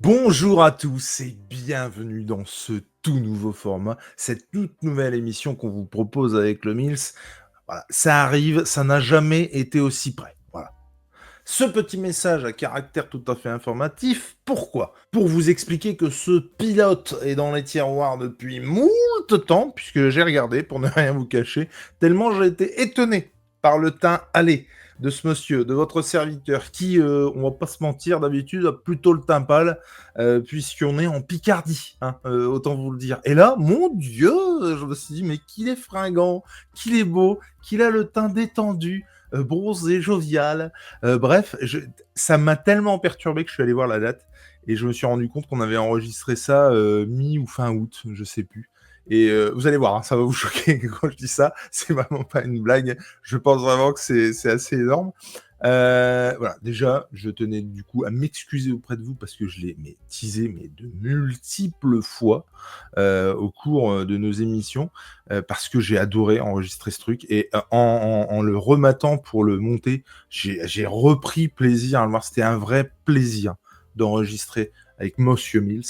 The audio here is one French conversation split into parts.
Bonjour à tous et bienvenue dans ce tout nouveau format, cette toute nouvelle émission qu'on vous propose avec le Mills. Voilà, ça arrive, ça n'a jamais été aussi près. Voilà. Ce petit message à caractère tout à fait informatif, pourquoi? Pour vous expliquer que ce pilote est dans les tiroirs depuis moult temps, puisque j'ai regardé, pour ne rien vous cacher, tellement j'ai été étonné par le teint allé de ce monsieur, de votre serviteur, qui, on va pas se mentir, d'habitude a plutôt le teint pâle, puisqu'on est en Picardie, hein, autant vous le dire. Et là, mon Dieu, je me suis dit, mais qu'il est fringant, qu'il est beau, qu'il a le teint détendu, bronzé, jovial. Bref, ça m'a tellement perturbé que je suis allé voir la date et je me suis rendu compte qu'on avait enregistré ça mi ou fin août, je sais plus. Et vous allez voir, hein, ça va vous choquer quand je dis ça, c'est vraiment pas une blague. Je pense vraiment que c'est assez énorme. Voilà, déjà, je tenais du coup à m'excuser auprès de vous parce que je l'ai teasé de multiples fois au cours de nos émissions parce que j'ai adoré enregistrer ce truc et en le rematant pour le monter, j'ai repris plaisir à le voir. C'était un vrai plaisir d'enregistrer avec Monsieur Mills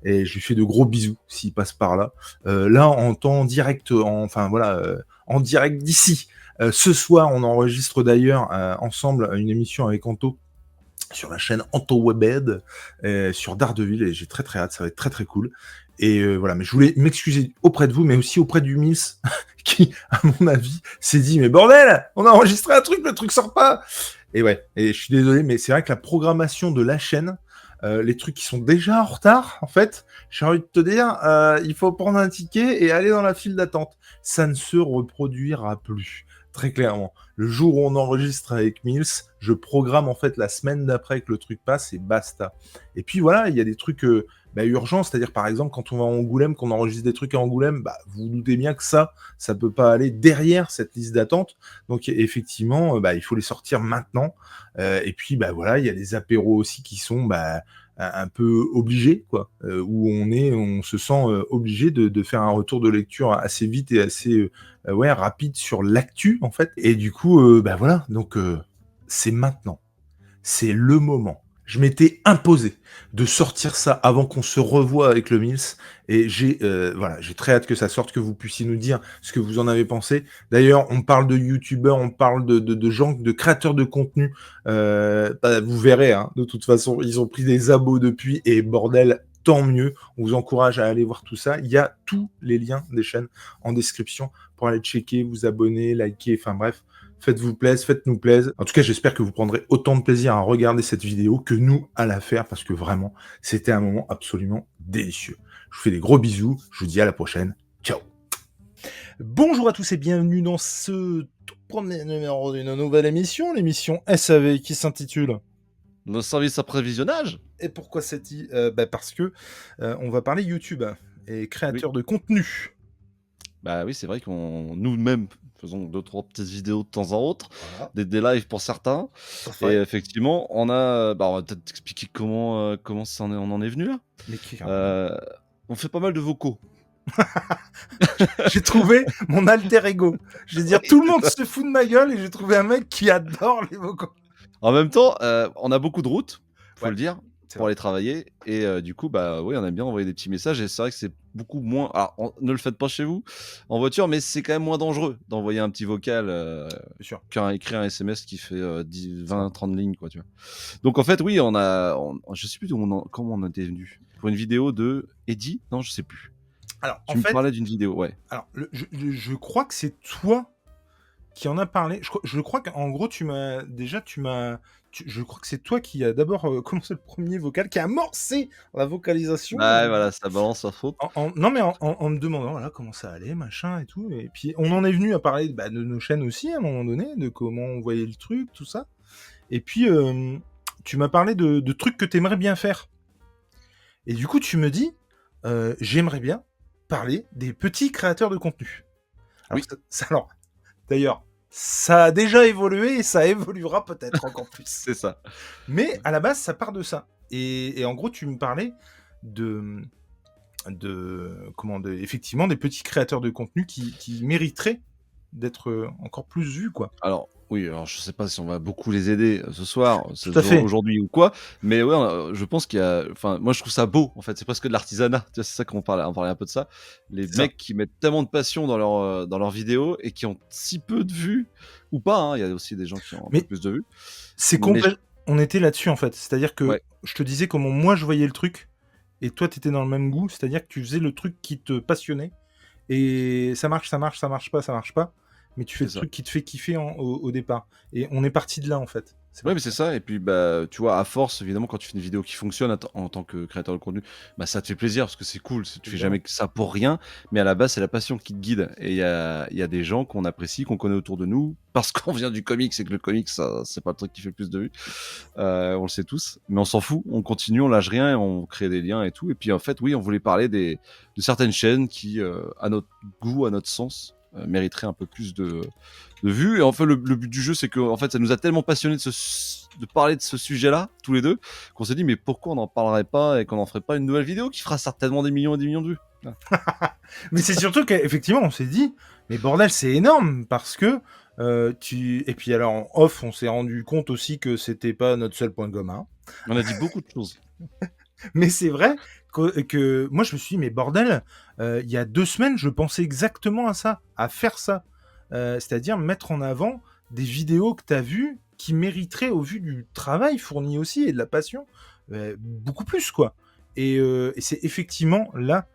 et je lui fais de gros bisous s'il passe par là. Là, en temps direct, en direct d'ici. Ce soir, on enregistre d'ailleurs ensemble une émission avec Anto sur la chaîne Anto Webed sur Daredevil et j'ai très très hâte, ça va être très très cool. Et voilà, mais je voulais m'excuser auprès de vous, mais aussi auprès du Mills qui, à mon avis, s'est dit mais bordel, on a enregistré un truc, le truc sort pas. Et ouais, et je suis désolé, mais c'est vrai que la programmation de la chaîne, les trucs qui sont déjà en retard, en fait, j'ai envie de te dire, il faut prendre un ticket et aller dans la file d'attente. Ça ne se reproduira plus, très clairement. Le jour où on enregistre avec Mills, je programme en fait la semaine d'après que le truc passe et basta. Et puis voilà, il y a des trucs urgents, c'est-à-dire par exemple quand on va à Angoulême, qu'on enregistre des trucs à Angoulême, vous vous doutez bien que ça peut pas aller derrière cette liste d'attente. Donc effectivement, il faut les sortir maintenant. Et puis voilà, il y a des apéros aussi qui sont un peu obligés, quoi, où on se sent obligé de faire un retour de lecture assez vite et assez rapide sur l'actu en fait. Et du coup, voilà, donc c'est maintenant, c'est le moment. Je m'étais imposé de sortir ça avant qu'on se revoie avec le Mills et j'ai très hâte que ça sorte, que vous puissiez nous dire ce que vous en avez pensé. D'ailleurs, on parle de youtubeurs, on parle de gens, de créateurs de contenu. Vous verrez, hein, de toute façon, ils ont pris des abos depuis et bordel, tant mieux. On vous encourage à aller voir tout ça. Il y a tous les liens des chaînes en description pour aller checker, vous abonner, liker, enfin bref. Faites-vous plaisir, faites-nous plaisir. En tout cas, j'espère que vous prendrez autant de plaisir à regarder cette vidéo que nous à la faire parce que vraiment, c'était un moment absolument délicieux. Je vous fais des gros bisous. Je vous dis à la prochaine. Ciao. Bonjour à tous et bienvenue dans ce tout premier numéro d'une nouvelle émission, l'émission SAV qui s'intitule Le service après visionnage. Et pourquoi c'est parce que on va parler YouTube et créateurs de contenu. Bah oui, c'est vrai qu'on nous-mêmes faisons 2-3 petites vidéos de temps en autre, Voilà. des lives pour certains. Et effectivement, on va peut-être expliquer comment on en est venu là. Mais qui On fait pas mal de vocaux. J'ai trouvé mon alter ego. Je veux dire, tout le monde se fout de ma gueule et j'ai trouvé un mec qui adore les vocaux. En même temps, on a beaucoup de routes, faut Ouais, le dire, c'est pour vrai. aller travailler. Et du coup, oui, on aime bien envoyer des petits messages. Et c'est vrai que c'est beaucoup moins. Alors, ne le faites pas chez vous en voiture, mais c'est quand même moins dangereux d'envoyer un petit vocal C'est sûr. qu'un écrire un SMS qui fait 20, 30 lignes, quoi, tu vois. Donc en fait, oui, je sais plus comment on était venu. Pour une vidéo de Eddie. Non, je sais plus. Alors, en Tu me fait, parlais d'une vidéo, ouais. alors, je crois que c'est toi qui en a parlé. Je crois qu'en gros, je crois que c'est toi qui a d'abord commencé le premier vocal, qui a amorcé la vocalisation. Bah voilà, ça balance sa faute. Non, mais en me demandant voilà, comment ça allait, machin et tout. Et puis, on en est venu à parler de nos chaînes aussi, à un moment donné, de comment on voyait le truc, tout ça. Et puis, tu m'as parlé de trucs que t'aimerais bien faire. Et du coup, tu me dis, j'aimerais bien parler des petits créateurs de contenu. Alors, Oui. alors, d'ailleurs, ça a déjà évolué et ça évoluera peut-être encore plus. C'est ça. Mais à la base, ça part de ça. Et en gros, tu me parlais effectivement, des petits créateurs de contenu qui mériteraient d'être encore plus vus, quoi. Alors, Oui, alors je sais pas si on va beaucoup les aider ce soir, Tout à fait. aujourd'hui ou quoi, mais ouais, je pense qu'il y a, enfin, moi je trouve ça beau en fait, c'est presque de l'artisanat, tu vois, c'est ça on parlait un peu de ça. Les C'est ça. mecs qui mettent tellement de passion dans leurs vidéos et qui ont si peu de vues, ou pas, hein, il y a aussi des gens qui ont un peu Mais plus de vues, c'est mais complète on était là-dessus, en fait. C'est-à-dire que ouais, je te disais comment moi je voyais le truc et toi, tu étais dans le même goût. C'est-à-dire que tu faisais le truc qui te passionnait et ça marche, ça marche pas, ça marche pas, mais tu fais c'est le ça. truc qui te fait kiffer au départ et on est parti de là, en fait. C'est Ouais, mais parti c'est de là. ça. Et puis, bah, tu vois, à force, évidemment, quand tu fais une vidéo qui fonctionne en tant que créateur de contenu, bah, ça te fait plaisir parce que c'est cool. Tu fais Évidemment. jamais que ça pour rien, mais à la base, c'est la passion qui te guide. Et il y a des gens qu'on apprécie, qu'on connaît autour de nous parce qu'on vient du comics et que le comics, ça, c'est pas le truc qui fait le plus de vues. On le sait tous, mais on s'en fout. On continue, on lâche rien, et on crée des liens et tout. Et puis, en fait, oui, on voulait parler de certaines chaînes qui, à notre goût, à notre sens, mériteraient un peu plus de vues. Et en fait, le but du jeu, c'est que en fait, ça nous a tellement passionnés de parler de ce sujet-là, tous les deux, qu'on s'est dit, mais pourquoi on n'en parlerait pas et qu'on n'en ferait pas une nouvelle vidéo qui fera certainement des millions et des millions de vues. Voilà. Mais c'est surtout qu'effectivement, on s'est dit, mais bordel, c'est énorme parce que et puis alors en off, on s'est rendu compte aussi que c'était pas notre seul point commun. On a dit beaucoup de choses. Mais c'est vrai que moi je me suis dit, mais bordel, il y a 2 semaines, je pensais exactement à ça, à faire ça. C'est-à-dire mettre en avant des vidéos que tu as vues qui mériteraient, au vu du travail fourni aussi et de la passion, beaucoup plus, quoi. Et c'est effectivement là,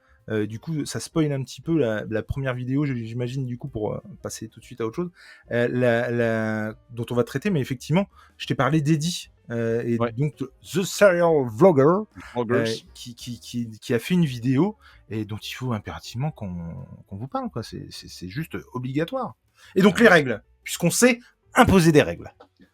du coup, ça spoil un petit peu la première vidéo, j'imagine, du coup, pour passer tout de suite à autre chose, dont on va traiter, mais effectivement, je t'ai parlé d'Eddie. Et Ouais. donc The Serial Vlogger, Vloggers. qui a fait une vidéo et dont il faut impérativement qu'on vous parle, quoi. C'est juste obligatoire. Et donc les Ouais. règles, puisqu'on sait imposer des règles.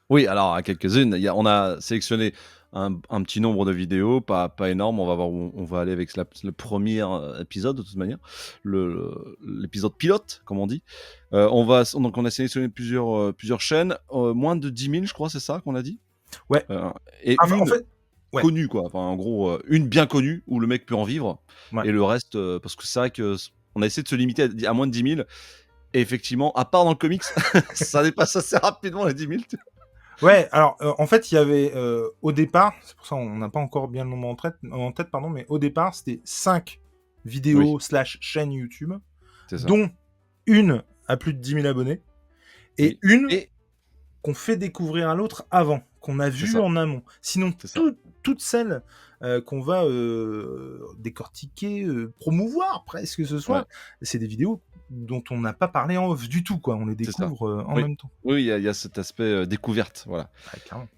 Oui, alors à quelques-unes, on a sélectionné un petit nombre de vidéos, pas énorme. On va voir où on va aller avec le premier épisode de toute manière, l'épisode pilote, comme on dit. Donc on a sélectionné plusieurs chaînes, moins de 10 000, je crois, c'est ça qu'on a dit. Ouais. Euh, et Enfin, en une fait, ouais, connue, quoi. Enfin, en gros, une bien connue où le mec peut en vivre, ouais. et le reste, parce que c'est vrai que on a essayé de se limiter à moins de 10 000. Et effectivement, à part dans le comics, ça dépasse assez rapidement les 10 000. Ouais, alors en fait, il y avait au départ, c'est pour ça on n'a pas encore bien le nombre en tête, pardon, mais au départ, c'était 5 Oui, vidéos slash chaînes YouTube, c'est ça. dont une à plus de 10 000 abonnés, et Oui. une Et qu'on fait découvrir à l'autre avant, qu'on a c'est vu ça, en amont. Sinon, c'est ça. toutes celles qu'on va décortiquer, promouvoir presque ce Ouais, soir, c'est des vidéos dont on n'a pas parlé en off du tout, quoi. On les c'est ça. découvre en Oui. même temps. Oui, il y a cet aspect, découverte, voilà. Ouais, carrément.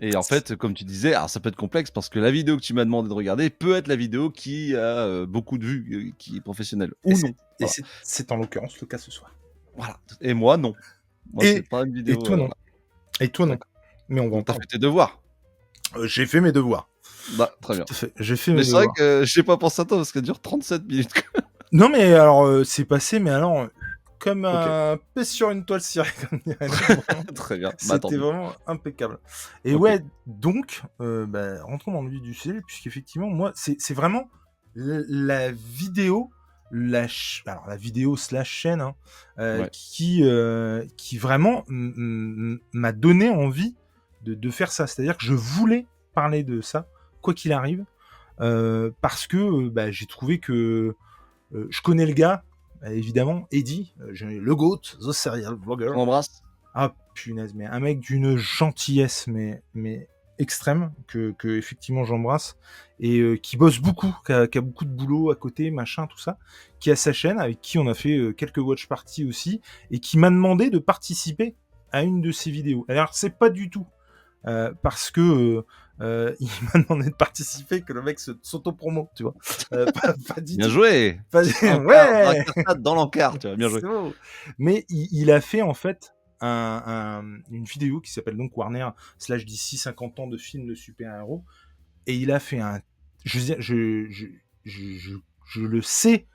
Et en fait, comme tu disais, alors ça peut être complexe parce que la vidéo que tu m'as demandé de regarder peut être la vidéo qui a, beaucoup de vues, qui est professionnelle Et ou non. et Voilà. c'est en l'occurrence le cas ce soir. Voilà. Et moi, non. Moi, c'est Et, pas une et vidéo, toi non. voilà. Et toi non. D'accord. Mais on va en Donc tu as parler. fait tes devoirs? J'ai fait mes devoirs. Bah, très Tout bien. à fait. J'ai fait Mais mes c'est vrai devoirs. que j'ai pas pensé à toi parce qu'elle dure 37 minutes. Non, mais alors, c'est passé, mais alors, comme OK. un pèse sur une toile cirée, comme dirait l'autre, vraiment. Très bien. Bah, tant C'était pis. vraiment impeccable. Et OK. ouais, donc, bah, rentrons dans le vif du sujet, puisqu'effectivement, moi, c'est vraiment la vidéo, alors la vidéo slash chaîne, hein, Ouais. qui vraiment m'a donné envie de faire ça. C'est-à-dire que je voulais parler de ça, quoi qu'il arrive, parce que bah, j'ai trouvé que je connais le gars, évidemment, Eddie, le GOAT, The Serial Vlogger. On embrasse. Ah punaise, mais un mec d'une gentillesse, mais extrême, que effectivement j'embrasse, et qui bosse beaucoup, qui a beaucoup de boulot à côté, machin, tout ça, qui a sa chaîne, avec qui on a fait quelques watch parties aussi, et qui m'a demandé de participer à une de ses vidéos. Alors c'est pas du tout parce que il m'a demandé de participer, que le mec s'auto-promo, tu vois. Pas du Bien tout. joué! Pas Encart ouais! incartade dans l'encart, tu vois? Bien joué. C'est beau. Mais il a fait en fait une vidéo qui s'appelle donc Warner slash DC 50 ans de films de super-héros. Et il a fait un. Je, veux dire, je le sais,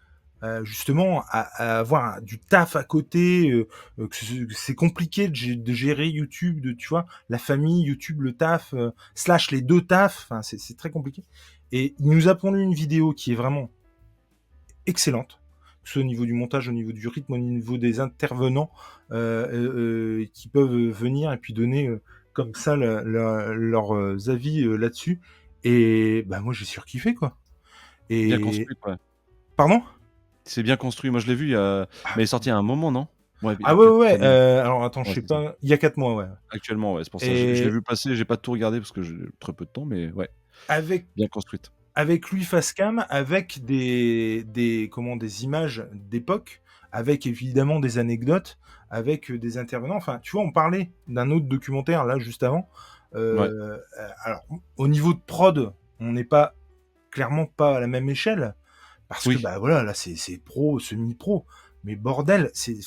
justement, à avoir du taf à côté, que c'est compliqué de gérer YouTube, tu vois, la famille, YouTube, le taf, slash les deux tafs, enfin, c'est très compliqué. Et il nous a pondu une vidéo qui est vraiment excellente, que que ce soit au niveau du montage, au niveau du rythme, au niveau des intervenants qui peuvent venir et puis donner comme ça leurs avis là-dessus. Et bah moi j'ai surkiffé quoi. Bien Et construit, ouais. pardon? C'est bien construit. Moi, je l'ai vu, mais il est sorti à un moment, non? Ouais, il y Ah a ouais, peut-être ouais, ouais, quasiment. alors attends, je Ouais, sais c'est ça. pas, il y a 4 mois, ouais. Actuellement, ouais, c'est pour ça. Je l'ai Et vu passer, j'ai pas tout regardé parce que j'ai très peu de temps, mais ouais, avec bien construite. avec lui face cam, avec des images d'époque, avec évidemment des anecdotes, avec des intervenants. Enfin, tu vois, on parlait d'un autre documentaire là juste avant. Ouais, Alors, au niveau de prod, on n'est pas clairement pas à la même échelle parce que oui, bah voilà, là c'est pro, semi-pro. Mais bordel, c'est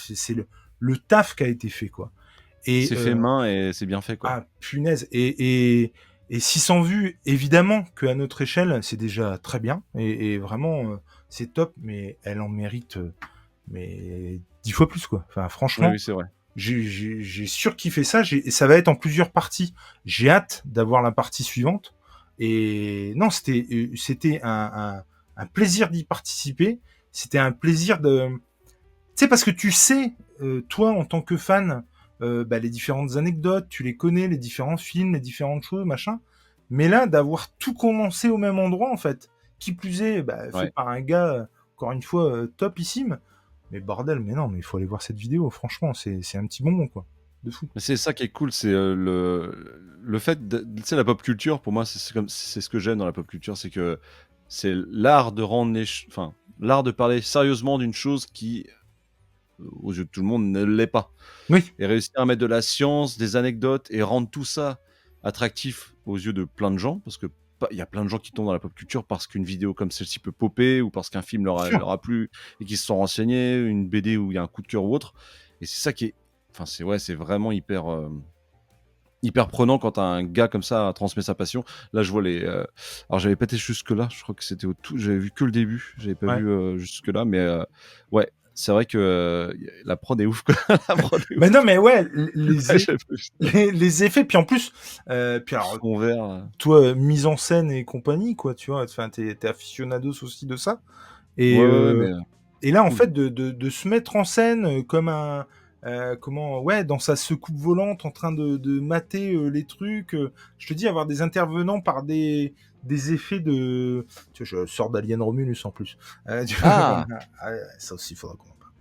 le taf qui a été fait quoi. Et c'est fait main et c'est bien fait, quoi. ah punaise et 600 vues, évidemment qu'à notre échelle, c'est déjà très bien et vraiment, c'est top, mais elle en mérite, mais 10 fois plus, quoi. Enfin Oui, franchement, oui, c'est vrai. j'ai surkiffé ça, et ça va être en plusieurs parties. J'ai hâte d'avoir la partie suivante et non, c'était un plaisir d'y participer. C'était un plaisir de tu sais, parce que tu sais, toi, en tant que fan, bah, les différentes anecdotes, tu les connais, les différents films, les différentes choses, machin. Mais là, d'avoir tout commencé au même endroit, en fait, qui plus est, bah, fait Ouais. par un gars, encore une fois, topissime. Mais bordel, mais non, mais il faut aller voir cette vidéo, franchement, c'est un petit bonbon, quoi. De fou. Mais c'est ça qui est cool, c'est, le fait de tu sais, la pop culture, pour moi, c'est ce que j'aime dans la pop culture, c'est que c'est l'art de rendre enfin, l'art de parler sérieusement d'une chose qui, aux yeux de tout le monde, ne l'est pas. Oui, Et réussir à mettre de la science, des anecdotes et rendre tout ça attractif aux yeux de plein de gens, parce que il y a plein de gens qui tombent dans la pop culture parce qu'une vidéo comme celle-ci peut popper ou parce qu'un film bien sûr. leur a plu et qu'ils se sont renseignés, une BD où il y a un coup de cœur ou autre. Et c'est ça qui est, enfin c'est ouais, c'est vraiment hyper prenant quand un gars comme ça transmet sa passion. Là, je vois alors j'avais pas été jusque là. Je crois que c'était au tout. J'avais vu que le début. J'avais pas Ouais. vu jusque là, mais ouais, c'est vrai que la prod est ouf. Quoi. La prod est Mais non, ouf. mais ouais, Ouais, j'avais pas vu ça. les effets, puis en plus, puis Le alors, fond vert. toi, mise en scène et compagnie, quoi, tu vois, enfin, t'es aficionados aussi de ça. Ouais, Et, ouais, ouais, mais et là, en cool. fait, de se mettre en scène comme un, comment, ouais, dans sa secoupe volante, en train de mater les trucs. Je te dis, avoir des intervenants par des effets de, tu vois, je sors d'Alien Romulus en plus. Tu vois, Ah, ah, ouais, ça aussi, il faudra qu'on en parle.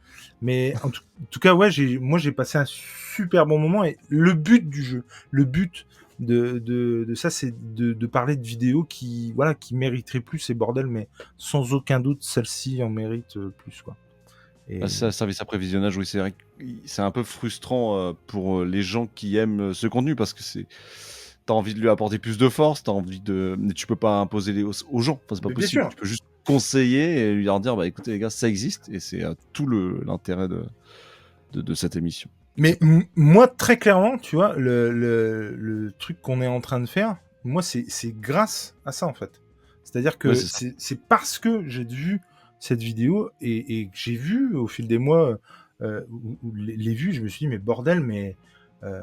Mais en tout cas, ouais, moi, j'ai passé un super bon moment et le but du jeu, le but de ça, c'est de parler de vidéos qui, voilà, qui mériteraient plus ces bordels, mais sans aucun doute, celle-ci en mérite plus, quoi. bah, Et ça, service après visionnage, oui, c'est vrai que c'est un peu frustrant pour les gens qui aiment ce contenu parce que t'as envie de lui apporter plus de force, t'as envie de, mais tu peux pas imposer aux gens. Enfin, c'est pas mais bien possible. sûr. Tu peux juste conseiller et lui leur dire, bah écoutez les gars, ça existe et c'est tout l'intérêt de cette émission. Mais C'est top. moi, très clairement, tu vois, le truc qu'on est en train de faire, moi, c'est grâce à ça, en fait. C'est-à-dire Ouais, que c'est ça. c'est parce que j'ai vu cette vidéo et que j'ai vu au fil des mois où les vues, je me suis dit, mais bordel, mais euh,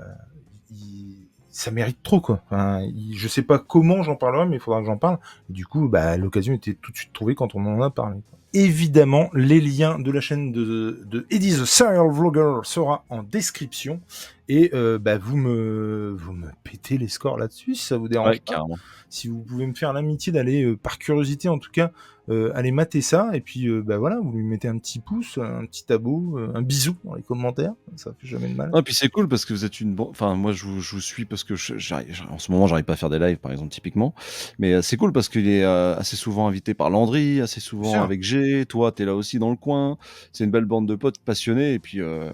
ça mérite trop, quoi. Enfin, je sais pas comment j'en parlerai, mais il faudra que j'en parle. Et du coup, bah, l'occasion était tout de suite trouvée quand on en a parlé. Évidemment, les liens de la chaîne de Eddie the Serial Vlogger sera en description. Et bah, vous me pétez les scores là-dessus si ça vous Ouais, dérange pas. carrément. Si vous pouvez me faire l'amitié d'aller, par curiosité en tout cas, aller mater ça. Et puis bah voilà, vous lui mettez un petit pouce, un petit abo, un bisou dans les commentaires. Ça fait jamais de mal. Non, puis c'est cool parce que vous êtes une enfin moi je vous suis parce que en ce moment j'arrive pas à faire des lives par exemple typiquement, mais c'est cool parce qu'il est assez souvent invité par Landry, assez Bien souvent sûr. avec G, toi t'es là aussi dans le coin, c'est une belle bande de potes passionnés et puis ouais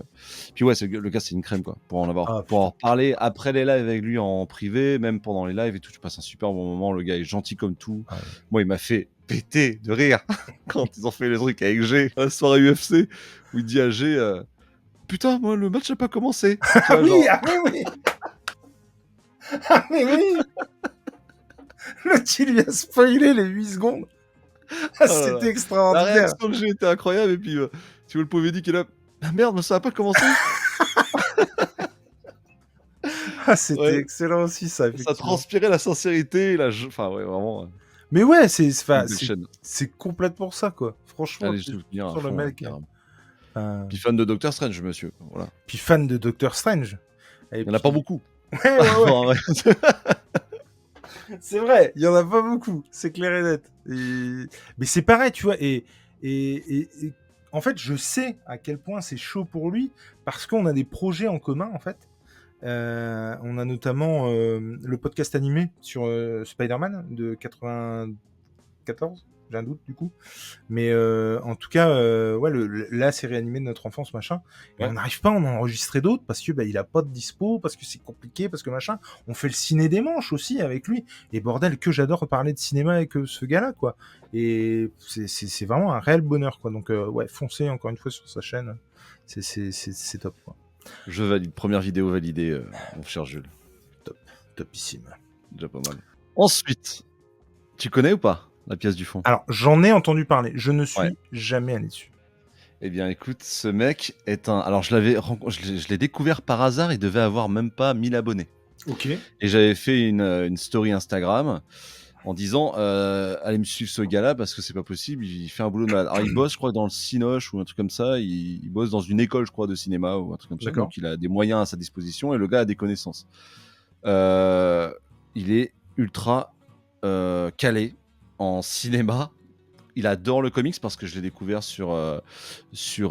le gars c'est une crème quoi, Ah pour en putain. reparler après les lives avec lui en privé, même pendant les lives et tout, tu passes un super bon moment, le gars est gentil comme tout. Ah ouais. Moi il m'a fait péter de rire quand ils ont fait le truc avec G à la soirée UFC où il dit à G putain, moi, le match n'a pas commencé. Tu Ah vois, oui, genre, ah oui, oui. Ah mais oui. Le il lui a spoilé les 8 secondes. Ah, oh là c'était là. La extraordinaire. réaction de G était incroyable. Et puis, tu vois le pauvre Eddie qui est là. Ah merde, mais ça n'a pas commencé. Ah, c'était Ouais, excellent aussi ça, ça effectivement. transpirait la sincérité. Enfin, ouais, vraiment. Mais Mais ouais, Une belle chaîne. c'est complètement ça, quoi. Ah, Franchement, les tu souvenirs à sur le fond, mec. carrément. Enfin, Puis fan de Doctor Strange, monsieur. Voilà. puis fan de Doctor Strange. Et Il y en a pas puis, beaucoup. ouais, ouais, ouais, En vrai. c'est vrai, il y en a pas beaucoup, c'est clair et net. Mais c'est pareil, tu vois, et en fait, je sais à quel point c'est chaud pour lui, parce qu'on a des projets en commun, en fait. On a notamment le podcast animé sur Spider-Man de 94, j'ai un doute du coup. Mais en tout cas, ouais, la série animée de notre enfance, machin. Et Ouais. on n'arrive pas à en enregistrer d'autres parce que il a pas de dispo, parce que c'est compliqué, parce que machin. On fait le ciné des manches aussi avec lui. Et bordel, que j'adore parler de cinéma avec ce gars-là, quoi. Et c'est vraiment un réel bonheur, quoi. Donc ouais, foncez encore une fois sur sa chaîne. C'est top, quoi. Je valide. Première vidéo validée, mon cher Jules. Top, topissime. Déjà pas mal. Ensuite, tu connais ou pas la pièce du fond? Alors, j'en ai entendu parler. Je ne Ouais. suis jamais allé dessus. Eh bien, écoute, ce mec est un. Alors, je l'ai découvert par hasard. Il devait avoir même pas 1000 abonnés. Ok. Et j'avais fait une story Instagram en disant allez me suivre ce gars-là parce que c'est pas possible, il fait un boulot de malade. Alors il bosse, je crois, dans le Cinoche ou un truc comme ça, il bosse dans une école, je crois, de cinéma ou un truc comme ça, D'accord. donc il a des moyens à sa disposition et le gars a des connaissances. Il est ultra calé en cinéma. Il adore le comics parce que je l'ai découvert sur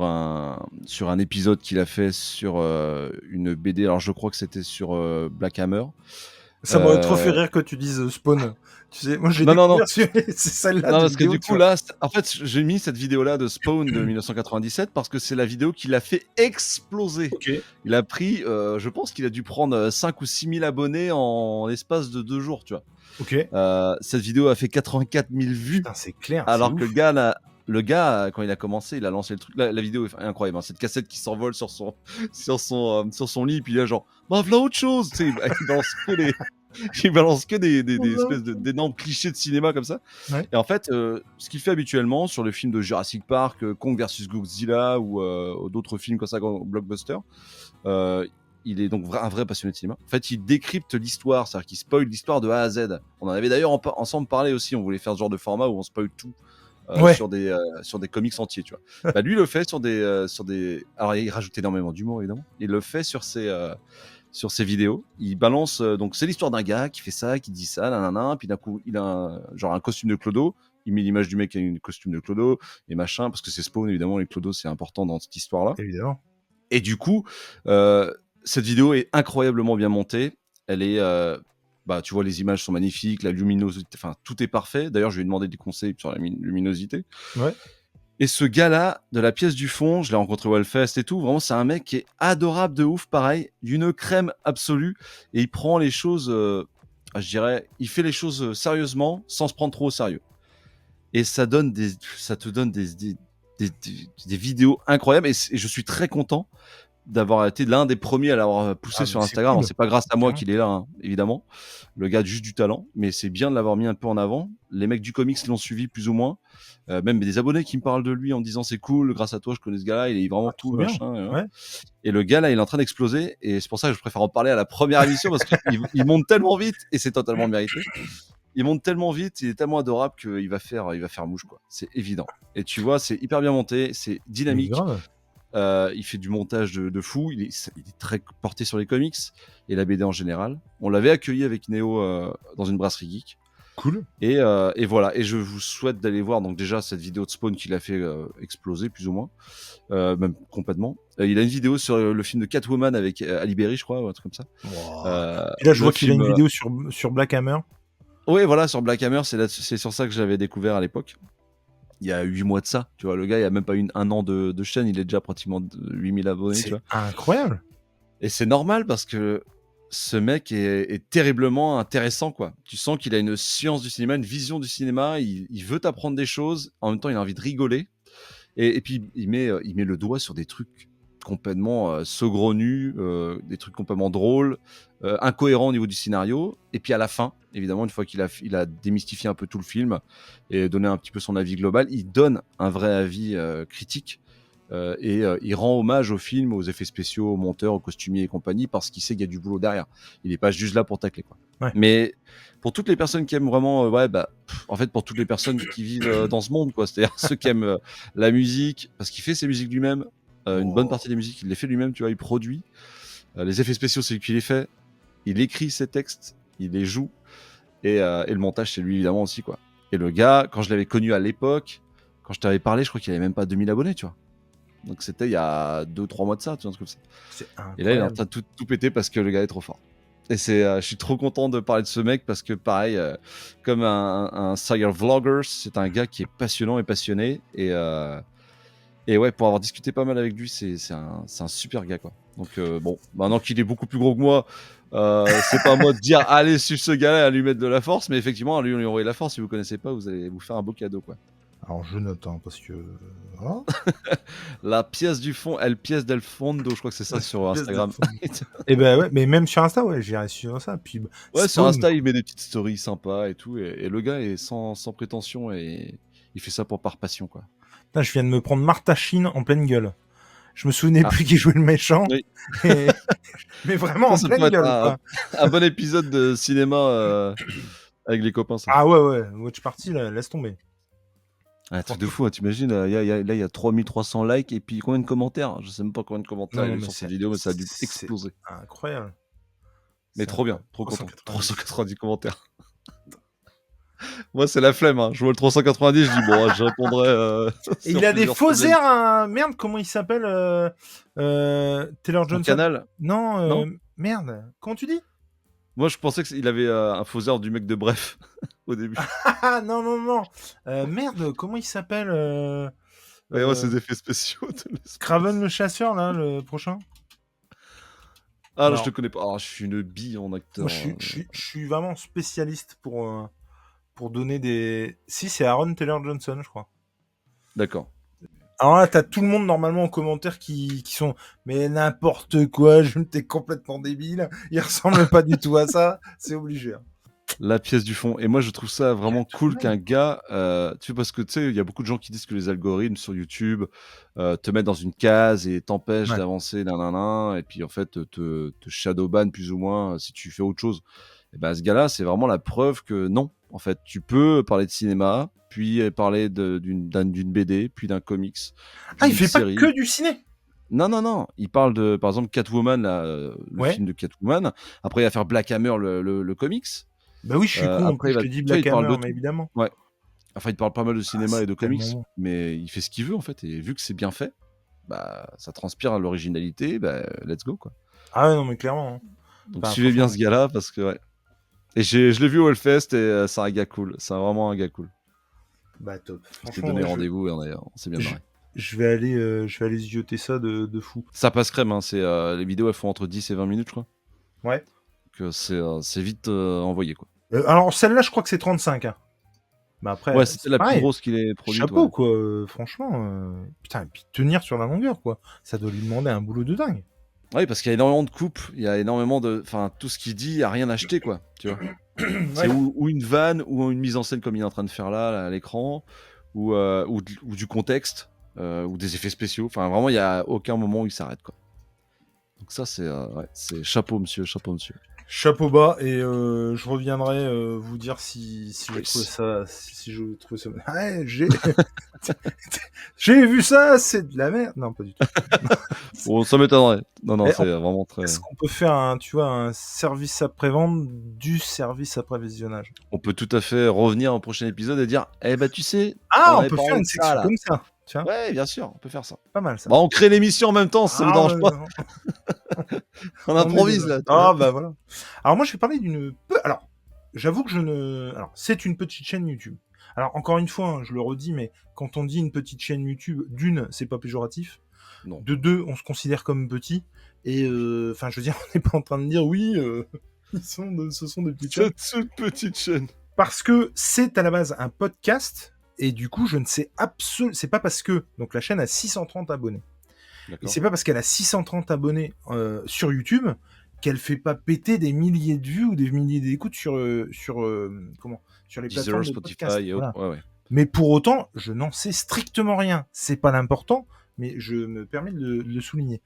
un épisode qu'il a fait sur une BD. Alors je crois que c'était sur Black Hammer. Ça m'aurait trop fait rire que tu dises Spawn. Tu sais, moi j'ai Non, non, non. découvert c'est celle-là Non, de parce que vidéo, du tu coup, vois. là, en fait, j'ai mis cette vidéo-là de Spawn de 1997 parce que c'est la vidéo qui l'a fait exploser. Ok. Il a pris, je pense qu'il a dû prendre 5 ou 6 000 abonnés en l'espace de 2 jours, tu vois. Ok. Cette vidéo a fait 84 000 vues, Putain, c'est clair, c'est alors que ouf. le gars, quand il a commencé, il a lancé le truc. La vidéo est incroyable, hein. Cette cassette qui s'envole sur son lit, puis là, genre, bah, voilà autre chose. Tu sais, il balance que il balance que des espèces d'énormes clichés de cinéma comme ça. Ouais. Et en fait, ce qu'il fait habituellement sur le film de Jurassic Park, Kong versus Godzilla ou d'autres films comme ça, blockbuster, euh, il est donc un vrai passionné de cinéma. En fait, il décrypte l'histoire, c'est-à-dire qu'il spoil l'histoire de A à Z. On en avait d'ailleurs ensemble parlé aussi, on voulait faire ce genre de format où on spoil tout. Ouais. Sur des comics entiers, tu vois. Bah, lui, il le fait sur des. Alors, il rajoute énormément d'humour, évidemment. Il le fait sur ses vidéos. Il balance. Donc, c'est l'histoire d'un gars qui fait ça, qui dit ça, nanana. Puis d'un coup, il a genre un costume de Clodo. Il met l'image du mec qui a un costume de Clodo et machin, parce que c'est Spawn, évidemment. Les Clodos, c'est important dans cette histoire-là. Évidemment. Et du coup, cette vidéo est incroyablement bien montée. Elle est. Bah, tu vois, les images sont magnifiques, la luminosité, enfin, tout est parfait. D'ailleurs, je lui ai demandé des conseils sur la luminosité. Ouais. Et ce gars-là, de la pièce du fond, je l'ai rencontré au Hellfest et tout, vraiment, c'est un mec qui est adorable de ouf, pareil, d'une crème absolue. Et il prend les choses, je dirais, il fait les choses sérieusement, sans se prendre trop au sérieux. Et ça te donne des vidéos incroyables. Et je suis très content d'avoir été l'un des premiers à l'avoir poussé sur Mais c'est Instagram. cool. Alors, c'est pas grâce à moi Clairement. qu'il est là, hein, évidemment. Le gars a juste du talent, mais c'est bien de l'avoir mis un peu en avant. Les mecs du comics l'ont suivi plus ou moins. Même des abonnés qui me parlent de lui en me disant c'est cool, grâce à toi je connais ce gars-là, il est vraiment Trop cool, bien. machin. Ouais. Et le gars là, il est en train d'exploser. Et c'est pour ça que je préfère en parler à la première émission parce qu'il monte tellement vite et c'est totalement mérité. Il monte tellement vite, il est tellement adorable qu'il va faire mouche, quoi. C'est évident. Et tu vois, c'est hyper bien monté, c'est Mais dynamique. grave. Il fait du montage de fou, il est très porté sur les comics et la BD en général. On l'avait accueilli avec Néo dans une brasserie geek. Cool. Et voilà, et je vous souhaite d'aller voir donc déjà cette vidéo de Spawn qu'il a fait exploser plus ou moins, même complètement. Il a une vidéo sur le film de Catwoman avec Ali Berry, je crois, ou un truc comme ça. Wow. Et là, je Le vois qu'il a film, une vidéo sur Black Hammer. ouais, voilà, sur Black Hammer, c'est sur ça que j'avais découvert à l'époque. Il y a 8 mois de ça, tu vois, le gars, il a même pas un an de chaîne, il est déjà pratiquement 8000 abonnés, tu C'est vois. incroyable. Et c'est normal parce que ce mec est terriblement intéressant, quoi. Tu sens qu'il a une science du cinéma, une vision du cinéma, il veut t'apprendre des choses, en même temps il a envie de rigoler. Et puis il met le doigt sur des trucs complètement saugrenus, des trucs complètement drôles, incohérents au niveau du scénario. Et puis à la fin, évidemment, une fois qu'il a démystifié un peu tout le film et donné un petit peu son avis global, il donne un vrai avis critique il rend hommage au film, aux effets spéciaux, aux monteurs, aux costumiers et compagnie, parce qu'il sait qu'il y a du boulot derrière. Il est pas juste là pour tacler, quoi. Ouais. Mais pour toutes les personnes qui aiment vraiment, en fait, pour toutes les personnes qui vivent dans ce monde, quoi. C'est-à-dire ceux qui aiment la musique, parce qu'il fait ses musiques lui-même. Une bonne partie des musiques, il les fait lui-même, tu vois, il produit. Les effets spéciaux, c'est lui qui les fait. Il écrit ses textes, il les joue. Et le montage, c'est lui évidemment aussi, quoi. Et le gars, quand je l'avais connu à l'époque, quand je t'avais parlé, je crois qu'il avait même pas 2000 abonnés, tu vois. Donc c'était il y a 2-3 mois de ça, tu vois, un truc comme ça. C'est Et là, il est en incroyable. train de tout péter parce que le gars est trop fort. Et je suis trop content de parler de ce mec parce que pareil, comme un Sire Vloggers, c'est un gars qui est passionnant et passionné. Et ouais, pour avoir discuté pas mal avec lui, c'est un super gars, quoi. Donc bon, maintenant qu'il est beaucoup plus gros que moi, c'est pas à moi de dire allez suivre ce gars-là et à lui mettre de la force, mais effectivement, à lui envoyer la force. Si vous connaissez pas, vous allez vous faire un beau cadeau, quoi. Alors je note, hein, parce que voilà. La pièce du fond, elle pièce del fondo, je crois que c'est ça sur Pièce de Instagram. fond. Et ben ouais, mais même sur Insta, ouais, j'irai suivre ça. Puis Ouais, sur Spawn. Insta, il met des petites stories sympas et tout, et le gars est sans prétention et il fait ça par passion, quoi. Putain, je viens de me prendre Martha Sheen en pleine gueule. Je me souvenais Ah, plus qui jouait le méchant, oui. et- mais vraiment en Ça pourrait pleine être gueule, quoi. un bon épisode de cinéma avec les copains, ça. Ah ouais, Watch Party, là, laisse tomber. Un truc de fou, hein, t'imagines, là, il y a 3300 likes et puis combien de commentaires? Je sais même pas combien de commentaires il y a eu Mais sur cette vidéo, mais ça a dû c'est exploser. incroyable. Mais C'est trop bien, incroyable. trop content. 390. 390 commentaires. Moi, c'est la flemme, hein. Je vois le 390, je dis, bon, je répondrai Et sur il a des plusieurs faux semaines. airs, hein. Merde, comment il s'appelle Taylor Sur Johnson. Canal? Non, Non? merde. Comment tu dis? Moi, je pensais qu'il avait un faux air du mec de Bref au début. Ah non. Merde, comment il s'appelle Ouais, ouais, euh, ses effets spéciaux. te laisse pas. Craven le chasseur, là, le prochain. Ah, non, je te Alors, connais pas. Ah, je suis une bille en moi, acteur. je suis vraiment spécialiste pour donner des. Si, c'est Aaron Taylor Johnson, je crois. D'accord. Alors là, t'as tout le monde normalement en commentaire qui sont mais n'importe quoi, t'es complètement débile, il ressemble pas du tout à ça, c'est obligé. Hein. La pièce du fond. Et moi, je trouve ça vraiment cool qu'un gars, tu sais, parce que tu sais, il y a beaucoup de gens qui disent que les algorithmes sur YouTube te mettent dans une case et t'empêchent Ouais. d'avancer, nanana, et puis en fait te shadowban plus ou moins si tu fais autre chose. Et ben, ce gars-là, c'est vraiment la preuve que non, en fait, tu peux parler de cinéma, puis parler d'une BD, puis d'un comics, puis Ah, il d'une fait pas série. que du ciné. Non. Il parle de, par exemple, Catwoman, là, le Ouais. film de Catwoman. Après, il va faire Black Hammer, le comics. Bah oui, je suis con, en Après, plus il je va, te dis tu vois, il Black te parle Hammer, de mais tout. évidemment. Ouais. Enfin, il te parle pas mal de Ah, cinéma c'est et de tellement comics, bon. mais il fait ce qu'il veut, en fait. Et vu que c'est bien fait, bah, ça transpire à l'originalité, bah, let's go, quoi. Ah ouais, non, mais clairement. Hein. Donc, Enfin, suivez bien franchement. ce gars-là, parce que, ouais. Et je l'ai vu au Hellfest, et c'est un gars cool. C'est vraiment un gars cool. Bah top. On s'est Franchement, donné ouais, rendez-vous et on s'est bien je, marré. je vais aller zioter ça de fou. Ça passe crème, hein. Les vidéos, elles font entre 10 et 20 minutes, je crois. Ouais. Donc, c'est vite envoyé, quoi. Alors celle-là, je crois que c'est 35. Hein. Mais après, Ouais, c'était c'est la plus pareil. grosse qu'il ait produite, Chapeau, ouais. quoi. Franchement. Putain, et puis tenir sur la longueur, quoi. Ça doit lui demander un boulot de dingue. Oui, parce qu'il y a énormément de coupes, il y a énormément de. Enfin, tout ce qu'il dit, il n'y a rien acheté, quoi. Tu vois. C'est Ouais. ou une vanne, ou une mise en scène comme il est en train de faire là à l'écran, ou du contexte, ou des effets spéciaux. Enfin, vraiment, il n'y a aucun moment où il s'arrête, quoi. Donc, ça, c'est chapeau, monsieur, chapeau, monsieur. Chapeau bas, et je reviendrai vous dire si j'ai trouvé Chris. ça. Si je trouve ça. Ouais, j'ai vu ça, c'est de la merde. Non, pas du tout. Bon, ça m'étonnerait. Non, Eh, c'est vraiment très. Est-ce qu'on peut faire un service après-vente du service après-visionnage? On peut tout à fait revenir au prochain épisode et dire, eh ben, tu sais, Ah, on on avait peut faire parlé une de ça, section là. comme ça. Tiens, Ouais, bien sûr, on peut faire ça. pas mal ça. Bah, on crée l'émission en même temps, si ça vous Ah, dérange pas. On on est improvise, dedans. là. Tu vois. Ah, bah voilà. Alors moi, je vais parler d'une. Alors, j'avoue que je ne. Alors, c'est une petite chaîne YouTube. Alors, encore une fois, hein, je le redis, mais quand on dit une petite chaîne YouTube, d'une, c'est pas péjoratif. Non. De deux, on se considère comme petit. Et enfin, je veux dire, on n'est pas en train de dire oui, ce sont des petites chaînes. C'est une petite chaîne. Parce que c'est à la base un podcast. Et du coup, je ne sais absolument. C'est pas parce que. Donc, la chaîne a 630 abonnés. Et D'accord. c'est pas parce qu'elle a 630 abonnés sur YouTube qu'elle fait pas péter des milliers de vues ou des milliers d'écoutes sur les Deezer, plateformes de Spotify podcast. et autres. Voilà. Ouais. Mais pour autant, je n'en sais strictement rien. C'est pas l'important. mais je me permets de le souligner.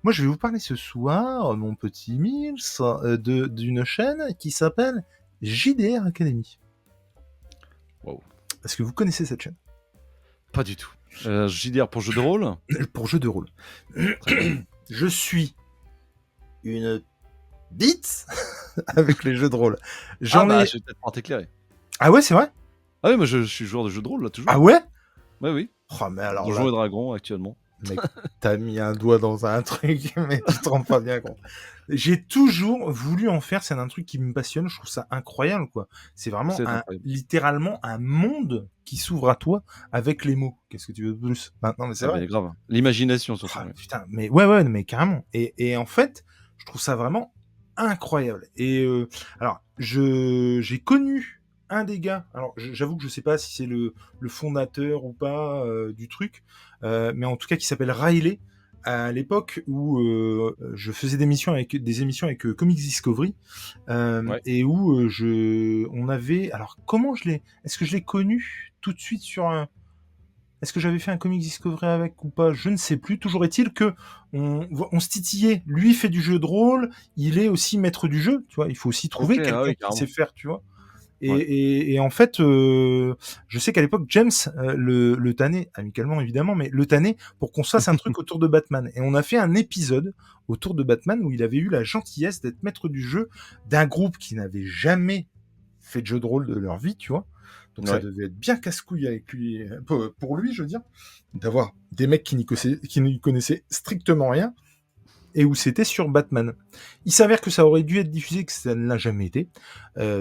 Moi, je vais vous parler ce soir, mon petit Mills, d'une chaîne qui s'appelle JDR Academy. Wow. Est-ce que vous connaissez cette chaîne? Pas du tout. JDR pour jeu de rôle. Pour jeu de rôle. Très bien. Je suis une bite avec les jeux de rôle. Je vais peut-être pouvoir t'éclairer. Ah ouais, c'est vrai? Ah oui, moi je suis joueur de jeu de rôle là toujours. Ah ouais? Ouais, oui. Oh, mais alors Donjons et Dragons actuellement. Mec, t'as mis un doigt dans un truc, mais tu te rends pas bien compte. J'ai toujours voulu en faire, c'est un truc qui me passionne, je trouve ça incroyable, quoi. C'est vraiment littéralement un monde qui s'ouvre à toi avec les mots. Qu'est-ce que tu veux de plus? Maintenant, mais c'est vrai. Grave. L'imagination surtout. Putain, mais ouais, mais carrément. Et en fait, je trouve ça vraiment incroyable. Et alors, j'ai connu un des gars, alors j'avoue que je sais pas si c'est le fondateur ou pas du truc, mais en tout cas qui s'appelle Riley, à l'époque où je faisais des émissions avec Comics Discovery, et où on avait, alors comment est-ce que je l'ai connu tout de suite est-ce que j'avais fait un Comics Discovery avec ou pas? Je ne sais plus. Toujours est-il que on se titillait. Lui fait du jeu de rôle, il est aussi maître du jeu, tu vois. Il faut aussi trouver quelqu'un qui sait faire, tu vois. Et en fait, je sais qu'à l'époque, James le tannait, amicalement évidemment, mais le tannait pour qu'on se fasse un truc autour de Batman. Et on a fait un épisode autour de Batman où il avait eu la gentillesse d'être maître du jeu d'un groupe qui n'avait jamais fait de jeu de rôle de leur vie, tu vois. Donc ça devait être bien casse-couille avec lui, pour lui, je veux dire, d'avoir des mecs qui n'y connaissaient strictement rien, et où c'était sur Batman. Il s'avère que ça aurait dû être diffusé, que ça ne l'a jamais été.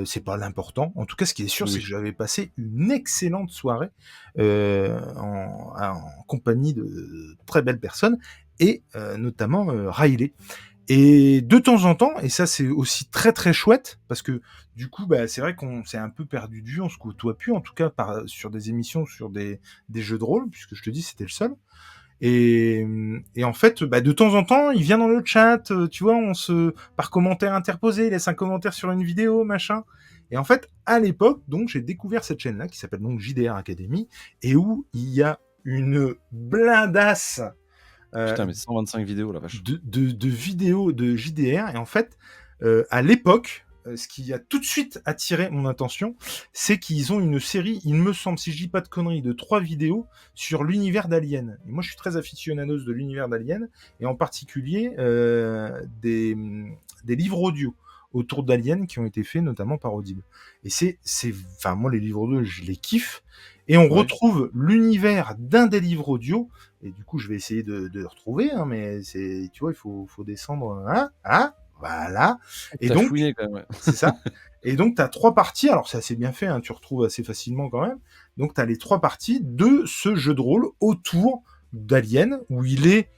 C'est pas l'important. En tout cas, ce qui est sûr, c'est que j'avais passé une excellente soirée en compagnie de très belles personnes, et notamment Riley. Et de temps en temps, et ça c'est aussi très très chouette, parce que du coup, c'est vrai qu'on s'est un peu perdu de vue, on se côtoie plus, en tout cas sur des émissions, sur des jeux de rôle, puisque je te dis c'était le seul. Et en fait, de temps en temps, il vient dans le chat, tu vois, par commentaire interposé, il laisse un commentaire sur une vidéo, machin. Et en fait, à l'époque, donc, j'ai découvert cette chaîne-là, qui s'appelle donc JDR Academy, et où il y a une blindasse putain, mais 125 vidéos, la vache. De vidéos de JDR. Et en fait, à l'époque, ce qui a tout de suite attiré mon attention, c'est qu'ils ont une série, il me semble, si je dis pas de conneries, de 3 vidéos sur l'univers d'Alien. Et moi, je suis très aficionados de l'univers d'Alien, et en particulier des livres audio autour d'Alien qui ont été faits notamment par Audible. Et enfin, moi, les livres audio, je les kiffe. Et on retrouve l'univers d'un des livres audio. Et du coup, je vais essayer de le retrouver, hein, mais tu vois, il faut descendre, voilà. Et donc, fouiné, quand même, c'est ça. Et donc, tu as 3 parties. Alors, c'est assez bien fait, hein, tu retrouves assez facilement quand même. Donc, tu as les 3 parties de ce jeu de rôle autour d'Alien, où il est...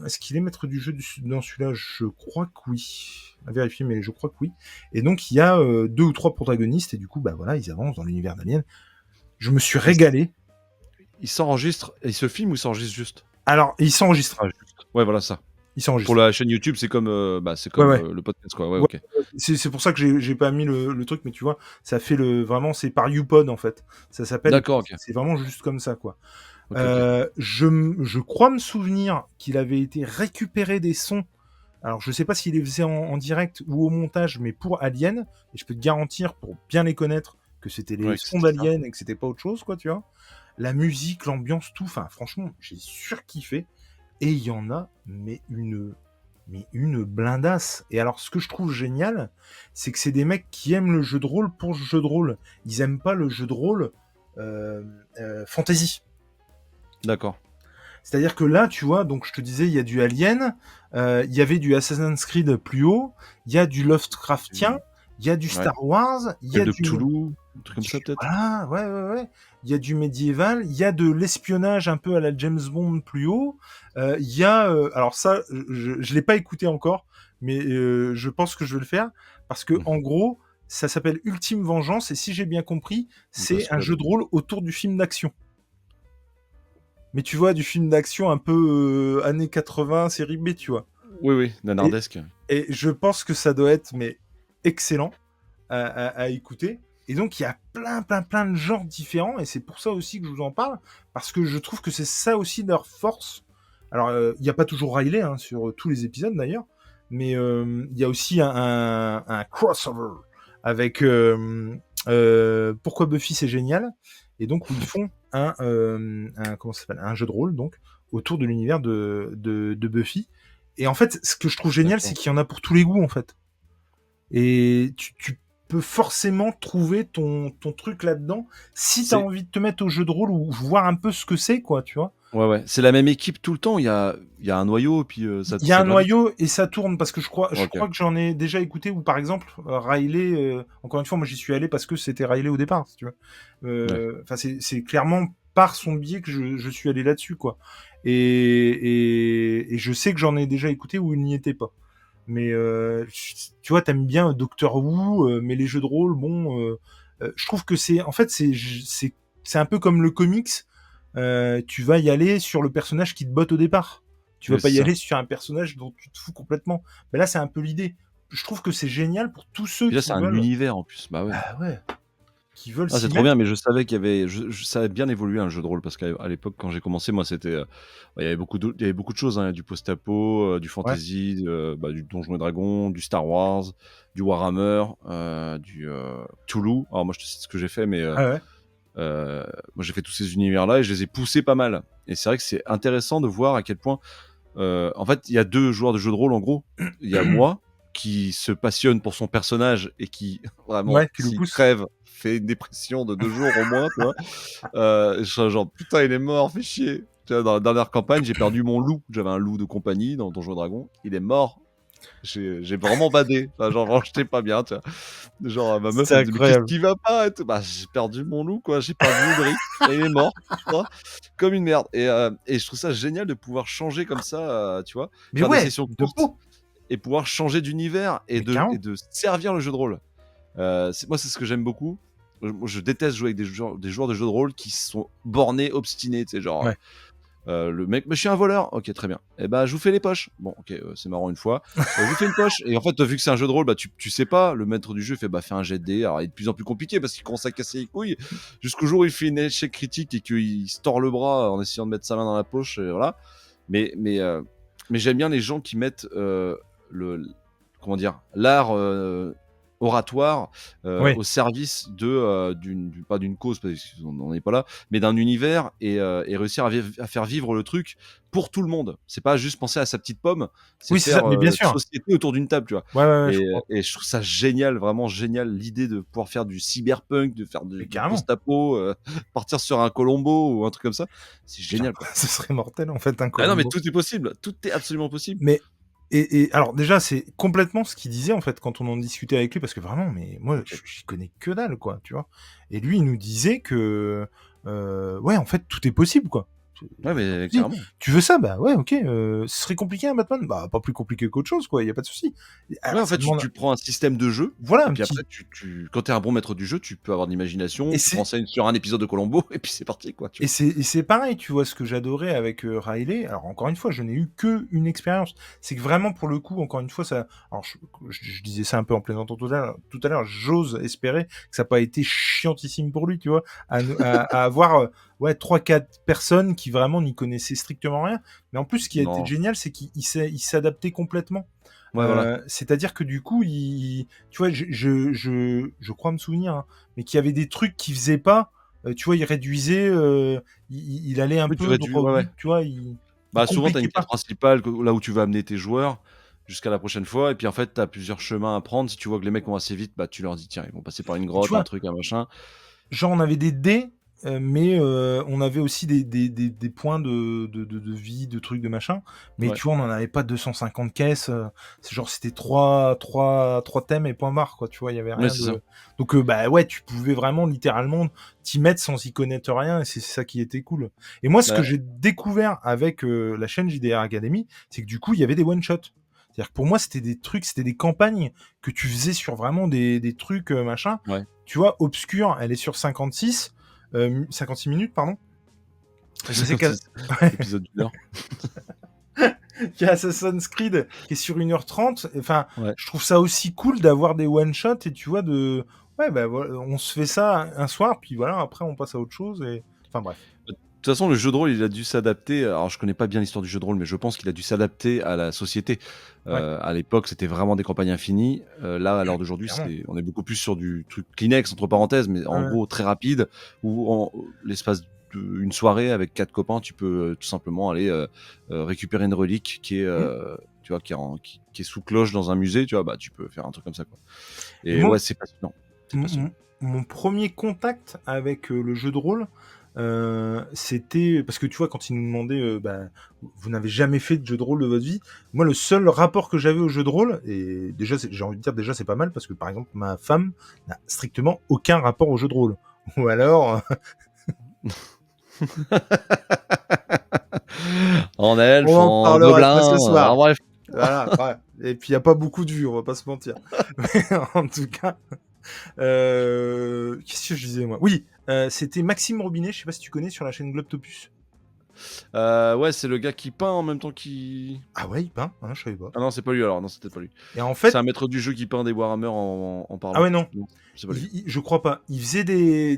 est-ce qu'il est maître du jeu dans celui-là? Je crois que oui. À vérifier, mais je crois que oui. Et donc, il y a 2 ou 3 protagonistes, et du coup, voilà, ils avancent dans l'univers d'Alien. Je me suis régalé. Il s'enregistre, il se filme ou il s'enregistre juste? Alors, il s'enregistre. Ouais, voilà ça. Il s'enregistre. Pour la chaîne YouTube, c'est comme, le podcast, quoi. Ouais, ok. C'est pour ça que j'ai pas mis le truc, mais tu vois, ça fait vraiment, c'est par YouPod en fait. Ça s'appelle. D'accord, ok. C'est vraiment juste comme ça, quoi. Okay. Je crois me souvenir qu'il avait été récupéré des sons. Alors, je sais pas s'il les faisait en direct ou au montage, mais pour Alien, et je peux te garantir, pour bien les connaître, que c'était les sons d'Alien et que c'était pas autre chose, quoi, tu vois. La musique, l'ambiance, tout. Enfin, franchement, j'ai surkiffé. Et il y en a, mais une blindasse. Et alors, ce que je trouve génial, c'est que c'est des mecs qui aiment le jeu de rôle pour le jeu de rôle. Ils aiment pas le jeu de rôle fantasy. D'accord. C'est-à-dire que là, tu vois, donc je te disais, il y a du Alien, il y avait du Assassin's Creed plus haut, il y a du Lovecraftien, il y a du Star Wars, il y a du du Cthulhu, un truc comme ça peut-être. Voilà, ouais. Il y a du médiéval, il y a de l'espionnage un peu à la James Bond plus haut. Il y a, alors ça, je l'ai pas écouté encore, mais je pense que je vais le faire parce que en gros, ça s'appelle Ultime Vengeance et si j'ai bien compris, c'est un jeu de rôle autour du film d'action. Mais tu vois, du film d'action un peu années 80, série B, tu vois. Oui, nanardesque. Et je pense que ça doit être excellent à écouter. Et donc il y a plein de genres différents, et c'est pour ça aussi que je vous en parle, parce que je trouve que c'est ça aussi leur force. Alors il n'y a pas toujours Riley hein, sur tous les épisodes d'ailleurs, mais il y a aussi un crossover avec Pourquoi Buffy c'est génial, et donc où ils font comment ça s'appelle, un jeu de rôle donc autour de l'univers de Buffy. Et en fait, ce que je trouve génial, c'est D'accord. qu'il y en a pour tous les goûts en fait. Et tu peux forcément trouver ton truc là-dedans si tu as C'est envie de te mettre au jeu de rôle ou voir un peu ce que c'est, quoi, tu vois. ouais, c'est la même équipe tout le temps, il y a un noyau et puis, ça Il y a ça un gravite? noyau et ça tourne parce que je OK. crois que j'en ai déjà écouté où par exemple Riley, encore une fois, moi j'y suis allé parce que c'était Riley au départ, si tu veux. Ouais. Enfin, c'est clairement par son biais que je suis allé là-dessus, quoi. Et je sais que j'en ai déjà écouté où il n'y était pas. Mais tu vois, t'aimes bien Doctor Who, mais les jeux de rôle, bon, je trouve que c'est, en fait, c'est un peu comme le comics. Tu vas y aller sur le personnage qui te botte au départ. Tu vas Oui, pas y c'est ça. aller sur un personnage dont tu te fous complètement. Mais là, c'est un peu l'idée. Je trouve que c'est génial pour tous ceux Puis là, c'est qui un veulent, univers en plus, bah ouais. bah ouais, qui veulent Ah, c'est s'y trop bien, mettre. mais je savais qu'il y avait ça avait bien évolué un jeu de rôle parce qu'à l'époque, quand j'ai commencé, moi, c'était, bah, il y avait beaucoup de choses, hein, du post-apo, du Ouais, fantasy, bah, du Donjons& et Dragons, du Star Wars, du Warhammer, du, Cthulhu. Alors moi, je te cite ce que j'ai fait, mais, ouais, ouais. heu, moi, j'ai fait tous ces univers-là et je les ai poussés pas mal et c'est vrai que c'est intéressant de voir à quel point, en fait, il y a 2 joueurs de jeux de rôle, en gros. Il y a moi, qui se passionne pour son personnage et qui, vraiment, Ouais, qui le s'il pousse. crève, fait une dépression de 2 jours au moins, tu vois? Je serais genre: «Putain, il est mort, fais chier». Tu vois, dans la dernière campagne, j'ai perdu mon loup. J'avais un loup de compagnie dans Donjons& et Dragons. Il est mort. J'ai vraiment badé. Enfin, genre, j'étais pas bien, tu vois? Genre, ma meuf, C'est elle me dit: «Mais qu'est-ce incroyable. qui va pas et tout?» Bah, j'ai perdu mon loup, quoi. J'ai perdu Ulrich et il est mort, tu vois? Comme une merde et je trouve ça génial de pouvoir changer comme ça, tu vois? Mais Faire des ouais, sessions de courtes peau. et pouvoir changer d'univers et Mais et carrément. de servir le jeu de rôle. Moi, c'est ce que j'aime beaucoup. Moi, je déteste jouer avec des joueurs de jeux de rôle qui sont bornés, obstinés, tu sais, genre, Ouais. le mec: «Mais je suis un voleur». OK, très bien. Et bah, je vous fais les poches. Bon, OK, c'est marrant une fois. Je vous fais une poche et en fait, vu que c'est un jeu de rôle, bah, tu sais pas, le maître du jeu fait: «Bah, fais un jet de dés». Alors, il est de plus en plus compliqué parce qu'il commence à casser les couilles jusqu'au jour où il fait une échec critique et qu'il se tord le bras en essayant de mettre sa main dans la poche, voilà. Mais mais heu, mais j'aime bien les gens qui mettent, le comment dire? L'art, oratoire, Oui. au service pas d'une cause parce qu'on n'en est pas là, mais d'un univers et réussir à faire vivre le truc pour tout le monde. C'est pas juste penser à sa petite pomme, c'est Oui, c'est ça. faire, Mais bien sûr. société autour d'une table, tu vois? Ouais, ouais, ouais, je Et comprends. et je trouve ça génial, vraiment génial, l'idée de pouvoir faire du cyberpunk, de faire Mais du carrément. post-apo, partir sur un Colombo ou un truc comme ça. C'est Putain, génial, quoi. ce serait mortel en fait un Ah non, mais Columbo. tout est possible, tout est absolument possible. Mais alors déjà c'est complètement ce qu'il disait en fait quand on en discutait avec lui parce que vraiment mais moi j'y connais que dalle quoi, tu vois. Et lui il nous disait que ouais en fait tout est possible quoi. Ouais, Y a pas de mais souci. carrément. Tu veux ça bah ouais ok. Ce serait compliqué un Batman bah pas plus compliqué qu'autre chose quoi. Y a pas de souci. Ouais, Alors en ça fait, tu demande tu prends un système de jeu voilà et un puis après petit quand tu es un bon maître du jeu, tu peux avoir de et l'imagination, tu te c'est renseignes sur un épisode de Colombo et puis c'est parti, quoi, tu vois? Et c'est pareil, tu vois, ce que j'adorais avec, Riley, alors encore une fois, je n'ai eu qu'une expérience. C'est que vraiment pour le coup, encore une fois, ça alors je disais ça un peu en plaisantant tout à l'heure, j'ose espérer que ça a pas été chiantissime pour lui, tu vois? À avoir, ouais 3-4 personnes qui vraiment n'y connaissaient strictement rien. Mais en plus, ce qui a été Non. génial, c'est qu'il s'est adapté complètement. Ouais, voilà. C'est-à-dire que du coup, tu vois, je crois me souvenir, hein, mais qu'il y avait des trucs qu'il faisait pas, tu vois, il réduisait, il allait un Oui, tu peu réduis droit au ouais, ouais. but, tu vois, il Bah, souvent, tu as compliquait une quête pas. principale que là où tu vas amener tes joueurs jusqu'à la prochaine fois et puis, en fait, tu as plusieurs chemins à prendre. Si tu vois que les mecs vont assez vite, bah, tu leur dis: «Tiens, ils vont passer par une Et tu grotte, un vois, truc, un machin». genre on avait des dés, mais on avait aussi des points de vie, de trucs, de machin. Mais Ouais. tu vois, on en avait pas 250 caisses. C'est genre c'était trois thèmes et point barre, quoi. Tu vois, il y avait Ouais, rien c'est ça. de. Donc bah ouais, tu pouvais vraiment littéralement t'y mettre sans y connaître rien, et c'est ça qui était cool. Et moi, ce que Bah, j'ai découvert avec la chaîne JDR Academy, c'est que du coup, il y avait des one shots. C'est-à-dire que pour moi, c'était des trucs, c'était des campagnes que tu faisais sur vraiment des trucs machin. ouais, Tu vois, Obscure, elle est sur 56 minutes, pardon. Je sais qu'à 56 épisodes d'1 heure. qu'il y a Assassin's Creed qui est sur 1h30. Enfin, Ouais. je trouve ça aussi cool d'avoir des one-shots et tu vois, Ouais, bah, voilà, on se fait ça un soir, puis voilà, après on passe à autre chose et enfin bref. De toute façon, le jeu de rôle, il a dû s'adapter. Alors, je connais pas bien l'histoire du jeu de rôle, mais je pense qu'il a dû s'adapter à la société. Ouais, À l'époque, c'était vraiment des campagnes infinies. Là, à l'heure d'aujourd'hui, clairement. on est beaucoup plus sur du truc Kleenex, entre parenthèses, mais en Ouais. gros, très rapide, où en l'espace d'une soirée avec 4 copains, tu peux tout simplement aller récupérer une relique qui est, Mmh. tu vois, qui est sous cloche dans un musée, tu vois, bah, tu peux faire un truc comme ça, quoi. Et Et moi, ouais, c'est passionnant. C'est mon passionnant. mon mon 1er contact avec, le jeu de rôle, c'était parce que tu vois, quand ils nous demandaient, bah, vous n'avez jamais fait de jeu de rôle de votre vie? Moi, le seul rapport que j'avais au jeu de rôle et déjà, j'ai envie de dire, déjà, c'est pas mal parce que, par exemple, ma femme n'a strictement aucun rapport au jeu de rôle. Ou alors, En elfe, on en en parlera ça gobelin, ce soir. bref. Voilà, ouais et puis il y a pas beaucoup de vues, on va pas se mentir. Mais en tout cas, qu'est-ce que je disais moi? Oui, c'était Maxime Robinet, je sais pas si tu connais sur la chaîne Globtopus? Ouais, c'est le gars qui peint en même temps qui. Ah ouais, il peint? Ah je savais pas. Ah non, c'est pas lui alors, non, c'était pas lui. Et en C'est fait un maître du jeu qui peint des Warhammer en ah parlant. ouais, non, Non, c'est pas lui. je crois pas. Il faisait des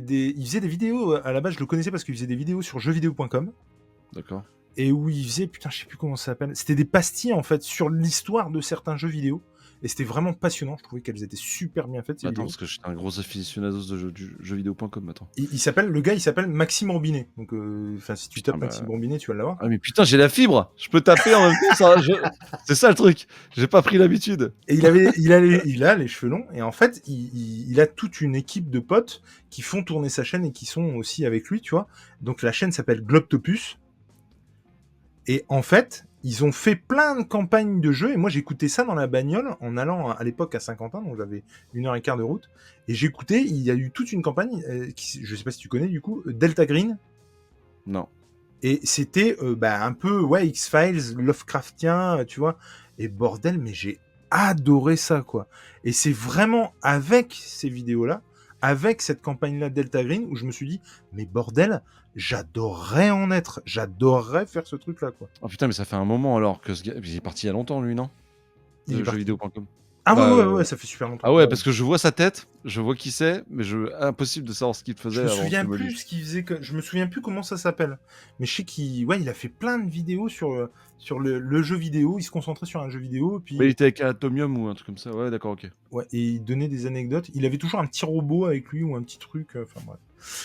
vidéos, à la base, je le connaissais parce qu'il faisait des vidéos sur jeuxvideo.com D'accord. et où il faisait putain, je sais plus comment ça s'appelle. C'était des pastilles, en fait, sur l'histoire de certains jeux vidéo et c'était vraiment passionnant. Je trouvais qu'elles étaient super bien faites, ces Attends, vidéos. parce que j'étais un gros aficionados de du jeuxvideo.com, attends. Le gars, il s'appelle Maxime Robinet. Donc, enfin, si tu Putain, tapes bah. Maxime Robinet, tu vas l'avoir. Ah mais putain, j'ai la fibre! Je peux taper en même temps, ça, c'est ça le truc. J'ai pas pris l'habitude. Et il a les cheveux longs. Et en fait, il a toute une équipe de potes qui font tourner sa chaîne et qui sont aussi avec lui, tu vois. Donc, la chaîne s'appelle Globtopus. Et en fait, ils ont fait plein de campagnes de jeux. Et moi, j'écoutais ça dans la bagnole en allant à l'époque à Saint-Quentin. Donc, j'avais 1 heure et quart de route. Et j'écoutais, il y a eu toute une campagne, je sais pas si tu connais du coup, Delta Green. Non. Et c'était bah, un peu ouais, X-Files, Lovecraftien, tu vois. Et bordel, mais j'ai adoré ça, quoi. Et c'est vraiment avec ces vidéos-là, avec cette campagne-là Delta Green, où je me suis dit, mais bordel, j'adorerais en être, j'adorerais faire ce truc-là, quoi. Oh putain, mais ça fait un moment alors que ce gars. Il est parti il y a longtemps, lui, non? Il est De parti. jeuxvideo.com. Ah ouais, Bah, ouais, ouais, ça fait super longtemps. ah ouais, Ouais. parce que je vois sa tête, je vois qui c'est, mais impossible de savoir ce qu'il Je faisait me avant que souviens tu me le plus dises. ce qu'il faisait, je me souviens plus comment ça s'appelle. Mais je sais qu'il ouais, il a fait plein de vidéos sur le jeu vidéo. Il se concentrait sur un jeu vidéo, et Ouais, il puis était avec Atomium ou un truc comme ça. Ouais, d'accord, ok. ouais, et il donnait des anecdotes. Il avait toujours un petit robot avec lui ou un petit truc. Enfin bref.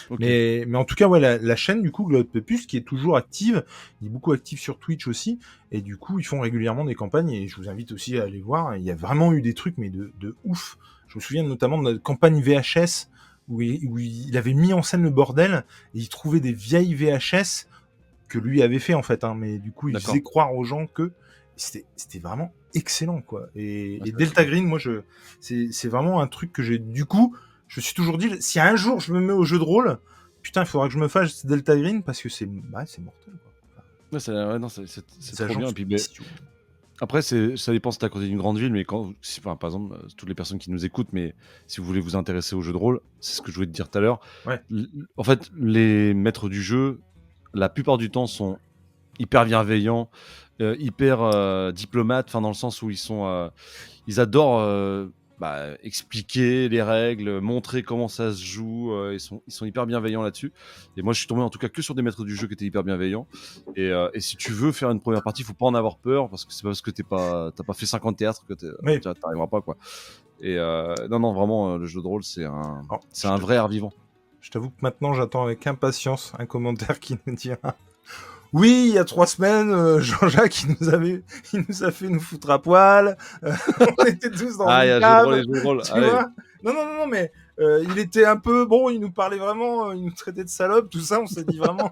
Ok. Mais en tout cas, ouais, la chaîne du coup, Globtopus, qui est toujours active, il est beaucoup actif sur Twitch aussi. Et du coup, ils font régulièrement des campagnes. Et je vous invite aussi à aller voir. Il y a vraiment eu des trucs, mais de ouf. Je me souviens notamment de la campagne VHS où il avait mis en scène le bordel et il trouvait des vieilles VHS que lui avait fait en fait. Hein, mais du coup, il D'accord. faisait croire aux gens que c'était vraiment excellent quoi. Ah, Et ça va être Delta sympa. Green, moi c'est vraiment un truc que j'ai du coup, je me suis toujours dit si un jour je me mets au jeu de rôle, putain, il faudra que je me fasse Delta Green parce que c'est mortel quoi. Ouais, ouais, non, c'est Les trop agents bien. Et sont puis, bestiaux. après, ça dépend si t'es à côté d'une grande ville, mais enfin, par exemple, toutes les personnes qui nous écoutent, mais si vous voulez vous intéresser au jeu de rôle, c'est ce que je voulais te dire tout à l'heure. Ouais. En fait, les maîtres du jeu, la plupart du temps, sont hyper bienveillants, hyper diplomates, enfin dans le sens où ils adorent expliquer les règles, montrer comment ça se joue. Ils sont hyper bienveillants là-dessus. Et moi, je suis tombé en tout cas que sur des maîtres du jeu qui étaient hyper bienveillants. Et si tu veux faire une première partie, faut pas en avoir peur parce que c'est pas parce que t'as pas fait 50 théâtres que Mais t'arriveras pas quoi. Et non, non, vraiment, le jeu de rôle, alors, c'est un vrai art vivant. je t'avoue que maintenant j'attends avec impatience un commentaire qui nous dira oui, il y a 3 semaines, Jean-Jacques, il nous a fait nous foutre à poil. On était tous dans Ah, il y une a jeu de rôle et cave, jeu de rôle. tu Allez. vois. Non, mais il était un peu bon. Il nous parlait vraiment, il nous traitait de salope, tout ça. On s'est dit vraiment.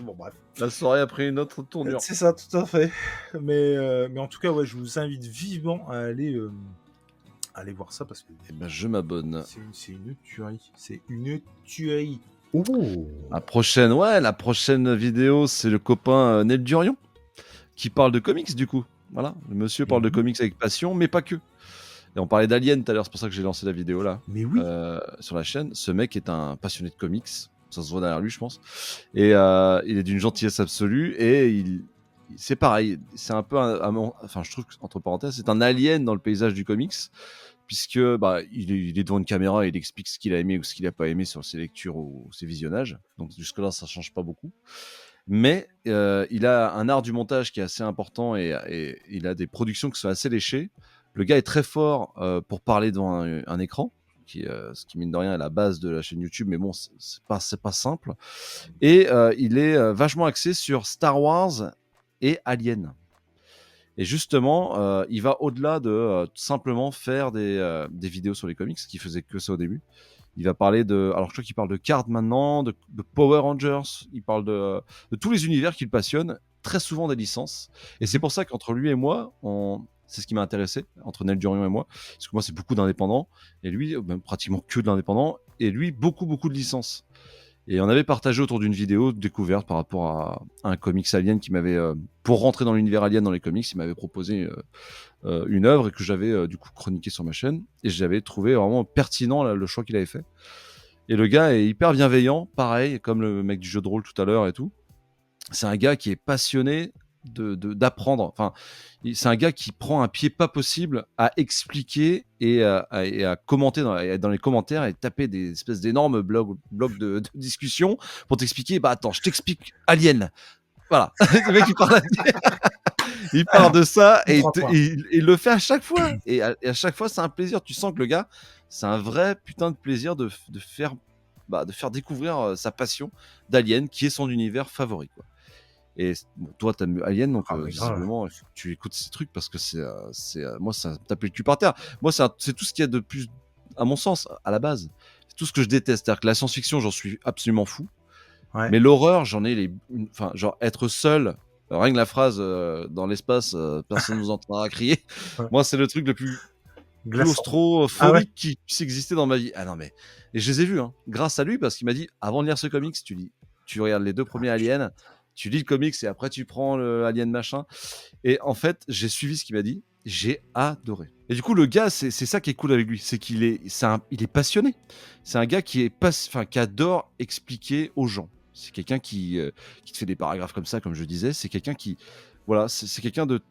Bon, bref. La soirée a pris une autre tournure. C'est ça, tout à fait. Mais en tout cas, ouais, je vous invite vivement à aller voir ça parce que Et ben, je m'abonne. c'est une tuerie. C'est une tuerie. Oh. La prochaine vidéo, c'est le copain Nel Durion qui parle de comics du coup. Voilà, le monsieur parle de comics avec passion, mais pas que. Et on parlait d'Alien tout à l'heure, c'est pour ça que j'ai lancé la vidéo là. Mais oui. Sur la chaîne. Ce mec est un passionné de comics, ça se voit derrière lui, je pense. Et il est d'une gentillesse absolue et c'est pareil. C'est un peu enfin, je trouve que, entre parenthèses, c'est un alien dans le paysage du comics, puisque bah, il est devant une caméra et il explique ce qu'il a aimé ou ce qu'il a pas aimé sur ses lectures ou ses visionnages. Donc jusque-là, ça change pas beaucoup. Mais il a un art du montage qui est assez important et il a des productions qui sont assez léchées. Le gars est très fort pour parler devant un écran, ce qui mine de rien est la base de la chaîne YouTube, mais bon, c'est pas simple. Et il est vachement axé sur Star Wars et Alien. Et justement, il va au-delà de simplement faire des vidéos sur les comics, qui faisait que ça au début. Il va parler alors je crois qu'il parle de cartes maintenant, de Power Rangers, il parle de tous les univers qu'il passionne, très souvent des licences. Et c'est pour ça qu'entre lui et moi, c'est ce qui m'a intéressé, entre Nel Durian et moi, parce que moi c'est beaucoup d'indépendants, et lui, même pratiquement que de l'indépendant, et lui, beaucoup de licences. Et on avait partagé autour d'une vidéo de découverte par rapport à un comics Alien qui m'avait, pour rentrer dans l'univers Alien dans les comics, il m'avait proposé une œuvre et que j'avais du coup chroniqué sur ma chaîne. Et j'avais trouvé vraiment pertinent là, le choix qu'il avait fait. Et le gars est hyper bienveillant, pareil, comme le mec du jeu de rôle tout à l'heure et tout. C'est un gars qui est passionné d'apprendre. Enfin, c'est un gars qui prend un pied pas possible à expliquer et à commenter dans les commentaires et taper des espèces d'énormes blocs de discussion pour t'expliquer. Bah attends, je t'explique Alien. Voilà, le mec il parle de ça et il le fait à chaque fois. Et à chaque fois, c'est un plaisir. Tu sens que le gars, c'est un vrai putain de plaisir de faire découvrir sa passion d'Alien, qui est son univers favori, quoi. Et bon, toi, t'aimes Alien, donc visiblement, il faut que tu écoutes ces trucs parce que moi, ça me tape le cul par terre. Moi, c'est tout ce qu'il y a de plus, à mon sens, à la base. C'est tout ce que je déteste. C'est-à-dire que la science-fiction, j'en suis absolument fou. Ouais. Mais l'horreur, j'en ai enfin, genre être seul, rien que la phrase dans l'espace, personne ne nous entendra crier. Ouais. Moi, c'est le truc le plus claustrophobique qui puisse exister dans ma vie. Ah non, mais. Et je les ai vus, hein, grâce à lui, parce qu'il m'a dit avant de lire ce comics, tu regardes les 2 premiers Aliens, tu lis le comics et après tu prends le Alien machin. Et en fait, j'ai suivi ce qu'il m'a dit. J'ai adoré. Et du coup, le gars, c'est ça qui est cool avec lui, c'est qu'il il est passionné. C'est un gars qui adore expliquer aux gens. C'est quelqu'un qui te fait des paragraphes comme ça, comme je disais. C'est quelqu'un qui, voilà, c'est quelqu'un de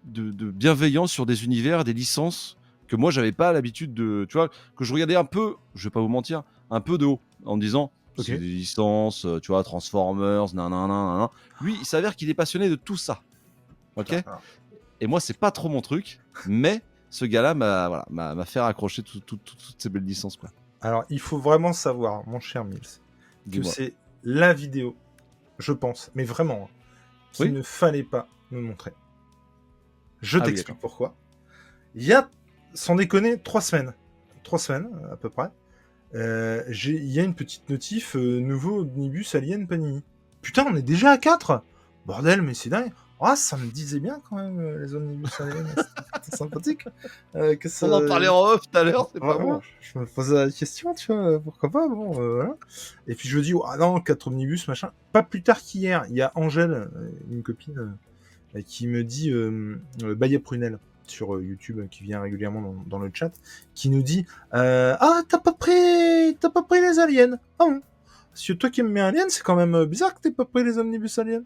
bienveillant sur des univers, des licences que moi j'avais pas l'habitude de, tu vois, que je regardais un peu, je vais pas vous mentir, un peu de haut, en me disant, c'est des licences, tu vois, Transformers, nanana. Lui, il s'avère qu'il est passionné de tout ça. Ok. Et moi, c'est pas trop mon truc, mais ce gars-là m'a fait raccrocher toutes ces belles licences, quoi. Alors, il faut vraiment savoir, mon cher Mills, que c'est la vidéo, je pense, mais vraiment, qu'il ne fallait pas me montrer. Je t'explique pourquoi. Il y a, sans déconner, 3 semaines. 3 semaines, à peu près. Il y a une petite notif, nouveau Omnibus Alien Panini. Putain, on est déjà à 4 ! Bordel, mais c'est dingue. Ah, ça me disait bien quand même, les Omnibus Alien, c'était sympathique. On en parlait en off tout à l'heure, c'est pas bon. Je me posais la question, tu vois, pourquoi pas, bon, voilà. Et puis je me dis, ah non, 4 Omnibus, machin. Pas plus tard qu'hier, il y a Angèle, une copine, qui me dit, Baya Prunel, sur YouTube, qui vient régulièrement dans le chat, qui nous dit ah, t'as pas pris les aliens. Ah bon, parce que toi qui aimes bien Alien, c'est quand même bizarre que t'aies pas pris les omnibus aliens.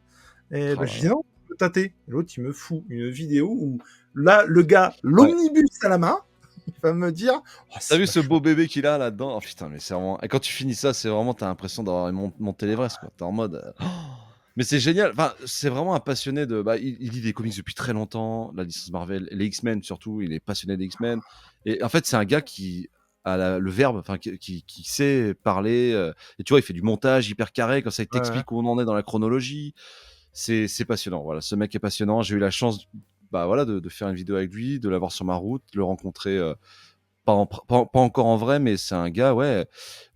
Et je dis non, je peux tâter. L'autre il me fout une vidéo où là le gars, l'omnibus à la main, il va me dire t'as vu ce beau bébé qu'il a là-dedans? Oh putain, mais c'est vraiment. Et quand tu finis ça, c'est vraiment, t'as l'impression d'avoir monté l'Everest, quoi. T'es en mode. Mais c'est génial, enfin, c'est vraiment un passionné de. Bah, il lit des comics depuis très longtemps, la licence Marvel, les X-Men surtout, il est passionné des X-Men. Et en fait, c'est un gars qui a le verbe, enfin, qui sait parler. Et tu vois, il fait du montage hyper carré, comme ça, il t'explique où on en est dans la chronologie. C'est passionnant, voilà. Ce mec est passionnant. J'ai eu la chance de faire une vidéo avec lui, de l'avoir sur ma route, de le rencontrer. Pas encore en vrai, mais c'est un gars, ouais.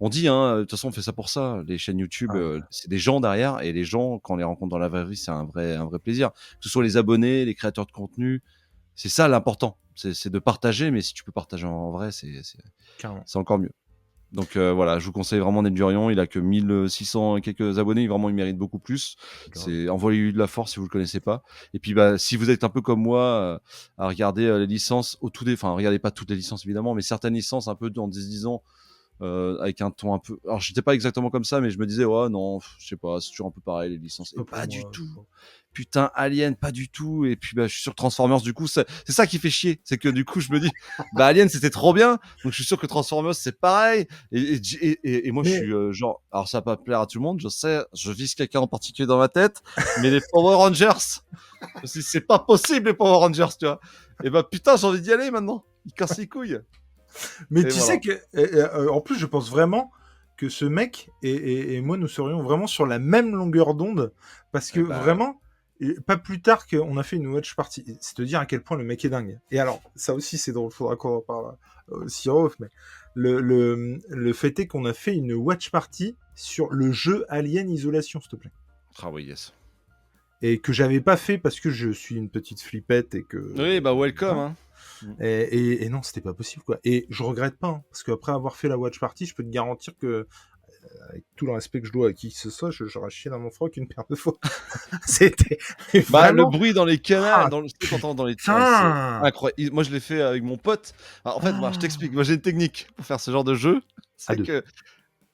On dit, hein, de toute façon, on fait ça pour ça. Les chaînes YouTube, c'est des gens derrière, et les gens, quand on les rencontre dans la vraie vie, c'est un vrai plaisir. Que ce soit les abonnés, les créateurs de contenu, c'est ça l'important. C'est de partager, mais si tu peux partager en vrai, c'est encore mieux. Donc voilà, je vous conseille vraiment Ned Durian. Il a que 1600 et quelques abonnés. Vraiment, il mérite beaucoup plus. Envoyez-lui de la force si vous le connaissez pas. Et puis, si vous êtes un peu comme moi à regarder les licences enfin, regardez pas toutes les licences évidemment, mais certaines licences un peu en se disant, avec un ton un peu. Alors, j'étais pas exactement comme ça, mais je me disais, ouais, non, je sais pas, c'est toujours un peu pareil, les licences. Et Pas pour pas du moi, tout. quoi. Putain, Alien, pas du tout. Et puis, bah, je suis sur Transformers, du coup, c'est ça qui fait chier. C'est que du coup, je me dis, bah, Alien, c'était trop bien. Donc, je suis sûr que Transformers, c'est pareil. Et moi, je Mais suis genre, alors, ça va pas plaire à tout le monde, je sais, je vise quelqu'un en particulier dans ma tête, mais les Power Rangers, je me suis dit, c'est pas possible, les Power Rangers, tu vois. Et bah, putain, j'ai envie d'y aller maintenant. Ils cassent les couilles. Mais Et tu voilà. sais que, en plus, je pense vraiment que ce mec et moi, nous serions vraiment sur la même longueur d'onde, parce que Et bah, ouais. vraiment, et pas plus tard qu'on a fait une watch party. C'est te dire à quel point le mec est dingue. Et alors, ça aussi, c'est drôle, faudra qu'on en parle aussi en off, mais le fait est qu'on a fait une watch party sur le jeu Alien Isolation, s'il te plaît. Ah oui, yes. Et que j'avais pas fait parce que je suis une petite flippette et que... Oui, bah, welcome, Voilà. hein. Et non, c'était pas possible, quoi. Et je regrette pas, hein, parce qu'après avoir fait la watch party, je peux te garantir que, avec tout le respect que je dois à qui que ce soit, j'aurais chié dans mon froc une paire de fois. C'était Bah, le vraiment... bruit dans les canals, Ah, dans le, tu sais, t'entends dans les, c'est putain. incroyable. Moi, je l'ai fait avec mon pote. Alors, en fait, moi, je Ah, t'explique. Moi, j'ai une technique pour faire ce genre de jeu. à C'est deux. que,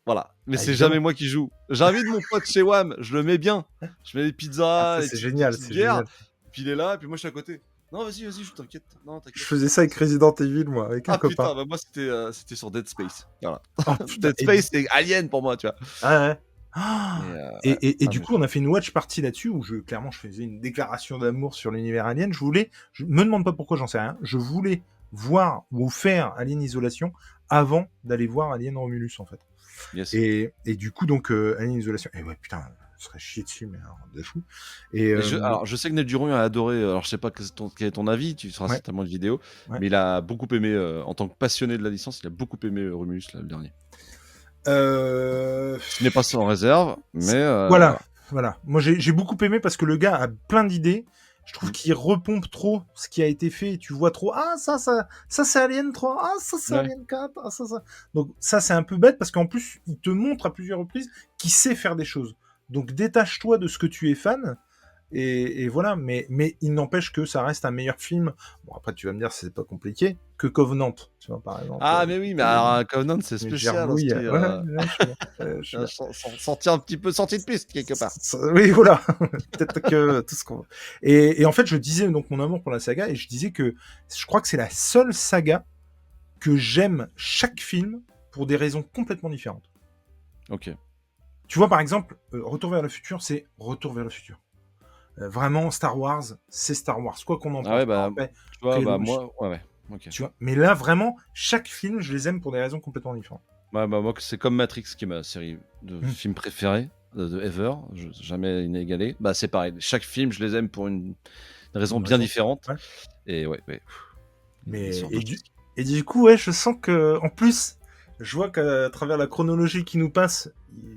voilà. Mais Ah, c'est jamais évidemment. moi qui joue. J'invite mon pote chez WAM. Je le mets bien. Je mets des Ah, pizzas, ça, des c'est petites, des génial, petites c'est bières. génial. Puis il est là. Et puis moi, je suis à côté. Non, vas-y, je t'inquiète. Non, Je t'inquiète. faisais ça avec Resident Evil, moi, avec un Ah copain. putain, bah moi, c'était sur Dead Space. Voilà. Oh, putain. Dead Space, c'est Alien pour moi, tu vois. Ah, ouais. Ah, Et et, ouais. et, et Ah, du mais coup, on a fait une watch party là-dessus où clairement, je faisais une déclaration d'amour sur l'univers Alien. Je me demande pas pourquoi, j'en sais rien. Je voulais voir ou faire Alien Isolation avant d'aller voir Alien Romulus, en fait. yes. Et du coup, donc, Alien Isolation. Et ouais, putain, je serais chié dessus, mais alors, de fou. Et Et alors, je sais que Ned Duron a adoré. Alors, je sais pas quel est ton avis, tu feras ouais, certainement une vidéo, ouais. mais il a beaucoup aimé, en tant que passionné de la licence, il a beaucoup aimé Romulus, là, le dernier. Euh... Je n'ai pas ça en réserve, mais Voilà, voilà. voilà. Moi, j'ai beaucoup aimé parce que le gars a plein d'idées. Je trouve Mm. qu'il repompe trop ce qui a été fait. Et tu vois trop. Ah, ça c'est Alien 3. Ah, ça c'est Ouais. Alien 4. Ah, ça. Donc, ça, c'est un peu bête parce qu'en plus, il te montre à plusieurs reprises qu'il sait faire des choses. Donc, détache-toi de ce que tu es fan. Et voilà, mais il n'empêche que ça reste un meilleur film. Bon, après, tu vas me dire, c'est pas compliqué, que Covenant, tu vois, par exemple. Ah, mais oui, mais alors, Covenant, c'est Mais spécial Gerbouille, aussi. ouais, là, je suis bien. Sorti un petit peu, sorti de piste, quelque part. Oui, voilà. Peut-être que tout ce qu'on. Et en fait, je disais donc mon amour pour la saga, et je disais que je crois que c'est la seule saga que j'aime chaque film pour des raisons complètement différentes. Ok. Tu vois, par exemple, Retour vers le futur, c'est Retour vers le futur. Vraiment, Star Wars, c'est Star Wars. Quoi qu'on en Ah pense. ouais, bah, Après, tu vois, bah, préloge, moi, ouais. Ok. tu vois. Mais là, vraiment, chaque film, je les aime pour des raisons complètement différentes. Bah, moi, c'est comme Matrix, qui est ma série de Mm. films préférés de ever, jamais inégalée. Bah, c'est pareil. Chaque film, je les aime pour une raison Une bien raison. différente. Ouais. Et ouais. Mais Ils sont et du coup, ouais, je sens que en plus, je vois qu'à travers la chronologie qui nous passe,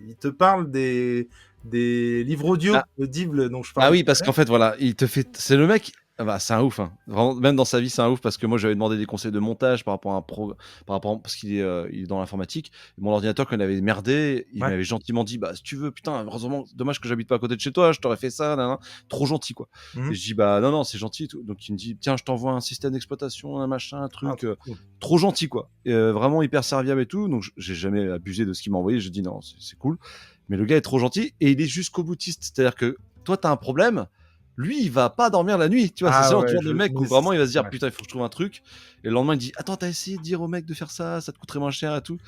il te parle des livres audio Ah, audibles dont je ah parlais oui, tout parce à qu'en l'heure. fait, voilà, il te fait. C'est le mec. Ah bah, c'est un ouf, hein. Vraiment, même dans sa vie, c'est un ouf parce que moi, j'avais demandé des conseils de montage par rapport à un par rapport parce il est dans l'informatique. Et mon ordinateur, quand il avait merdé, il Ouais. m'avait gentiment dit, bah, si tu veux, putain, heureusement, dommage que j'habite pas à côté de chez toi, je t'aurais fait ça, nan, nan. Trop gentil, quoi. Et Mhm. je dis, bah, non, c'est gentil et tout. Donc, il me dit, tiens, je t'envoie un système d'exploitation, un machin, un Ah, truc, trop cool. trop gentil, quoi. Et, vraiment hyper serviable et tout. Donc, j'ai jamais abusé de ce qu'il m'a envoyé. J'ai dit, non, c'est cool. Mais le gars est trop gentil et il est jusqu'au boutiste. C'est-à-dire que toi, t'as un problème, lui, il va pas dormir la nuit. Tu vois, c'est Ah le ouais, genre de mec mais où vraiment il va se dire ouais. putain, il faut que je trouve un truc. Et le lendemain, il dit attends, t'as essayé de dire au mec de faire ça, ça te coûterait moins cher et tout.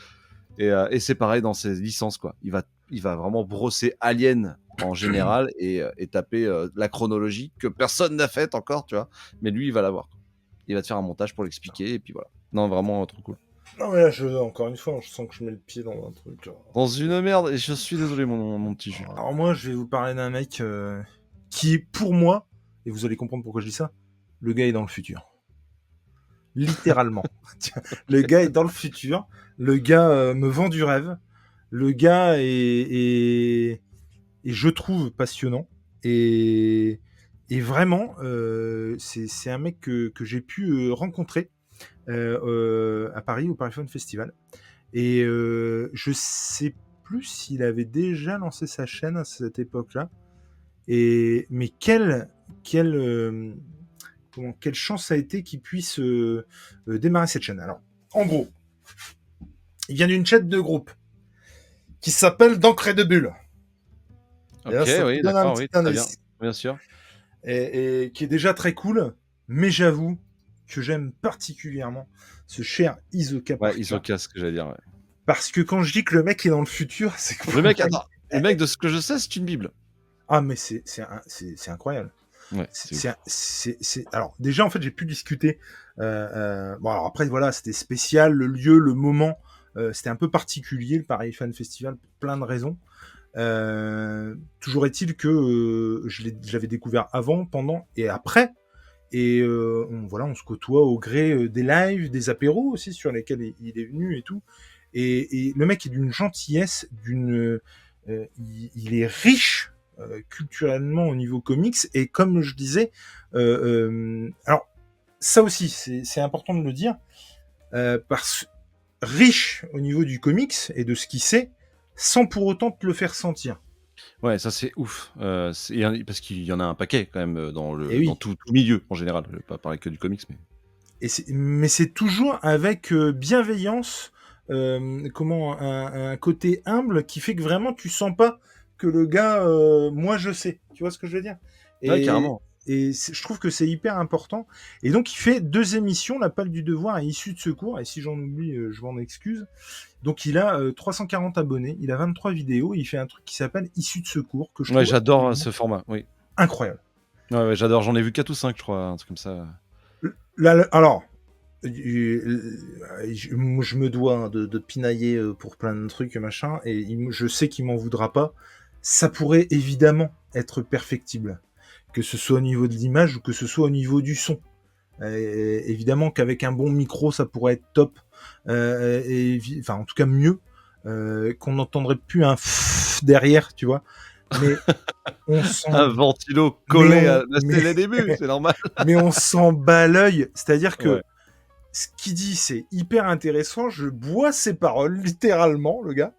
Et c'est pareil dans ses licences, quoi. Il va vraiment brosser Alien en général et taper la chronologie que personne n'a faite encore, tu vois. Mais lui, il va l'avoir. Il va te faire un montage pour l'expliquer et puis voilà. Non, vraiment trop cool. Non, mais là, encore une fois, je sens que je mets le pied dans un truc. Dans une merde, et je suis désolé, mon petit jus. Alors moi, je vais vous parler d'un mec qui est pour moi, et vous allez comprendre pourquoi je dis ça, le gars est dans le futur. Littéralement. Le gars est dans le futur. Le gars me vend du rêve. Le gars est, je trouve, passionnant. Et vraiment, c'est un mec que j'ai pu rencontrer à Paris, au Paris Film Festival. Et je sais plus s'il avait déjà lancé sa chaîne à cette époque-là. Mais quelle chance ça a été qu'il puisse démarrer cette chaîne. Alors, en gros, Il vient d'une chaîne de groupe qui s'appelle d'encre et de bulle. Et là, Ok, ça te oui, donne un d'accord, petit oui, très bien, indice. bien sûr. Et qui est déjà très cool, mais j'avoue que j'aime particulièrement ce cher Isoka Ouais, Parker. Isoka, ce que j'allais dire. Ouais. Parce que quand je dis que le mec est dans le futur, c'est que Le mec, attends, le mec, de ce que je sais, c'est une bible. Ah, mais c'est incroyable. Ouais, c'est ouf. Alors, déjà, en fait, j'ai pu discuter. Bon, alors après, voilà, c'était spécial, le lieu, le moment. C'était un peu particulier, le Paris Fan Festival, pour plein de raisons. Toujours est-il que j'avais découvert avant, pendant et après. Et voilà, on se côtoie au gré des lives, des apéros aussi sur lesquels il est venu et tout. Et le mec est d'une gentillesse, il est riche culturellement au niveau comics. Et comme je disais, alors ça aussi, c'est important de le dire, parce riche au niveau du comics et de ce qu'il sait, sans pour autant te le faire sentir. Ouais, ça c'est ouf. Parce qu'il y en a un paquet quand même Et dans oui. tout milieu en général. Je vais pas parler que du comics, mais. Mais c'est toujours avec bienveillance, comment un côté humble qui fait que vraiment tu sens pas que le gars, moi je sais, tu vois ce que je veux dire. Ouais, Et, carrément. je trouve que c'est hyper important. Et donc il fait 2 émissions, La Palle du Devoir et Issue de Secours. Et si j'en oublie, je m'en excuse. Donc il a 340 abonnés, il a 23 vidéos, et il fait un truc qui s'appelle Issue de Secours que je Ouais, trouve j'adore absolument ce format. Oui. incroyable. Ouais, j'adore. J'en ai vu 4 ou 5, je crois, un truc comme ça. Là, alors, je me dois hein, de pinailler pour plein de trucs machin, et je sais qu'il m'en voudra pas. Ça pourrait évidemment être perfectible, que ce soit au niveau de l'image ou que ce soit au niveau du son. Évidemment qu'avec un bon micro ça pourrait être top, enfin en tout cas mieux, qu'on n'entendrait plus un derrière, tu vois. Mais on Un s'en, ventilo mais collé on, à. C'est les débuts, c'est normal. mais on s'en bat l'œil. C'est-à-dire que Ouais. ce qu'il dit, c'est hyper intéressant. Je bois ses paroles, littéralement, le gars.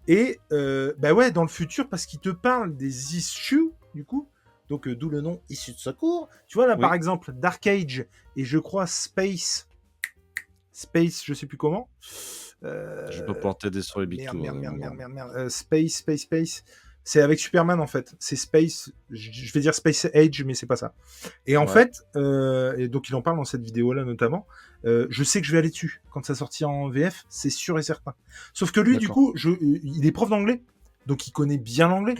Et bah ouais, dans le futur, parce qu'il te parle des issues, du coup. Donc, d'où le nom Issue de Secours. Tu vois, là, par Oui. exemple, Dark Age et je crois Space, je sais plus comment. Je vais pas pouvoir t'aider sur les big Merde, tours. merde, merde, merde, merde, merde. Space. C'est avec Superman, en fait. C'est Space. Je vais dire Space Age, mais c'est pas ça. Et en Ouais. fait, et donc il en parle dans cette vidéo-là notamment. Je sais que je vais aller dessus quand ça sortira en VF, c'est sûr et certain. Sauf que lui, du D'accord. coup, il est prof d'anglais, donc il connaît bien l'anglais.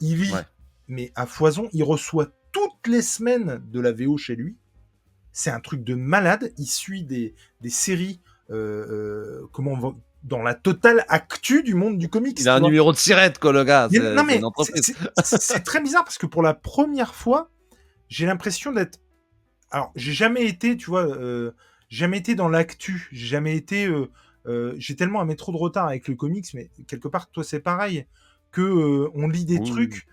Il lit, Ouais. mais à foison, il reçoit toutes les semaines de la VO chez lui. C'est un truc de malade. Il suit des séries, dans la totale actu du monde du comics. Il a Tu un vois. numéro de sirette, quoi, le gars. Mais, non, C'est mais une entreprise. c'est très bizarre parce que pour la première fois, j'ai l'impression d'être. Alors, j'ai jamais été, tu vois, jamais été dans l'actu. J'ai jamais été. J'ai tellement un métro de retard avec le comics, mais quelque part, toi, c'est pareil. Que on lit des Oui. trucs,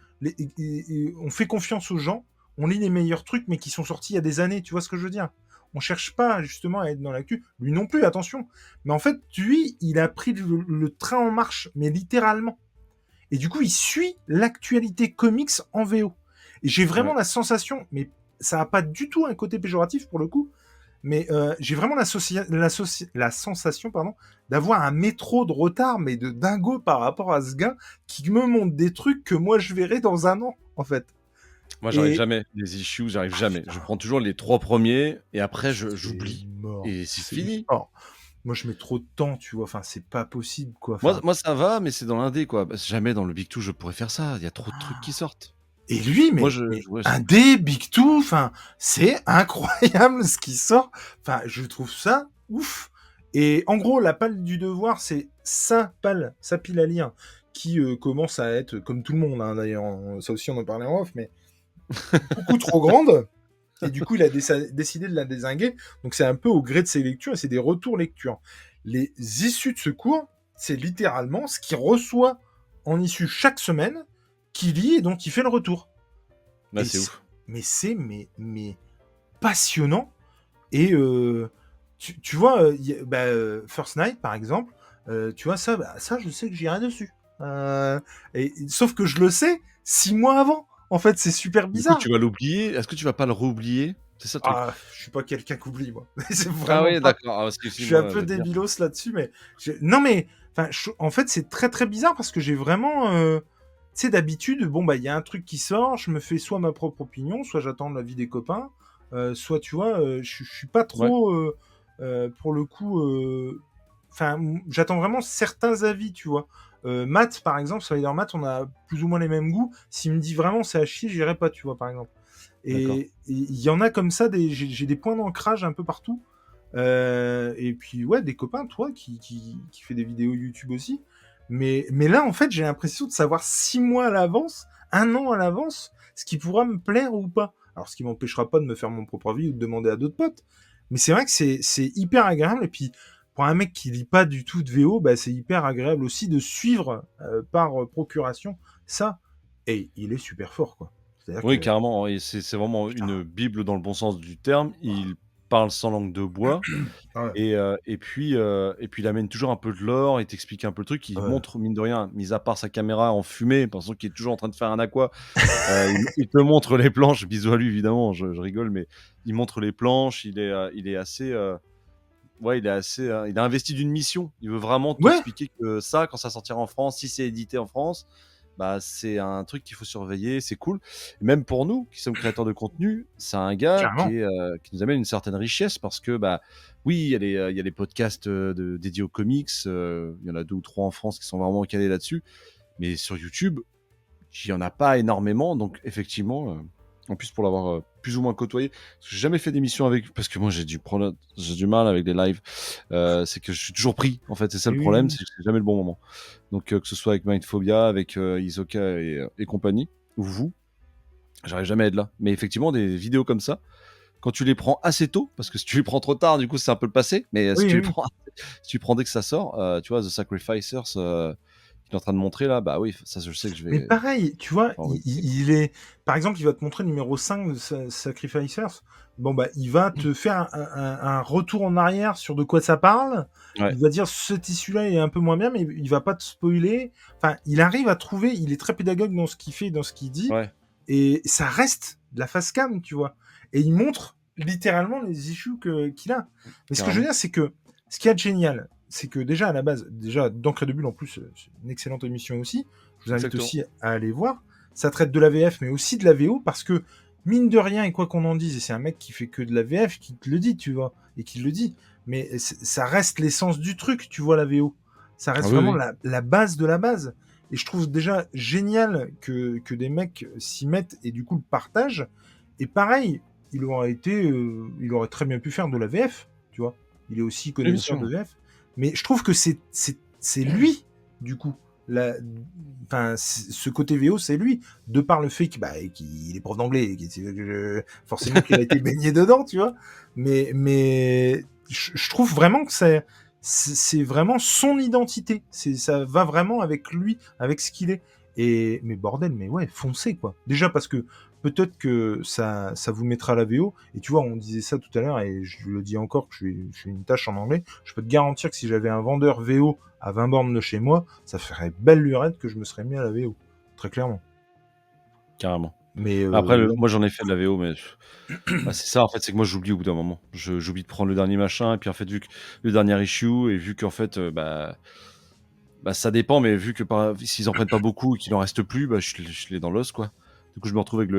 on fait confiance aux gens, on lit les meilleurs trucs, mais qui sont sortis il y a des années. Tu vois ce que je veux dire? On cherche pas justement à être dans l'actu. Lui non plus, attention. Mais en fait, lui, il a pris le train en marche, mais littéralement. Et du coup, il suit l'actualité comics en VO. Et j'ai vraiment Ouais. la sensation, mais ça n'a pas du tout un côté péjoratif pour le coup, mais j'ai vraiment la sensation d'avoir un métro de retard, mais de dingo par rapport à ce gars qui me montre des trucs que moi je verrai dans un an, en fait. Moi, j'arrive Et jamais. Les issues, j'arrive jamais. Je putain, prends toujours les 3 premiers et après, c'est j'oublie. mort. Et c'est C'est fini. mort. Moi, je mets trop de temps, tu vois. Enfin, c'est pas possible, quoi. Moi, Enfin, moi, ça va, mais c'est dans l'indé, quoi. Parce que jamais dans le Big Two, je pourrais faire ça. Il y a trop de trucs qui sortent. et lui, Moi, mais ouais, un dé, Big Two, enfin, c'est incroyable ce qui sort. Enfin, je trouve ça ouf. Et en gros, la palle du devoir, c'est sa palle, sa pile à lire, qui commence à être, comme tout le monde, hein, d'ailleurs, ça aussi on en parlait en off, mais beaucoup trop grande. Et du coup, il a décidé de la dézinguer. Donc, c'est un peu au gré de ses lectures et c'est des retours lectures. Les issues de secours, c'est littéralement ce qu'il reçoit en issue chaque semaine, qu'il lit et dont il fait le retour. Bah, Et c'est ouf. mais c'est mais passionnant. Et tu vois, First Night, par exemple, tu vois, ça, je sais que j'irai dessus. Sauf que je le sais 6 mois avant. En fait, c'est super Du coup, bizarre. tu vas l'oublier. Est-ce que tu vas pas le réoublier C'est ça le truc. Ah, je suis pas quelqu'un qui oublie, moi. C'est Ah vraiment oui, pas. d'accord. Ah, Je suis un peu débilos là-dessus, mais non, mais enfin, en fait, c'est très très bizarre parce que j'ai vraiment, tu sais, d'habitude, bon bah, il y a un truc qui sort, je me fais soit ma propre opinion, soit j'attends l'avis des copains, soit tu vois, je suis pas Ouais. trop, pour le coup, enfin, j'attends vraiment certains avis, tu vois. Matt, par exemple, Spider-Matt, on a plus ou moins les mêmes goûts. S'il me dit vraiment c'est à chier, j'irai pas, tu vois, par exemple. D'accord. Et il y en a comme ça, j'ai des points d'ancrage un peu partout. Et puis, ouais, des copains, toi, qui fait des vidéos YouTube aussi. Mais là, en fait, j'ai l'impression de savoir 6 mois à l'avance, 1 an à l'avance, ce qui pourra me plaire ou pas. Alors, ce qui m'empêchera pas de me faire mon propre avis ou de demander à d'autres potes. Mais c'est vrai que c'est hyper agréable. Et puis, pour un mec qui lit pas du tout de VO, bah, c'est hyper agréable aussi de suivre par procuration ça. Et il est super fort, quoi. C'est-à-dire Oui, que, carrément. Et c'est vraiment une putain, bible dans le bon sens du terme. Il parle sans langue de bois. ouais, Et puis il amène toujours un peu de lore, il t'explique un peu le truc, il ouais. montre, mine de rien, mis à part sa caméra en fumée, parce qu'il est toujours en train de faire un aqua, il te montre les planches, bisous à lui évidemment, je rigole, mais il montre les planches, il est assez, ouais, il a investi d'une mission, il veut vraiment Ouais, t'expliquer que ça, quand ça sortira en France, si c'est édité en France, bah, c'est un truc qu'il faut surveiller, c'est cool. Et même pour nous, qui sommes créateurs de contenu, c'est un gars carrément. qui nous amène une certaine richesse parce que, bah, oui, il y a les podcasts dédiés aux comics, il y en a 2 ou 3 en France qui sont vraiment calés là-dessus, mais sur YouTube, il y en a pas énormément, donc effectivement, en plus pour l'avoir plus ou moins côtoyé, parce que j'ai jamais fait d'émission avec, parce que moi j'ai du mal avec les lives, c'est que je suis toujours pris, en fait, c'est ça le Oui, oui, problème, oui. c'est que c'est jamais le bon moment. Donc que ce soit avec Mindphobia, avec Isoka et compagnie, ou vous, j'arrive jamais à être là. Mais effectivement, des vidéos comme ça, quand tu les prends assez tôt, parce que si tu les prends trop tard, du coup c'est un peu le passé, mais si Oui, tu les oui. prends, si tu prends dès que ça sort, tu vois, The Sacrificers, qu'il est en train de montrer là, bah oui, ça je sais que je Mais vais pareil, tu vois, favoriser. il est. Par exemple, il va te montrer le numéro 5 de Sacrificers. Bon, bah, il va te faire un retour en arrière sur de quoi ça parle. Ouais, Il va dire ce tissu-là est un peu moins bien, mais il va pas te spoiler. Enfin, il arrive à trouver, il est très pédagogue dans ce qu'il fait, dans ce qu'il dit. ouais, Et ça reste de la face cam, tu vois. Et il montre littéralement les issues qu'il a. Mais ce que je veux carrément. dire, c'est que ce qu'il y a de génial, c'est que déjà à la base, déjà d'Encre de Bulle en plus, c'est une excellente émission aussi. Je vous invite Exactement. aussi à aller voir. Ça traite de la VF, mais aussi de la VO, parce que mine de rien, et quoi qu'on en dise, et c'est un mec qui fait que de la VF qui te le dit, tu vois, et qui le dit. Mais ça reste l'essence du truc, tu vois, la VO. Ça Ah reste oui, vraiment oui, la base de la base. Et je trouve déjà génial que des mecs s'y mettent et du coup le partagent. Et pareil, il aurait très bien pu faire de la VF, tu vois. Il est aussi oui, bien connaisseur sûr. de VF. Mais je trouve que c'est lui, du coup. La, enfin, ce côté VO, c'est lui, de par le fait qu'il est prof d'anglais, forcément qu'il a été baigné dedans, tu vois. Mais je trouve vraiment que c'est vraiment son identité. Ça va vraiment avec lui, avec ce qu'il est. Mais bordel, mais ouais, foncez quoi. Déjà parce que peut-être que ça vous mettra à la VO. Et tu vois, on disait ça tout à l'heure et je le dis encore que je suis une tâche en anglais. Je peux te garantir que si j'avais un vendeur VO à 20 bornes de chez moi, ça ferait belle lurette que je me serais mis à la VO. Très clairement. Carrément. Mais Après, là, moi j'en ai fait de la VO, mais bah, c'est ça en fait, c'est que moi j'oublie au bout d'un moment. J'oublie de prendre le dernier machin, et puis en fait, vu que le dernier issue, et vu qu'en fait, bah, ça dépend, mais vu que s'ils en prennent pas beaucoup et qu'il en reste plus, bah, je l'ai dans l'os, quoi. Du coup, je me retrouve avec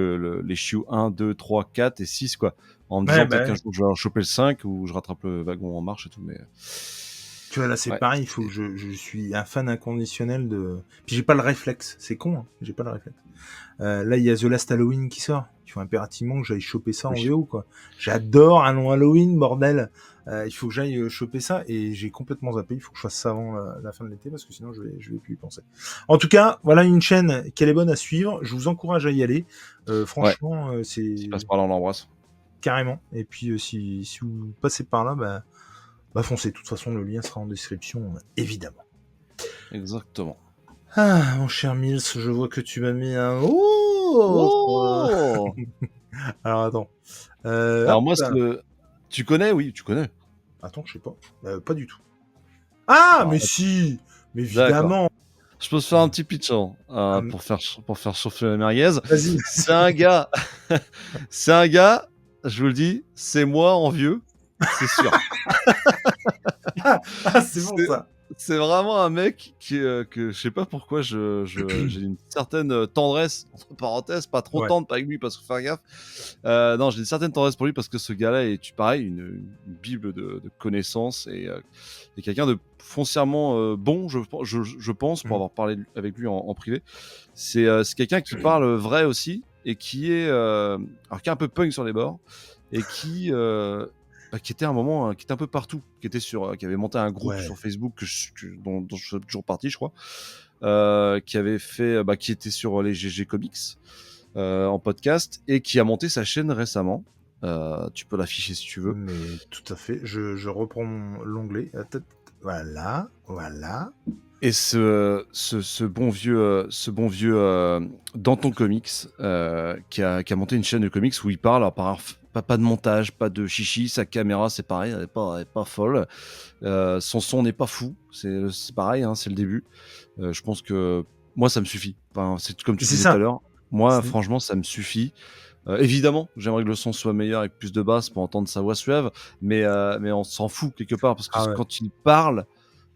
l'issue 1, 2, 3, 4 et 6, quoi. En me ouais, disant peut-être qu'un bah, jour je vais en choper le 5 ou je rattrape le wagon en marche et tout, mais tu vois, là, c'est ouais, pareil. Il faut que je suis un fan inconditionnel de. Puis j'ai pas le réflexe. C'est con, hein. J'ai pas le réflexe. Là, il y a The Last Halloween qui sort. Il faut impérativement que j'aille choper ça en oui, VO, quoi. J'adore un long Halloween, bordel. Il faut que j'aille choper ça et j'ai complètement zappé. Il faut que je fasse ça avant la fin de l'été parce que sinon je vais plus y penser. En tout cas, voilà une chaîne qui est bonne à suivre. Je vous encourage à y aller. ouais, Franchement, s'il c'est passe par là, on l'embrasse. carrément. Et puis si vous passez par là, bah foncez. De toute façon, le lien sera en description, évidemment. Exactement. Ah, mon cher Mills, je vois que tu m'as mis un oh Oh! Alors attends. Alors Hop moi, là. tu connais? Oui, tu connais. Attends, je sais pas. Pas du tout. Ah, Alors, mais si. Mais d'accord. évidemment. Je peux se faire un petit pitch hein, Ah, pour faire chauffer la merguez. vas-y. C'est un gars, c'est un gars. je vous le dis, c'est moi en vieux, c'est sûr. Ah, c'est bon C'est ça. c'est vraiment un mec que je sais pas pourquoi j'ai une certaine tendresse, entre parenthèses, pas trop Ouais. tendre avec lui parce que faire gaffe. Non, j'ai une certaine tendresse pour lui parce que ce gars-là est pareil, une bible de connaissances et quelqu'un de foncièrement bon, je pense, pour Mhm. avoir parlé avec lui en privé. C'est quelqu'un qui parle vrai aussi et qui est, alors qui est un peu punk sur les bords et qui était à un moment, qui était un peu partout, qui avait monté un groupe Ouais. sur Facebook dont je fais toujours partie, je crois, qui avait fait, qui était sur les GG Comics en podcast et qui a monté sa chaîne récemment. Tu peux l'afficher si tu veux. Mais tout à fait. Je reprends l'onglet. Voilà. Voilà. Et ce bon vieux, Danton Comics, qui a monté une chaîne de comics où il parle, alors, pas de montage, pas de chichi, sa caméra c'est pareil, elle est pas folle, son son n'est pas fou, c'est pareil, hein, c'est le début. Je pense que moi ça me suffit. Enfin, c'est comme tu C'est disais tout à ça. l'heure, moi C'est- franchement ça me suffit. Évidemment, j'aimerais que le son soit meilleur avec plus de basse pour entendre sa voix suave, mais on s'en fout quelque part parce que Ah ouais. quand il parle,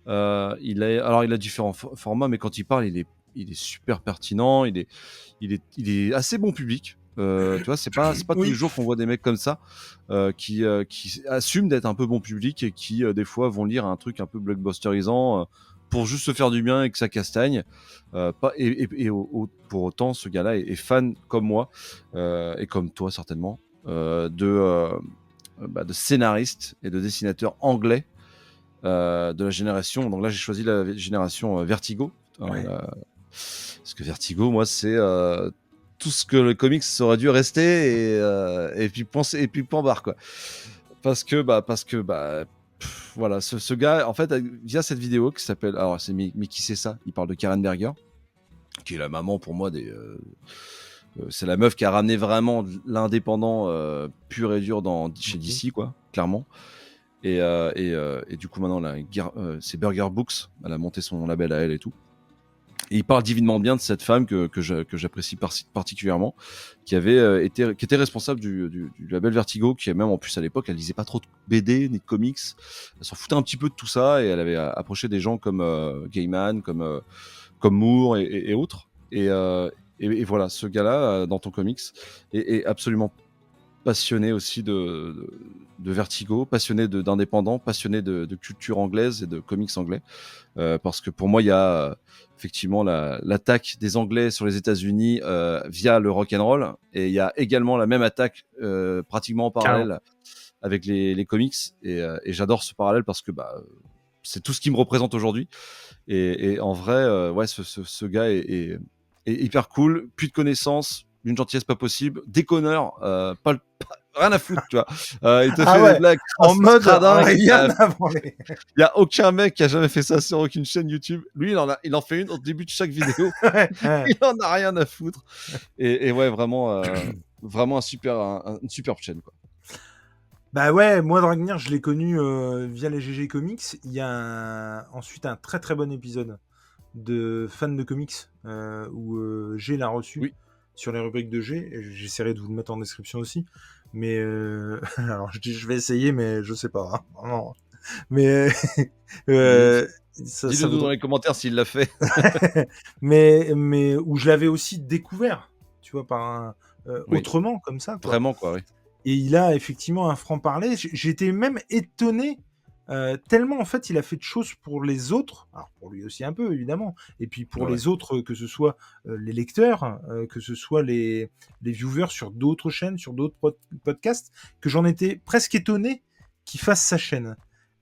il a différents formats, mais quand il parle, il est super pertinent. Il est assez bon public. Tu vois, c'est pas tous les Oui. jours qu'on voit des mecs comme ça qui assument d'être un peu bon public et qui des fois vont lire un truc un peu blockbusterisant pour juste se faire du bien et que ça castagne. Pas, pour autant, ce gars-là est fan comme moi et comme toi certainement de scénaristes et de dessinateurs anglais de la génération. Donc là, j'ai choisi la génération Vertigo. Ouais. Parce que Vertigo, moi, c'est tout ce que le comics aurait dû rester et puis penser et puis point barre quoi. Parce que voilà, ce gars, en fait, via cette vidéo qui s'appelle, alors c'est mais qui c'est ça? Il parle de Karen Berger, qui est la maman pour moi c'est la meuf qui a ramené vraiment l'indépendant pur et dur chez DC quoi, clairement. Et du coup maintenant c'est Burger Books, elle a monté son label à elle et tout. Et il parle divinement bien de cette femme que j'apprécie particulièrement, qui était responsable du label Vertigo, qui même en plus à l'époque elle lisait pas trop de BD ni de comics, elle s'en foutait un petit peu de tout ça et elle avait approché des gens comme Gaiman, comme Moore et autres. Et voilà, ce gars-là dans ton comics est absolument passionné aussi de Vertigo, passionné d'indépendants, passionné de culture anglaise et de comics anglais. Parce que pour moi, il y a effectivement l'attaque des Anglais sur les États-Unis via le rock and roll, et il y a également la même attaque pratiquement en Carrément. parallèle avec les comics. Et j'adore ce parallèle parce que c'est tout ce qui me représente aujourd'hui. Et en vrai, ouais, ce gars est hyper cool, puis de connaissances, d'une gentillesse pas possible, déconneur, rien à foutre, tu vois. Il te Ah fait des ouais. blagues En mode scradingues. rien à branler. Il y a aucun mec qui a jamais fait ça sur aucune chaîne YouTube. Lui, il en fait une au début de chaque vidéo. Ouais, ouais. Il en a rien à foutre. Et ouais, vraiment, vraiment une superbe chaîne, quoi. Bah ouais, moi Dragnir, je l'ai connu via les GG Comics. Il y a ensuite un très très bon épisode de fans de comics où G l'a reçu Oui. sur les rubriques de G. Et j'essaierai de vous le mettre en description aussi. Mais alors je vais essayer, mais je sais pas. Hein, vraiment. Mais ça Dis-le nous dans vaudrait. les commentaires s'il l'a fait. mais où je l'avais aussi découvert, tu vois, Oui. autrement comme ça, quoi. Vraiment, quoi, oui. Et il a effectivement un franc-parler. J'étais même étonné, tellement en fait il a fait de choses pour les autres, alors pour lui aussi un peu évidemment, et puis pour Ouais. les autres, que ce soit les lecteurs, que ce soit les viewers sur d'autres chaînes, sur d'autres podcasts, que j'en étais presque étonné qu'il fasse sa chaîne.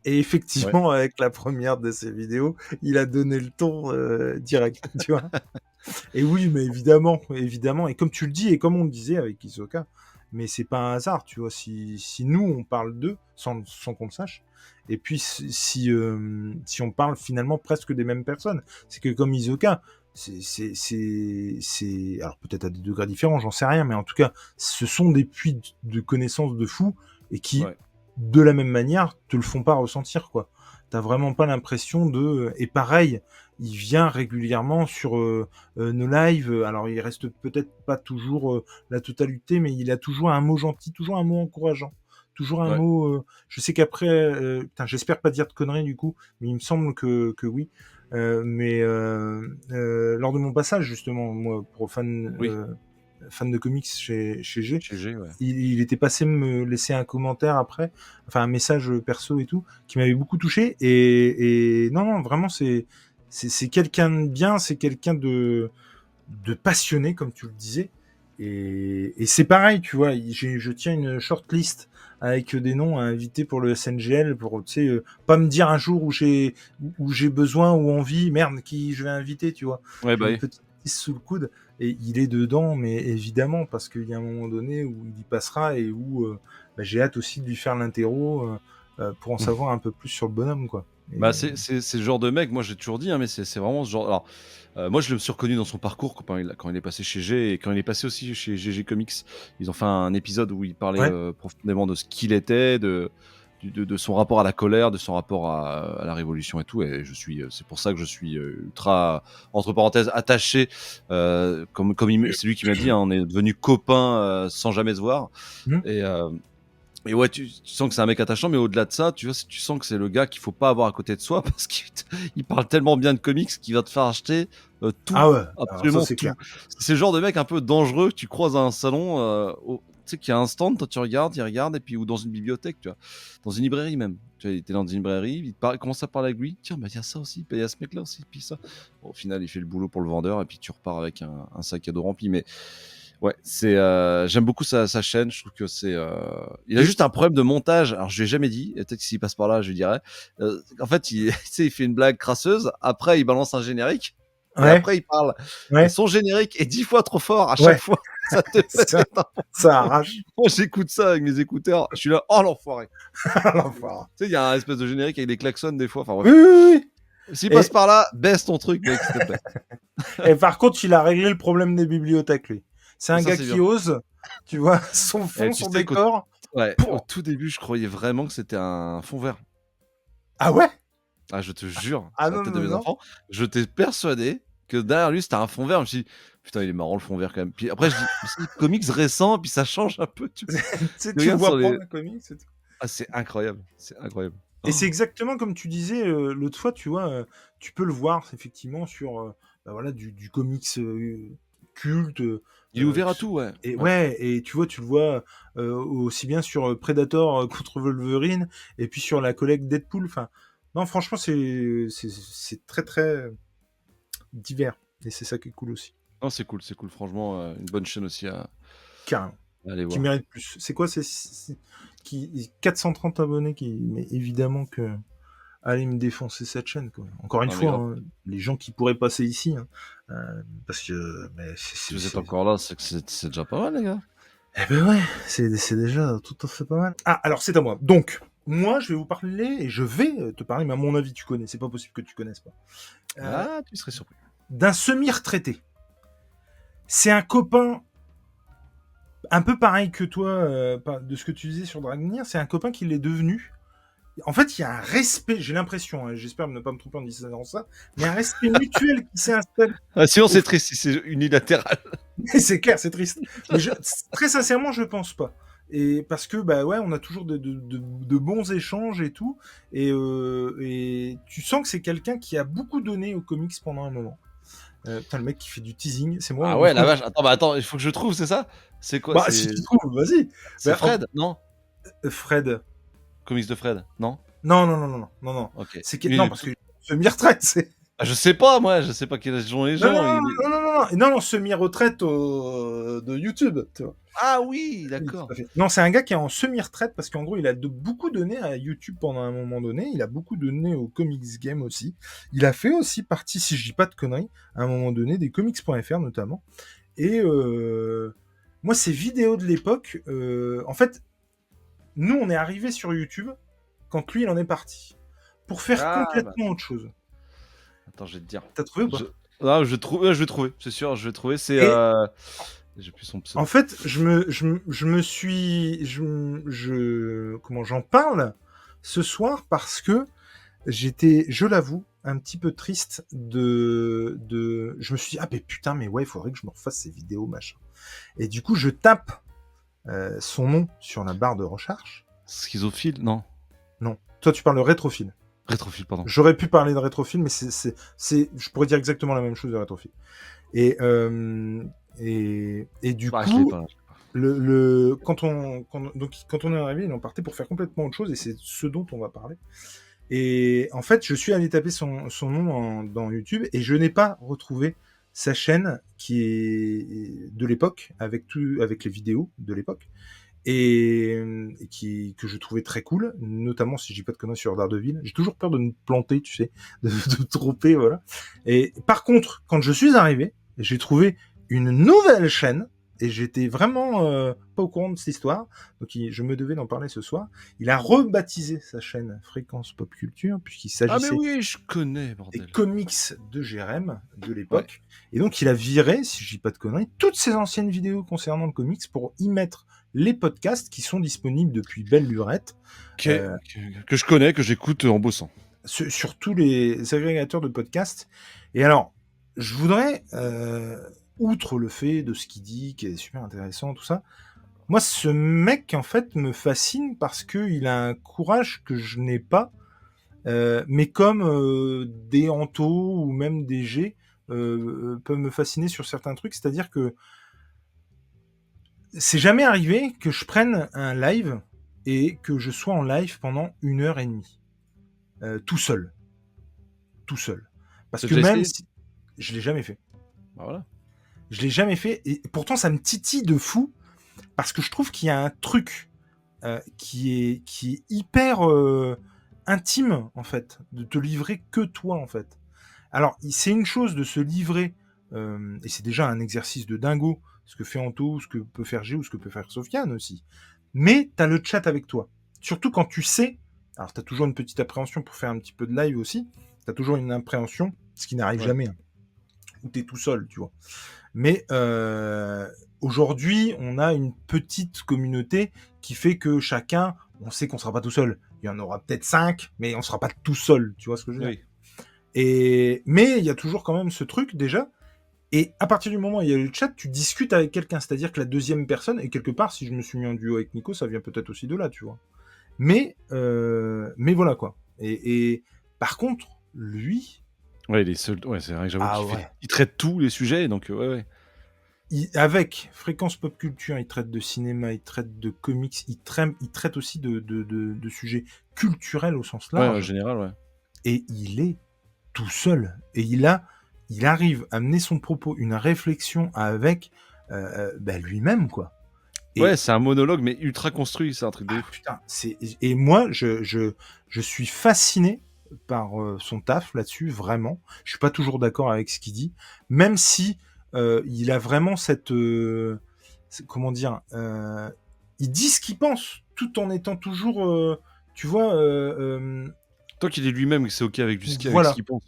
Et effectivement, avec la première de ses vidéos, il a donné le ton direct, tu vois. Et oui, mais évidemment, évidemment. Et comme tu le dis, et comme on le disait avec Hisoka, mais c'est pas un hasard, tu vois. Si nous, on parle d'eux, sans qu'on le sache, et puis si on parle finalement presque des mêmes personnes, c'est que comme Hisoka, alors peut-être à des degrés différents, j'en sais rien, mais en tout cas, ce sont des puits de connaissances de fous, et qui, Ouais. de la même manière, te le font pas ressentir, quoi. t'as vraiment pas l'impression de... Et pareil, il vient régulièrement sur nos lives. Alors, il reste peut-être pas toujours la totalité, mais il a toujours un mot gentil, toujours un mot encourageant. Toujours un Ouais. mot... je sais qu'après... putain, j'espère pas dire de conneries du coup, mais il me semble que oui. Mais lors de mon passage, justement, moi, pour Oui, fan de comics chez G, chez G, ouais. il était passé me laisser un commentaire après, enfin un message perso et tout, qui m'avait beaucoup touché. Et non, non, vraiment, c'est quelqu'un de bien, c'est quelqu'un de passionné, comme tu le disais. Et c'est pareil, tu vois, je tiens une shortlist avec des noms à inviter pour le SNGL, pour, tu sais, pas me dire un jour où j'ai besoin ou envie, merde, qui je vais inviter, tu vois. Ouais, J'ai bah une oui. petite liste sous le coude, et il est dedans, mais évidemment, parce qu'il y a un moment donné où il y passera et où bah, j'ai hâte aussi de lui faire l'interro pour en savoir un peu plus sur le bonhomme, quoi. Bah, Et... c'est le genre de mec, moi j'ai toujours dit, hein, mais c'est vraiment ce genre. Alors, moi je me suis reconnu dans son parcours quand il est passé chez G et quand il est passé aussi chez GG Comics. Ils ont fait un épisode où il parlait Ouais. profondément de ce qu'il était, de son rapport à la colère, de son rapport à la révolution et tout. Et c'est pour ça que je suis ultra, entre parenthèses, attaché. C'est lui qui m'a dit, hein, on est devenus copains sans jamais se voir. Hmm. Et, euh, et ouais, tu sens que c'est un mec attachant, mais au-delà de ça, tu vois, tu sens que c'est le gars qu'il faut pas avoir à côté de soi parce qu'il parle tellement bien de comics qu'il va te faire acheter tout, Ah ouais, alors ça absolument c'est clair. tout. C'est le genre de mec un peu dangereux que tu croises à un salon, tu sais, qu'il y a un stand, toi tu regardes, il regarde, et puis ou dans une bibliothèque, tu vois, dans une librairie même. Tu vois, il était dans une librairie, il commence à parler avec lui. Tiens, bah il y a ça aussi, il y a ce mec-là aussi, puis ça. Bon, au final, il fait le boulot pour le vendeur, et puis tu repars avec un sac à dos rempli, mais. Ouais, j'aime beaucoup sa chaîne. Je trouve que il a Et juste un problème de montage. Alors je lui ai jamais dit. Et peut-être que s'il passe par là, je lui dirais. En fait, tu sais, il fait une blague crasseuse. Après, il balance un générique. Et ouais, après, il parle. Et ouais, son générique est 10 fois trop fort à chaque ouais, fois. Ça te fait ça, péter. ça arrache. Moi, j'écoute ça avec mes écouteurs. Je suis là. Oh l'enfoiré. L'enfoiré. Tu sais, il y a un espèce de générique avec des klaxons des fois. Enfin Oui, bref. oui, oui. S'il passe Et, par là, baisse ton truc, mec, s'il te plaît. et par contre, il a réglé le problème des bibliothèques, lui. C'est un Ça, gars c'est qui bien. ose, tu vois, son Et fond, tu son sais qu'au décor. ouais, au Pouah. tout début, je croyais vraiment que c'était un fond vert. Ah ouais? Ah, je te jure, Ah sur la non, tête de non, mes non. enfants, j'étais persuadé que derrière lui, c'était un fond vert. Je me suis dit: «Putain, il est marrant le fond vert quand même». Puis après, je dis: «Mais c'est des comics récents», puis ça change un peu, tu vois? Tu sais, Tu tu le regardes sur vois les prendre un comics et tout. ah, c'est incroyable, c'est incroyable. Et c'est Oh. exactement comme tu disais l'autre fois, tu vois, tu peux le voir effectivement sur bah voilà, du comics culte. Il est ouvert Que à tout, ouais, et ouais. ouais, et tu vois, tu le vois aussi bien sur Predator contre Wolverine, et puis sur la collègue Deadpool. Enfin, non, franchement, c'est très très divers. Et c'est ça qui est cool aussi. Non, c'est cool, franchement, une bonne chaîne aussi Carrément. à aller Qui voir. mérite plus. C'est quoi? Qui 430 abonnés qui. Mais évidemment que. Allez me défoncer cette chaîne, quoi. Encore une Non, mais fois, grave. hein, les gens qui pourraient passer ici, hein, parce que. Mais Si vous êtes encore là, c'est que c'est déjà pas mal, les gars. Eh ben ouais, c'est déjà tout à fait pas mal. Ah, alors c'est à moi. Donc, moi, je vais vous parler, et je vais te parler, mais à mon avis, tu connais. C'est pas possible que tu connaisses pas. Euh, Ah, tu serais surpris. D'un semi-retraité. C'est un copain un peu pareil que toi, de ce que tu disais sur Dragnir. C'est un copain qui l'est devenu. En fait, il y a un respect, j'ai l'impression, hein, j'espère ne pas me tromper en disant ça, mais un respect mutuel qui s'est installé. Ah, sinon, Au... c'est triste si c'est unilatéral. C'est clair, c'est triste. Mais très sincèrement, je pense pas. Et parce que, bah ouais, on a toujours de bons échanges et tout. Et tu sens que c'est quelqu'un qui a beaucoup donné aux comics pendant un moment. Putain, le mec qui fait du teasing, c'est moi Ah ou... ouais, la vache. Attends, il faut que je trouve, c'est ça? C'est quoi? Bah, si tu trouves, vas-y. C'est Bah, Fred? Non? Fred. Comics de Fred? Non? Non, non, non, non, non, non, non. OK. Non, parce que semi-retraite, c'est... Ah, je sais pas, moi, je sais pas quel âge ont les Non, gens. non, non, non, non, non, non, non, semi-retraite de YouTube, tu vois. Ah oui, Oui, tout d'accord. à fait. Non, c'est un gars qui est en semi-retraite parce qu'en gros, il a beaucoup donné à YouTube pendant un moment donné. Il a beaucoup donné aux comics game aussi. Il a fait aussi partie, si je dis pas de conneries, à un moment donné, des comics.fr notamment. Et moi, ces vidéos de l'époque, en fait, nous, on est arrivé sur YouTube quand lui, il en est parti. Pour faire Ah bah, complètement autre chose. attends, je vais te dire. T'as trouvé ou Je... pas? Ah, je vais trouver, c'est sûr, je vais trouver. Et J'ai plus son en pseudo. fait, je me suis, comment j'en parle ce soir parce que j'étais, je l'avoue, un petit peu triste je me suis dit, ah mais putain, mais ouais, il faudrait que je me refasse ces vidéos, machin. Et du coup, je tape son nom sur la barre de recherche. Schizophile, non. Non, toi tu parles de rétrophile. Rétrophile, pardon. J'aurais pu parler de rétrophile, mais je pourrais dire exactement la même chose de rétrophile. Et du Ah, je l'ai coup, pas. quand on est arrivé, il en partait pour faire complètement autre chose, et c'est ce dont on va parler. Et en fait, je suis allé taper son nom dans YouTube, et je n'ai pas retrouvé sa chaîne qui est de l'époque, avec les vidéos de l'époque, et que je trouvais très cool, notamment si je dis pas de conneries sur Daredevil. J'ai toujours peur de me planter, tu sais, de tromper, voilà. Et par contre, quand je suis arrivé, j'ai trouvé une nouvelle chaîne, et j'étais vraiment pas au courant de cette histoire, donc je me devais d'en parler ce soir. Il a rebaptisé sa chaîne Fréquence Pop Culture, puisqu'il Ah, mais s'agissait oui, je connais, des bordel. comics de Jérém de Ouais. l'époque. Et donc, il a viré, si je dis pas de conneries, toutes ses anciennes vidéos concernant le comics pour y mettre les podcasts qui sont disponibles depuis belle lurette Que je connais, que j'écoute en bossant. sur tous les agrégateurs de podcasts. Et alors, je voudrais, outre le fait de ce qu'il dit, qui est super intéressant, tout ça, moi, ce mec, en fait, me fascine parce qu'il a un courage que je n'ai pas. Mais comme des Anto ou même des G peuvent me fasciner sur certains trucs, c'est-à-dire que c'est jamais arrivé que je prenne un live et que je sois en live pendant 1 heure et demie, tout seul. Tout seul. Parce T'as que déjà même essayé? si... Je l'ai jamais fait. Bah voilà. Je l'ai jamais fait, et pourtant ça me titille de fou, parce que je trouve qu'il y a un truc qui est hyper intime, en fait, de te livrer que toi, en fait. Alors, c'est une chose de se livrer, et c'est déjà un exercice de dingo, ce que fait Anto, ce que peut faire G, ou ce que peut faire Sofiane aussi. Mais t'as le chat avec toi. Surtout quand tu sais, alors t'as toujours une petite appréhension pour faire un petit peu de live aussi, t'as toujours une appréhension, ce qui n'arrive Ouais. jamais, hein, où t'es tout seul, tu vois. Mais aujourd'hui, on a une petite communauté qui fait que chacun, on sait qu'on sera pas tout seul. Il y en aura peut-être 5, mais on sera pas tout seul, tu vois ce que je veux dire. Oui. Mais il y a toujours quand même ce truc déjà. Et à partir du moment où il y a le chat, tu discutes avec quelqu'un. C'est-à-dire que la deuxième personne, et quelque part, si je me suis mis en duo avec Nico, ça vient peut-être aussi de là, tu vois. Mais voilà quoi. Et par contre, lui, Ouais, il est seul. Ouais, c'est vrai que j'avoue ah qu'il ouais. il traite tous les sujets, donc ouais, ouais. Avec Fréquence Pop Culture, il traite de cinéma, il traite de comics, il traite aussi de sujets culturels au sens Ouais, en large. général, ouais. Et il est tout seul. Et il arrive à mener son propos, une réflexion avec lui-même, quoi. Et Ouais, c'est un monologue, mais ultra construit, c'est un truc de ouf. putain, et moi, je suis fasciné par son taf là-dessus, vraiment. Je suis pas toujours d'accord avec ce qu'il dit, même si il a vraiment comment dire, il dit ce qu'il pense, tout en étant toujours, tu vois, Tant qu'il est lui-même, que c'est ok avec ce voilà. qu'il pense.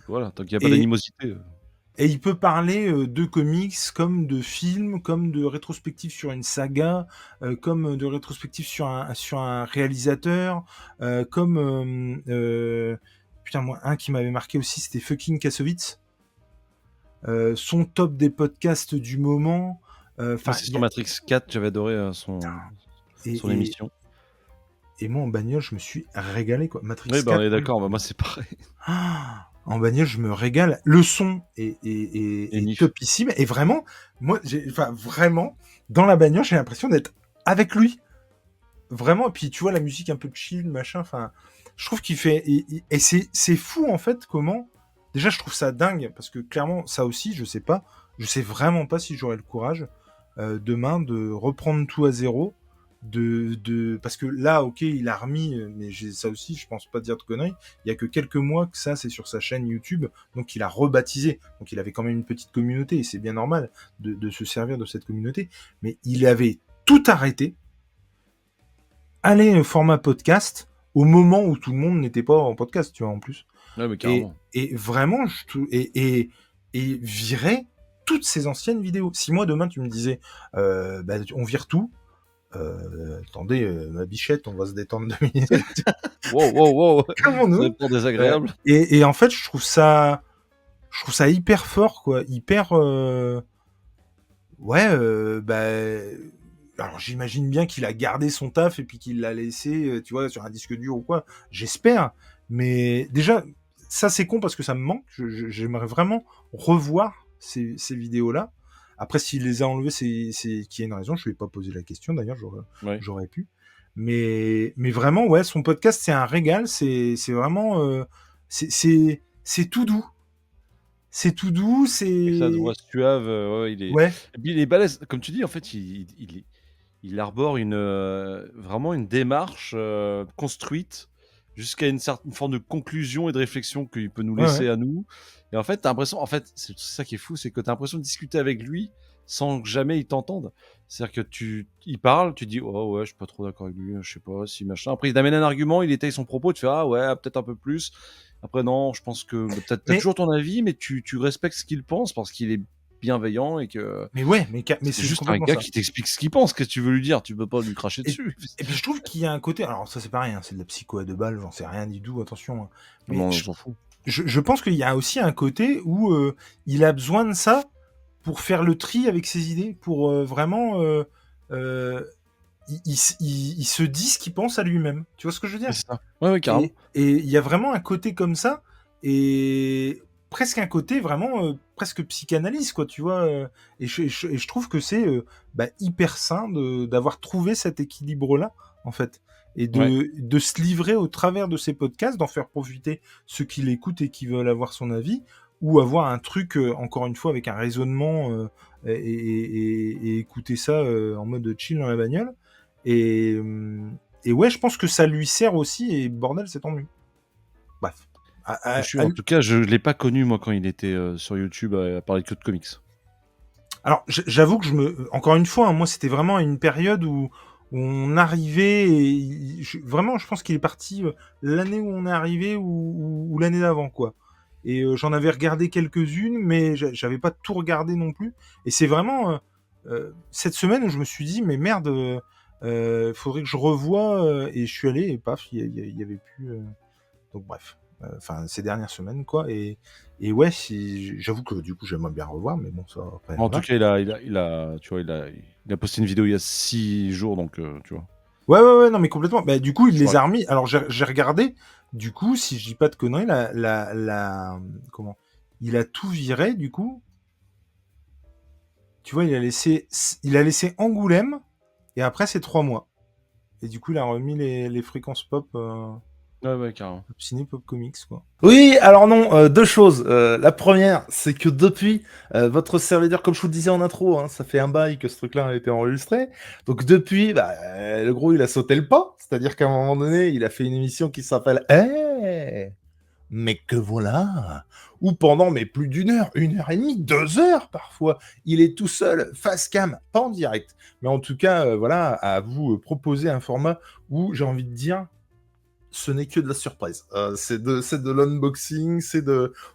Voilà, tant qu'il n'y a pas Et, d'animosité. et il peut parler de comics, comme de films, comme de rétrospective sur une saga, comme de rétrospective sur un réalisateur, comme putain, moi, un qui m'avait marqué aussi, c'était fucking Kassovitz. Son top des podcasts du moment. Moi, Enfin, c'est sur Matrix 4, j'avais adoré son et, et, émission. et moi en bagnole, je me suis régalé, quoi. Matrix Oui, bah on 4. est d'accord, bah, moi c'est pareil. Ah, en bagnole, je me régale. Le son Et est Nif. topissime. Et vraiment, moi, vraiment, dans la bagnole, j'ai l'impression d'être avec lui. Vraiment. Et puis, tu vois, la musique un peu chill, machin. Enfin, je trouve qu'il fait. Et c'est fou, en fait, comment. Déjà, je trouve ça dingue. Parce que clairement, ça aussi, je sais pas. Je sais vraiment pas si j'aurai le courage demain de reprendre tout à zéro. Parce que là, ok, il a remis, mais ça aussi, je pense pas dire de conneries. Il y a que quelques mois que ça, c'est sur sa chaîne YouTube, donc il a rebaptisé. Donc il avait quand même une petite communauté, et c'est bien normal de se servir de cette communauté. Mais il avait tout arrêté, aller au format podcast, au moment où tout le monde n'était pas en podcast, tu vois, en plus. Ouais, mais Et, carrément. et vraiment, et virer toutes ses anciennes vidéos. Si moi, demain, tu me disais, on vire tout, Attendez, ma bichette, on va se détendre 2 minutes. Wow, wow, wow. Ça Calmons-nous. va être désagréable. Et en fait, je trouve ça hyper fort, quoi. Hyper. Ouais, alors j'imagine bien qu'il a gardé son taf et puis qu'il l'a laissé, tu vois, sur un disque dur ou quoi. J'espère. Mais déjà, ça c'est con parce que ça me manque. J'aimerais vraiment revoir ces vidéos-là. Après, s'il les a enlevées, c'est qu'il y a une raison. Je lui ai pas posé la question d'ailleurs, Ouais. j'aurais pu. Mais vraiment, ouais, son podcast c'est un régal. C'est vraiment, c'est tout doux. C'est tout doux, Et sa voix c'est suave, ouais, ouais. et puis il est balèze. Comme tu dis, en fait, il arbore vraiment une démarche, construite jusqu'à une certaine forme de conclusion et de réflexion qu'il peut nous Ouais, ouais. laisser à nous. Et en fait, tu as l'impression, en fait, c'est ça qui est fou, c'est que tu as l'impression de discuter avec lui sans que jamais il t'entende. C'est-à-dire que il parle, tu dis: «Oh ouais, je suis pas trop d'accord avec lui, je sais pas si machin». Après il t'amène un argument, il étaye son propos, tu fais: «Ah ouais, peut-être un peu plus». Après non, je pense que bah, tu as Mais toujours ton avis, mais tu respectes ce qu'il pense parce qu'il est bienveillant et que ouais, mais c'est c'est juste un complètement gars ça. qui t'explique ce qu'il pense. Qu'est-ce que tu veux lui dire? Tu peux pas lui cracher Et, dessus. et puis je trouve qu'il y a un côté, alors ça c'est pareil, hein, c'est de la psycho à 2 balles, j'en sais rien du tout, attention. Hein. Mais Non, on s'en fout. je pense qu'il y a aussi un côté où il a besoin de ça pour faire le tri avec ses idées, pour vraiment, euh, il se dit ce qu'il pense à lui-même. Tu vois ce que je veux Ouais, dire? c'est ça. Ouais, ouais, carrément. Et il y a vraiment un côté comme ça, et presque un côté vraiment presque psychanalyse, quoi, tu vois. Et je trouve que c'est hyper sain d'avoir trouvé cet équilibre-là, en fait. Et Ouais. de se livrer au travers de ces podcasts, d'en faire profiter ceux qui l'écoutent et qui veulent avoir son avis, ou avoir un truc, encore une fois, avec un raisonnement, et écouter ça en mode chill dans la bagnole. Et, et ouais, je pense que ça lui sert aussi, et bordel, c'est tant mieux. Bref. En tout cas, je l'ai pas connu, moi, quand il était sur YouTube à parler que de comics. Alors, j'avoue que encore une fois, hein, moi, c'était vraiment une période où on arrivait, et vraiment, je pense qu'il est parti l'année où on est arrivé, ou l'année d'avant, quoi. Et j'en avais regardé quelques-unes, mais j'avais pas tout regardé non plus. Et c'est vraiment cette semaine où je me suis dit, mais merde, faudrait que je revoie. Et je suis allé, et paf, il y avait plus. Donc bref, enfin ces dernières semaines, quoi. Et ouais, j'avoue que du coup j'aimerais bien revoir, mais bon, ça après En tout voilà. cas, tu vois, il a posté une vidéo il y a 6 jours, donc tu vois. Ouais, non mais complètement. Bah du coup il Je les crois. a remis. Alors j'ai regardé. Du coup, si je dis pas de conneries, comment, il a tout viré. Du coup, tu vois, il a laissé Angoulême, et après c'est 3 mois. Et du coup il a remis les fréquences pop. Ouais, ouais, carrément. Pop ciné, pop comics, quoi. Oui, alors non, deux choses. La première, c'est que depuis votre serviteur, comme je vous le disais en intro, hein, ça fait un bail que ce truc-là a été enregistré. Donc depuis, le gros, il a sauté le pas. C'est-à-dire qu'à un moment donné, il a fait une émission qui s'appelle mais que voilà, où pendant plus d'une heure et demie, 2 heures parfois, il est tout seul, face cam, pas en direct. Mais en tout cas, voilà, à vous proposer un format où j'ai envie de dire, ce n'est que de la surprise. C'est de l'unboxing,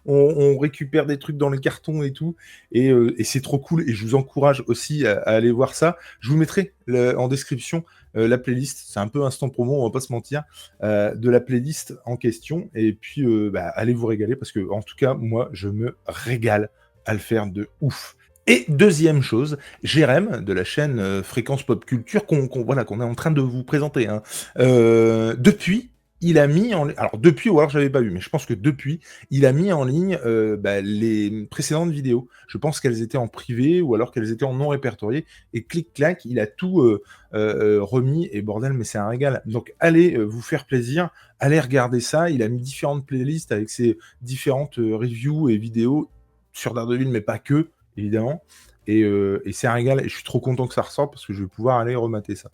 on récupère des trucs dans les cartons et tout, et c'est trop cool. Et je vous encourage aussi à aller voir ça. Je vous mettrai en description la playlist. C'est un peu instant promo, on va pas se mentir, de la playlist en question. Et puis allez vous régaler, parce que en tout cas moi je me régale à le faire de ouf. Et deuxième chose, Jérém de la chaîne Fréquence Pop Culture qu'on est en train de vous présenter. Hein. Depuis, il a mis en ligne, alors depuis, ou alors j'avais pas vu, mais je pense que depuis, il a mis en ligne les précédentes vidéos. Je pense qu'elles étaient en privé, ou alors qu'elles étaient en non répertorié, et clic-clac, il a tout remis, et bordel, mais c'est un régal. Donc allez vous faire plaisir, allez regarder ça. Il a mis différentes playlists avec ses différentes reviews et vidéos sur Daredevil, mais pas que, évidemment. Et c'est un régal, et je suis trop content que ça ressorte, parce que je vais pouvoir aller remater ça.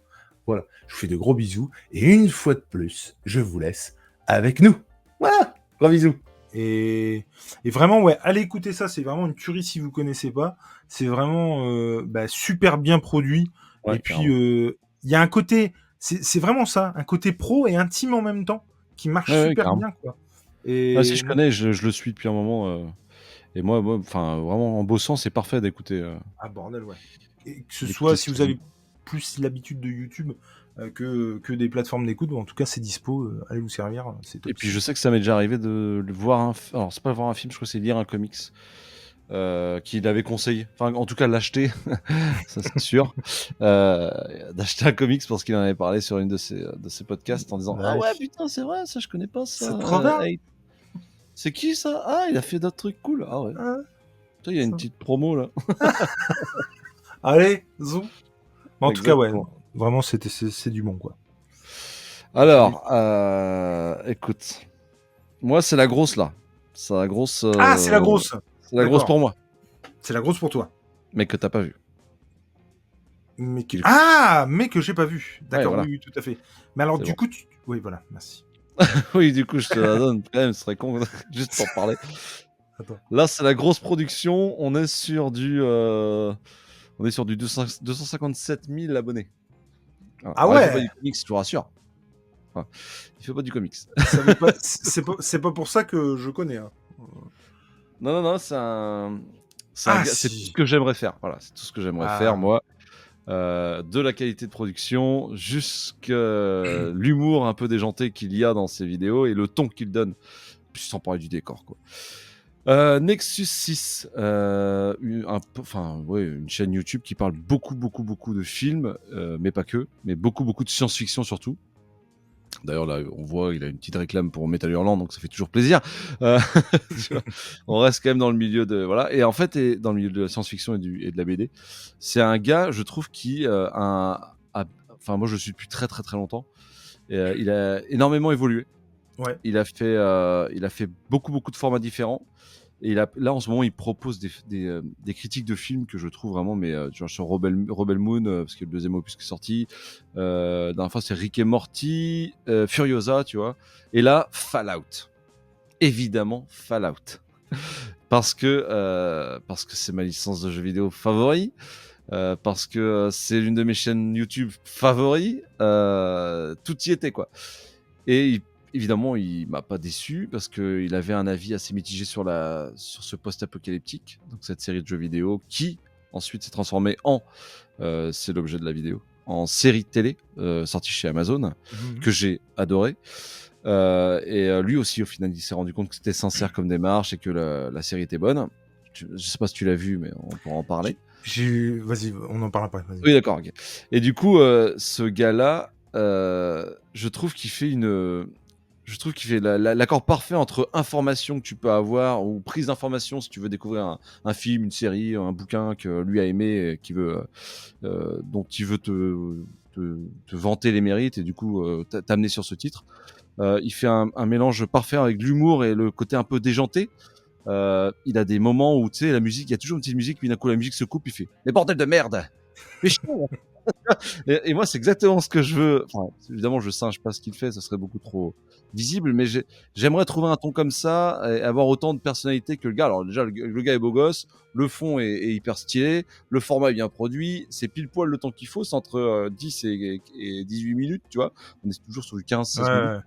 Voilà, je vous fais de gros bisous, et une fois de plus, je vous laisse avec nous. Voilà, gros bisous. Et vraiment, ouais, allez écouter ça, c'est vraiment une tuerie si vous connaissez pas. C'est vraiment super bien produit. Ouais, Et puis, carrément. il y a un côté, c'est vraiment ça, un côté pro et intime en même temps, qui marche Ouais, ouais, super carrément. bien, quoi. Ah si, Et je connais, je le suis depuis un moment. Et moi, enfin, vraiment, en bossant, c'est parfait d'écouter ah bordel, ouais. Et que ce d'écouter soit ce si vous qu'il avez dit. plus l'habitude de YouTube que des plateformes d'écoute. En tout cas, c'est dispo. Allez vous servir. C'est top. Et puis je sais que ça m'est déjà arrivé de voir alors c'est pas voir un film, je crois que c'est lire un comics qu'il avait conseillé. Enfin, en tout cas, l'acheter, ça c'est sûr. D'acheter un comics parce qu'il en avait parlé sur une de ses podcasts en disant Bah ah oui. ouais putain c'est vrai ça je connais pas ça. C'est trop bien. Hey, c'est qui ça? Ah il a fait d'autres trucs cool. Ah ouais. Hein, Putain, il y a une ça. petite promo là. Allez, zoom. Mais en tout cas, ouais, Exactement. vraiment, c'est du bon, quoi. Alors, écoute, moi c'est la grosse là. C'est la grosse. Ah, c'est la grosse. C'est la grosse D'accord. pour moi, C'est la grosse pour toi. mais que t'as pas vu. Mais que... Qu'il- Ah, mais que j'ai pas vu. D'accord, voilà. oui, oui, tout à fait. Mais alors, C'est du bon. coup, oui, voilà, merci. Oui, du coup, je te la donne. Quand même, ce serait con juste pour parler. Attends. Là, c'est la grosse production. On est sur du 257 000 abonnés. Voilà. Ah Alors, il fait pas ouais. du comics, je te rassure. Enfin, il fait pas du comics. Ça veut pas... c'est pas pour ça que je connais. Hein. Non, c'est Ah, c'est tout si. ce que j'aimerais faire. Voilà, c'est tout ce que j'aimerais Ah. faire, moi. De la qualité de production jusqu'à l'humour un peu déjanté qu'il y a dans ces vidéos et le ton qu'il donne, puis sans parler du décor, quoi. Nexus 6, une chaîne YouTube qui parle beaucoup de films, mais pas que, mais beaucoup de science-fiction surtout. D'ailleurs, là, on voit, il a une petite réclame pour Metal Hurlant, donc ça fait toujours plaisir. Tu vois, on reste quand même dans le milieu de... Voilà. Et en fait, dans le milieu de la science-fiction et de la BD, c'est un gars, je trouve, qui enfin, moi, je le suis depuis très longtemps. Et, il a énormément évolué. Ouais. Il a fait beaucoup de formats différents. Et là, en ce moment, il propose des critiques de films que je trouve vraiment, mais genre sur Rebel Moon, parce que le deuxième opus qui est sorti. La dernière fois, c'est Rick et Morty, Furiosa, tu vois. Et là, Fallout. Évidemment, Fallout. Parce que c'est ma licence de jeux vidéo favori. Parce que c'est l'une de mes chaînes YouTube favoris. Tout y était, quoi. Et évidemment, il m'a pas déçu parce qu'il avait un avis assez mitigé sur ce post-apocalyptique, donc cette série de jeux vidéo qui ensuite s'est transformée c'est l'objet de la vidéo, en série de télé sortie chez Amazon, que j'ai adoré. Lui aussi, au final, il s'est rendu compte que c'était sincère comme démarche et que la série était bonne. Je sais pas si tu l'as vu, mais on pourra en parler. Vas-y, on en parle après. Vas-y. Oui, d'accord. Okay. Et du coup, ce gars-là, je trouve qu'il fait l'accord parfait entre information que tu peux avoir ou prise d'information si tu veux découvrir un film, une série, un bouquin que lui a aimé, et dont il veut te vanter les mérites et du coup t'amener sur ce titre. Il fait un mélange parfait avec l'humour et le côté un peu déjanté. Il a des moments où tu sais la musique, il y a toujours une petite musique, puis d'un coup la musique se coupe, il fait mais bordel de merde, mais chiant. Et moi, c'est exactement ce que je veux. Enfin, évidemment, je singe pas ce qu'il fait, ça serait beaucoup trop visible, mais j'aimerais trouver un ton comme ça et avoir autant de personnalité que le gars. Alors, déjà, le gars est beau gosse, le fond est hyper stylé, le format est bien produit, c'est pile poil le temps qu'il faut, c'est entre 10 et 18 minutes, tu vois. On est toujours sur du 15-16 minutes. Ouais.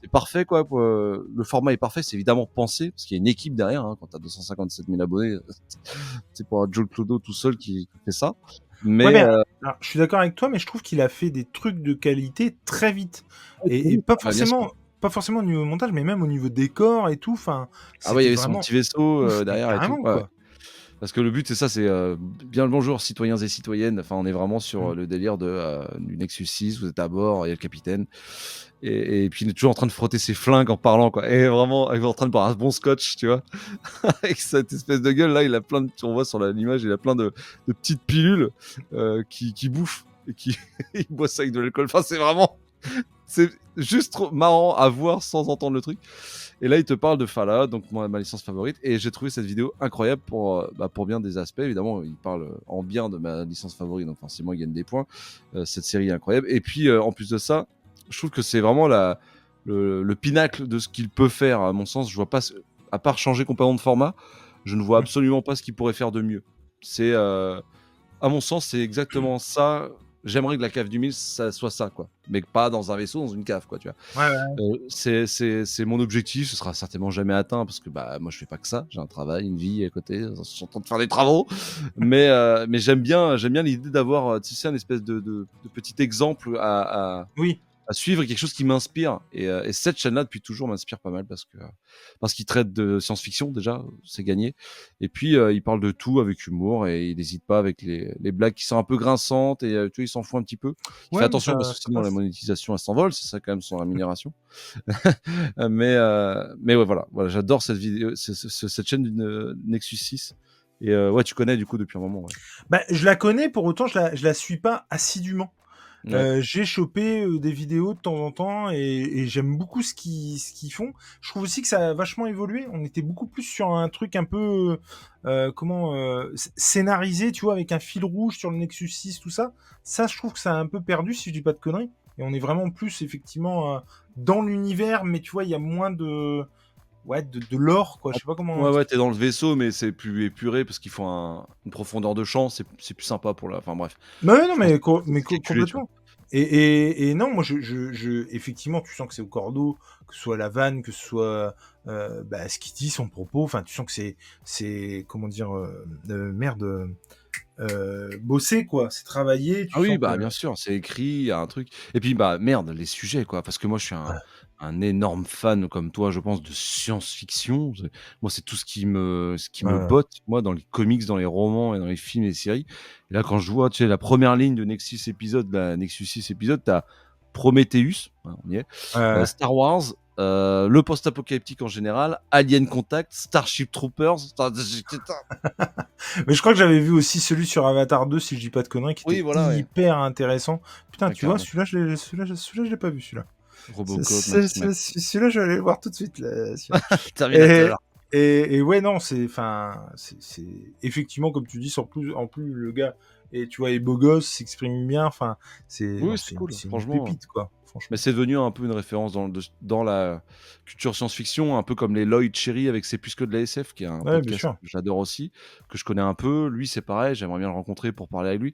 C'est parfait, quoi. Le format est parfait, c'est évidemment pensé, parce qu'il y a une équipe derrière, hein, quand t'as 257 000 abonnés, c'est pour Joel Clodo tout seul qui fait ça. Mais Ouais, alors, je suis d'accord avec toi, mais je trouve qu'il a fait des trucs de qualité très vite. Et pas forcément au niveau montage, mais même au niveau décor et tout. Enfin, ah ouais, il y avait vraiment son petit vaisseau ouf, derrière et tout. carrément, Ouais. quoi. Parce que le but, c'est ça, c'est bien le bonjour, citoyens et citoyennes. Enfin, on est vraiment sur le délire du Nexus 6, vous êtes à bord, il y a le capitaine. Et puis, il est toujours en train de frotter ses flingues en parlant, quoi. Et vraiment, il est en train de boire un bon scotch, tu vois. Avec cette espèce de gueule, là, il a plein de... On voit sur l'image, il a plein de petites pilules qui bouffent. Et qui il boit ça avec de l'alcool. Enfin, c'est vraiment... C'est juste trop marrant à voir sans entendre le truc. Et là, il te parle de Fallout, donc ma licence favorite. Et j'ai trouvé cette vidéo incroyable pour bien des aspects. Évidemment, il parle en bien de ma licence favorite, donc forcément, il gagne des points. Cette série est incroyable. Et puis, en plus de ça, je trouve que c'est vraiment le pinacle de ce qu'il peut faire. À mon sens, je vois pas, à part changer complètement de format, je ne vois absolument pas ce qu'il pourrait faire de mieux. À mon sens, c'est exactement ça j'aimerais que la cave du Mills, ça soit ça, quoi. Mais pas dans un vaisseau, dans une cave, quoi, tu vois. Ouais, ouais. C'est mon objectif, ce sera certainement jamais atteint parce que bah moi je fais pas que ça, j'ai un travail, une vie à côté, je suis en train de faire des travaux, mais j'aime bien l'idée d'avoir tu sais un espèce de petit exemple Oui. à suivre, quelque chose qui m'inspire et cette chaîne-là depuis toujours m'inspire pas mal parce qu'il traite de science-fiction déjà, c'est gagné, et puis il parle de tout avec humour et il n'hésite pas avec les blagues qui sont un peu grinçantes et tu vois il s'en fout un petit peu. Il fait Ouais, mais attention parce que ça sinon la passe. monétisation elle s'envole, c'est ça quand même son rémunération. Mais ouais, voilà, j'adore cette vidéo, cette chaîne du Nexus 6. Et ouais, tu connais du coup depuis un moment. Ouais. Bah, je la connais, pour autant, je la suis pas assidûment. Ouais. J'ai chopé des vidéos de temps en temps et j'aime beaucoup ce qu'ils font. Je trouve aussi que ça a vachement évolué. On était beaucoup plus sur un truc un peu scénarisé, tu vois, avec un fil rouge sur le Nexus 6, tout ça. Ça, je trouve que ça a un peu perdu, si je dis pas de conneries. Et on est vraiment plus effectivement dans l'univers, mais tu vois, il y a moins de lore, quoi. Je sais pas comment. Ouais, t'es dans le vaisseau, mais c'est plus épuré parce qu'il faut une profondeur de champ, c'est plus sympa pour la. Enfin bref, Bah ouais, non, je pense que c'est mais plus calculé, tu vois. complètement. Et non, moi, effectivement, tu sens que c'est au cordeau, que ce soit la vanne, que ce soit ce qu'il dit, son propos. Enfin, tu sens que comment dire, merde, bossé, quoi. C'est travaillé. Tu Ah oui, sens que. bah bien sûr, c'est écrit, il y a un truc. Et puis bah merde, les sujets quoi, parce que moi je suis un énorme fan comme toi, je pense, de science-fiction. Moi, c'est tout ce qui me Ouais. botte, moi, dans les comics, dans les romans et dans les films et les séries. Et là, quand je vois, tu sais, la première ligne de Nexus 6 épisode, t'as Prometheus, hein, on y est, Ouais. Star Wars, le post-apocalyptique en général, Alien Contact, Starship Troopers. Putain. Mais je crois que j'avais vu aussi celui sur Avatar 2, si je dis pas de conneries, qui Oui, était voilà, ouais. hyper intéressant. Putain, Ouais, tu vois, carrément. celui-là, je l'ai pas vu, celui-là. Robocop, Matrix, Celui-là, je vais aller le voir tout de suite. Là, et, Terminator. et ouais, non, c'est effectivement, comme tu dis, en plus, le gars, et tu vois, est beau gosse, s'exprime bien, enfin, Oui, c'est cool, c'est une franchement. pépite, quoi, Mais franchement. c'est devenu un peu une référence dans la culture science-fiction, un peu comme les Lloyd Cherry avec C'est plus que de la SF, qui est un Ouais, bien podcast sûr. que j'adore aussi, que je connais un peu. Lui, c'est pareil, j'aimerais bien le rencontrer pour parler avec lui.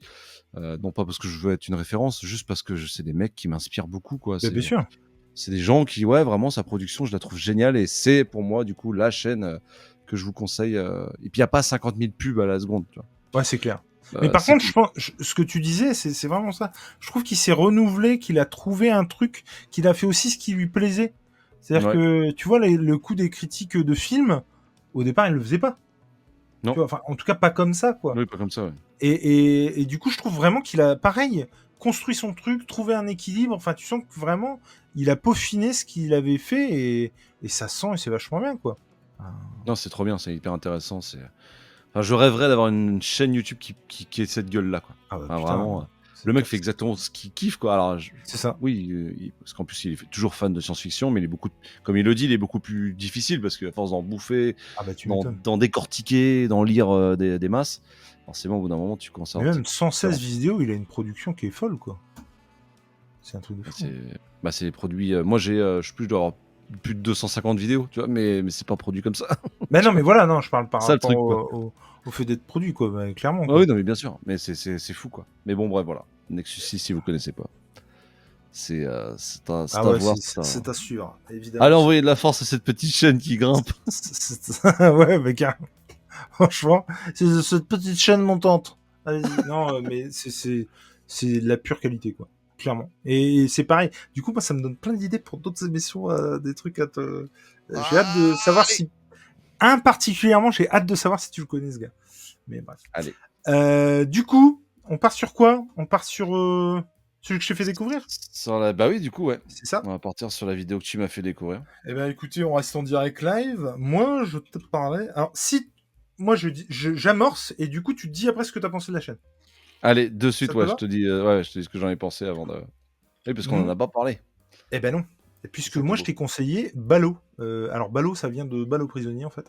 Non pas parce que je veux être une référence, juste parce que c'est des mecs qui m'inspirent beaucoup, quoi. Bien sûr. C'est des gens qui, ouais, vraiment, sa production, je la trouve géniale et c'est pour moi, du coup, la chaîne que je vous conseille. Et puis, il n'y a pas 50 000 pubs à la seconde, tu vois. Ouais, c'est clair. Mais par C'est contre, cool. ce que tu disais, c'est vraiment ça. Je trouve qu'il s'est renouvelé, qu'il a trouvé un truc, qu'il a fait aussi ce qui lui plaisait. C'est-à-dire Ouais. que, tu vois, le coup des critiques de films, au départ, il le faisait pas. Tu Non. vois, enfin, en tout cas, pas comme ça, quoi. Oui, pas comme ça, ouais. Et du coup, je trouve vraiment qu'il a, pareil, construit son truc, trouvé un équilibre. Enfin, tu sens que vraiment, il a peaufiné ce qu'il avait fait et ça sent et c'est vachement bien, quoi. Ah, Non, c'est trop bien, c'est hyper intéressant. Enfin, je rêverais d'avoir une chaîne YouTube qui ait cette gueule-là, quoi. ah bah Enfin, putain, vraiment, c'est le mec top. fait exactement ce qu'il kiffe, quoi. Alors, C'est ça. oui, parce qu'en plus, il est toujours fan de science-fiction, mais comme il le dit, il est beaucoup plus difficile parce qu'à force d'en bouffer, Ah bah tu d'en, m'étonnes. d'en décortiquer, d'en lire des masses, forcément, au bout d'un moment, tu commences à Mais avoir tes même petites seize préférences. vidéos, il a une production qui est folle, quoi. C'est un truc de Et fou. c'est les produits. Moi, je dois avoir plus de 250 vidéos, tu vois, mais c'est pas produit comme ça. Mais non, mais voilà, non, je parle par C'est ça le rapport truc, quoi. au fait d'être produit, quoi, bah, clairement, Ah oui, quoi. non, mais bien sûr, mais c'est fou, quoi. Mais bon, bref, voilà. Nexus 6, si vous connaissez pas. C'est Ah à ouais, voir. c'est à suivre, évidemment. Allez, envoyer de la force à cette petite chaîne qui grimpe. Ouais, mais carrément. Franchement, c'est cette petite chaîne montante. Allez-y. Non, mais c'est de la pure qualité, quoi. Clairement. Et c'est pareil. Du coup, moi, ça me donne plein d'idées pour d'autres émissions, des trucs à te. J'ai hâte de savoir Allez. si. Un particulièrement, j'ai hâte de savoir si tu le connais, ce gars. Mais bref. Allez. Du coup, on part sur quoi? On part sur celui que je t'ai fait découvrir? Bah oui, du coup, ouais. C'est ça? On va partir sur la vidéo que tu m'as fait découvrir. Eh ben, écoutez, on reste en direct live. Moi, je te parlais. Alors, si moi j'amorce et du coup, tu te dis après ce que t'as pensé de la chaîne. Allez, de suite, Ça te ouais, je va? te dis, ouais, je te dis ce que j'en ai pensé avant de. Oui, parce qu'on en a pas parlé. Eh ben non. Et C'est puisque ça qui est moi, je beau. t'ai conseillé Ballot. Alors, Ballot, ça vient de Ballot prisonnier, en fait.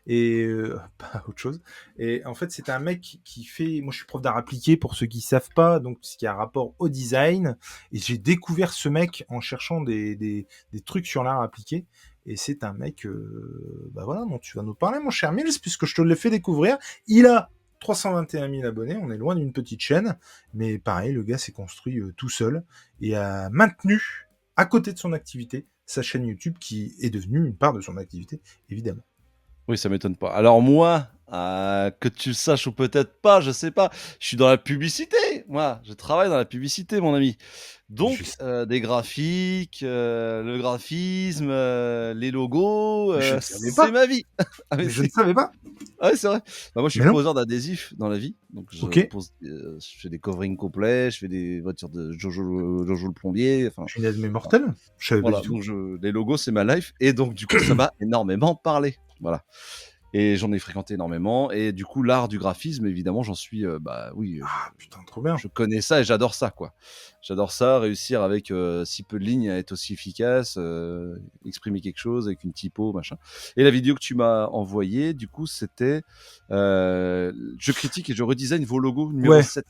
Et pas autre chose. Et en fait, c'est un mec qui fait. Moi, je suis prof d'art appliqué pour ceux qui savent pas, donc ce qui a un rapport au design. Et j'ai découvert ce mec en cherchant des trucs sur l'art appliqué. Et c'est un mec, bah voilà, dont tu vas nous parler, mon cher Mills, puisque je te l'ai fait découvrir. Il a 321 000 abonnés, on est loin d'une petite chaîne, mais pareil, le gars s'est construit tout seul et a maintenu, à côté de son activité, sa chaîne YouTube qui est devenue une part de son activité, évidemment. Oui, ça m'étonne pas. Alors moi, que tu le saches ou peut-être pas, je sais pas, je suis dans la publicité. Moi, je travaille dans la publicité, mon ami. Donc, des graphiques, le graphisme, les logos, Je ne savais c'est pas. ma vie. Ah mais Mais je ne si. savais pas. Ah ouais, c'est vrai. Bah, moi, je suis Mais non. poseur d'adhésifs dans la vie. Donc, Ok. je fais des coverings complets, je fais des voitures de Jojo le plombier. Enfin, Punaise, mais mortel. Je savais pas voilà. du tout. Donc, les logos, c'est ma life. Et donc, du coup, ça m'a énormément parlé. Voilà. Et j'en ai fréquenté énormément. Et du coup, l'art du graphisme, évidemment, j'en suis, bah oui, Ah putain, trop bien. je connais ça et j'adore ça, quoi. J'adore ça, réussir avec si peu de lignes à être aussi efficace, exprimer quelque chose avec une typo, machin. Et la vidéo que tu m'as envoyée, du coup, c'était je critique et je redesign vos logos numéro Ouais. 7.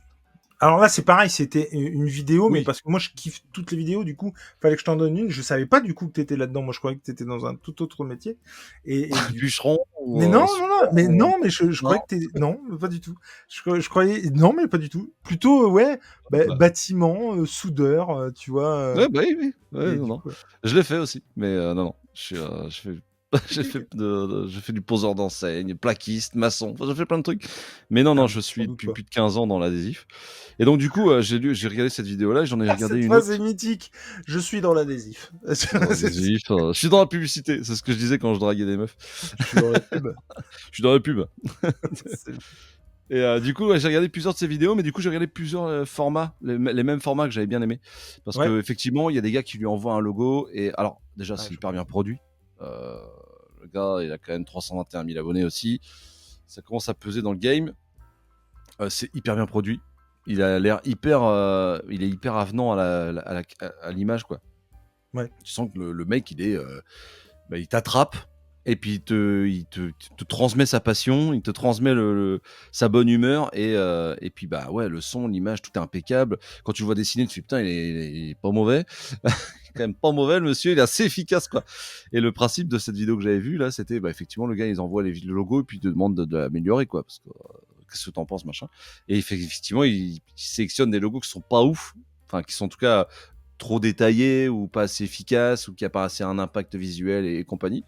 Alors là, c'est pareil, c'était une vidéo, mais Oui. parce que moi, je kiffe toutes les vidéos, du coup, fallait que je t'en donne une. Je savais pas, du coup, que t'étais là-dedans. Moi, je croyais que t'étais dans un tout autre métier. Et du... Bûcheron ou Mais non, support, mais je non. croyais que t'es... Non, pas du tout. Je croyais... Non, mais pas du tout. Plutôt, ouais, Bah, bâtiment, soudeur, tu vois. ouais, bah oui, oui. Ouais, Et non, du non. coup, ouais. Je l'ai fait aussi, mais non, non. Je fais je fais du poseur d'enseigne, plaquiste, maçon, enfin, je fais plein de trucs. Mais non, Ah, non, je j'en suis doute depuis pas. plus de 15 ans dans l'adhésif. Et donc, du coup, j'ai regardé cette vidéo-là et j'en ai Ah, regardé cette une phrase est autre. mythique. Je suis dans l'adhésif. Je suis dans l'adhésif, je suis dans la publicité, c'est ce que je disais quand je draguais des meufs. Je suis dans la pub. Je suis dans la pub. C'est- Et du coup, ouais, j'ai regardé plusieurs de ces vidéos, mais du coup, j'ai regardé plusieurs formats, les mêmes formats que j'avais bien aimé. Parce Ouais. que effectivement, il y a des gars qui lui envoient un logo. Et alors, déjà, Ouais, c'est je hyper bien produit. Le gars, il a quand même 321 000 abonnés aussi. Ça commence à peser dans le game. C'est hyper bien produit. Il a l'air hyper, il est hyper avenant à l'image, quoi. Ouais. Tu sens que le mec, bah, il t'attrape et puis il te transmet sa passion, il te transmet sa bonne humeur et puis bah ouais, le son, l'image, tout est impeccable. Quand tu le vois dessiner, tu te dis putain, il est pas mauvais. Il est quand même pas mauvais, le monsieur, il est assez efficace, quoi. Et le principe de cette vidéo que j'avais vue là, c'était bah, effectivement le gars, ils envoient le logo et puis il te demande de l'améliorer, quoi, parce que qu'est-ce que t'en penses, machin. Et effectivement, il sélectionne des logos qui sont pas ouf, enfin qui sont en tout cas trop détaillé ou pas assez efficace ou qui a pas assez un impact visuel et compagnie.